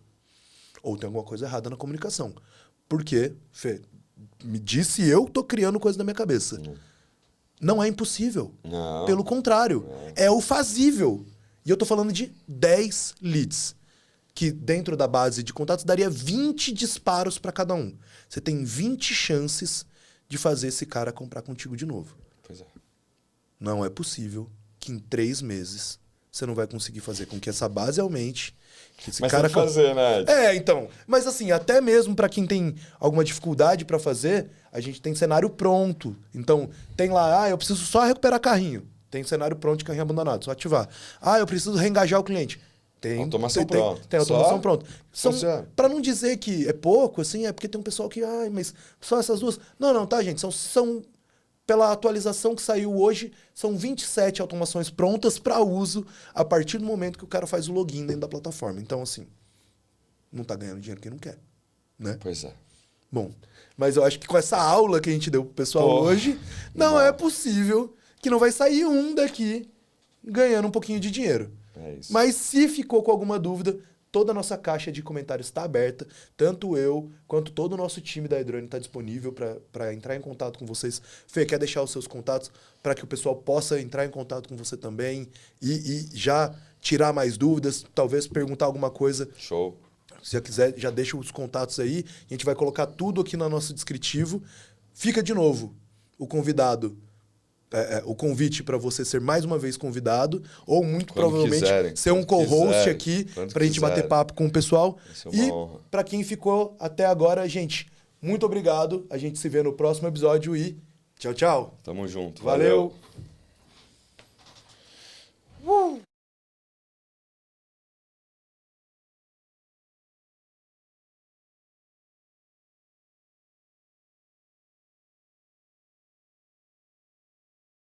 ou tem alguma coisa errada na comunicação. Porque, Fê, me disse eu tô criando coisa na minha cabeça. Não é impossível. Não. Pelo contrário, é o fazível. E eu tô falando de 10 leads, que dentro da base de contatos daria 20 disparos para cada um. Você tem 20 chances de fazer esse cara comprar contigo de novo. Pois é. Não é possível que em 3 meses você não vai conseguir fazer com que essa base aumente. Que esse Mas cara tem que fazer, né? então. Mas assim, até mesmo para quem tem alguma dificuldade para fazer, a gente tem cenário pronto. Então, tem lá, eu preciso só recuperar carrinho. Tem cenário pronto de carrinho abandonado, só ativar. Eu preciso reengajar o cliente. Tem automação pronta. Tem automação Só pronta. Para não dizer que é pouco, assim, é porque tem um pessoal que, mas só essas duas. Não, tá, gente? São pela atualização que saiu hoje, são 27 automações prontas para uso a partir do momento que o cara faz o login dentro da plataforma. Então, assim, não tá ganhando dinheiro quem não quer, né? Pois é. Bom, mas eu acho que com essa aula que a gente deu pro pessoal hoje, não é possível que não vai sair um daqui ganhando um pouquinho de dinheiro. É isso. Mas se ficou com alguma dúvida, toda a nossa caixa de comentários está aberta. Tanto eu quanto todo o nosso time da Edrone está disponível para entrar em contato com vocês. Fê, quer deixar os seus contatos para que o pessoal possa entrar em contato com você também e já tirar mais dúvidas, talvez perguntar alguma coisa. Show. Se já quiser, já deixa os contatos aí. A gente vai colocar tudo aqui no nosso descritivo. Fica de novo o convidado. O convite para você ser mais uma vez convidado, ou muito provavelmente ser um co-host aqui para a gente bater papo com o pessoal. E para quem ficou até agora, gente, muito obrigado. A gente se vê no próximo episódio e tchau, tchau. Tamo junto. Valeu.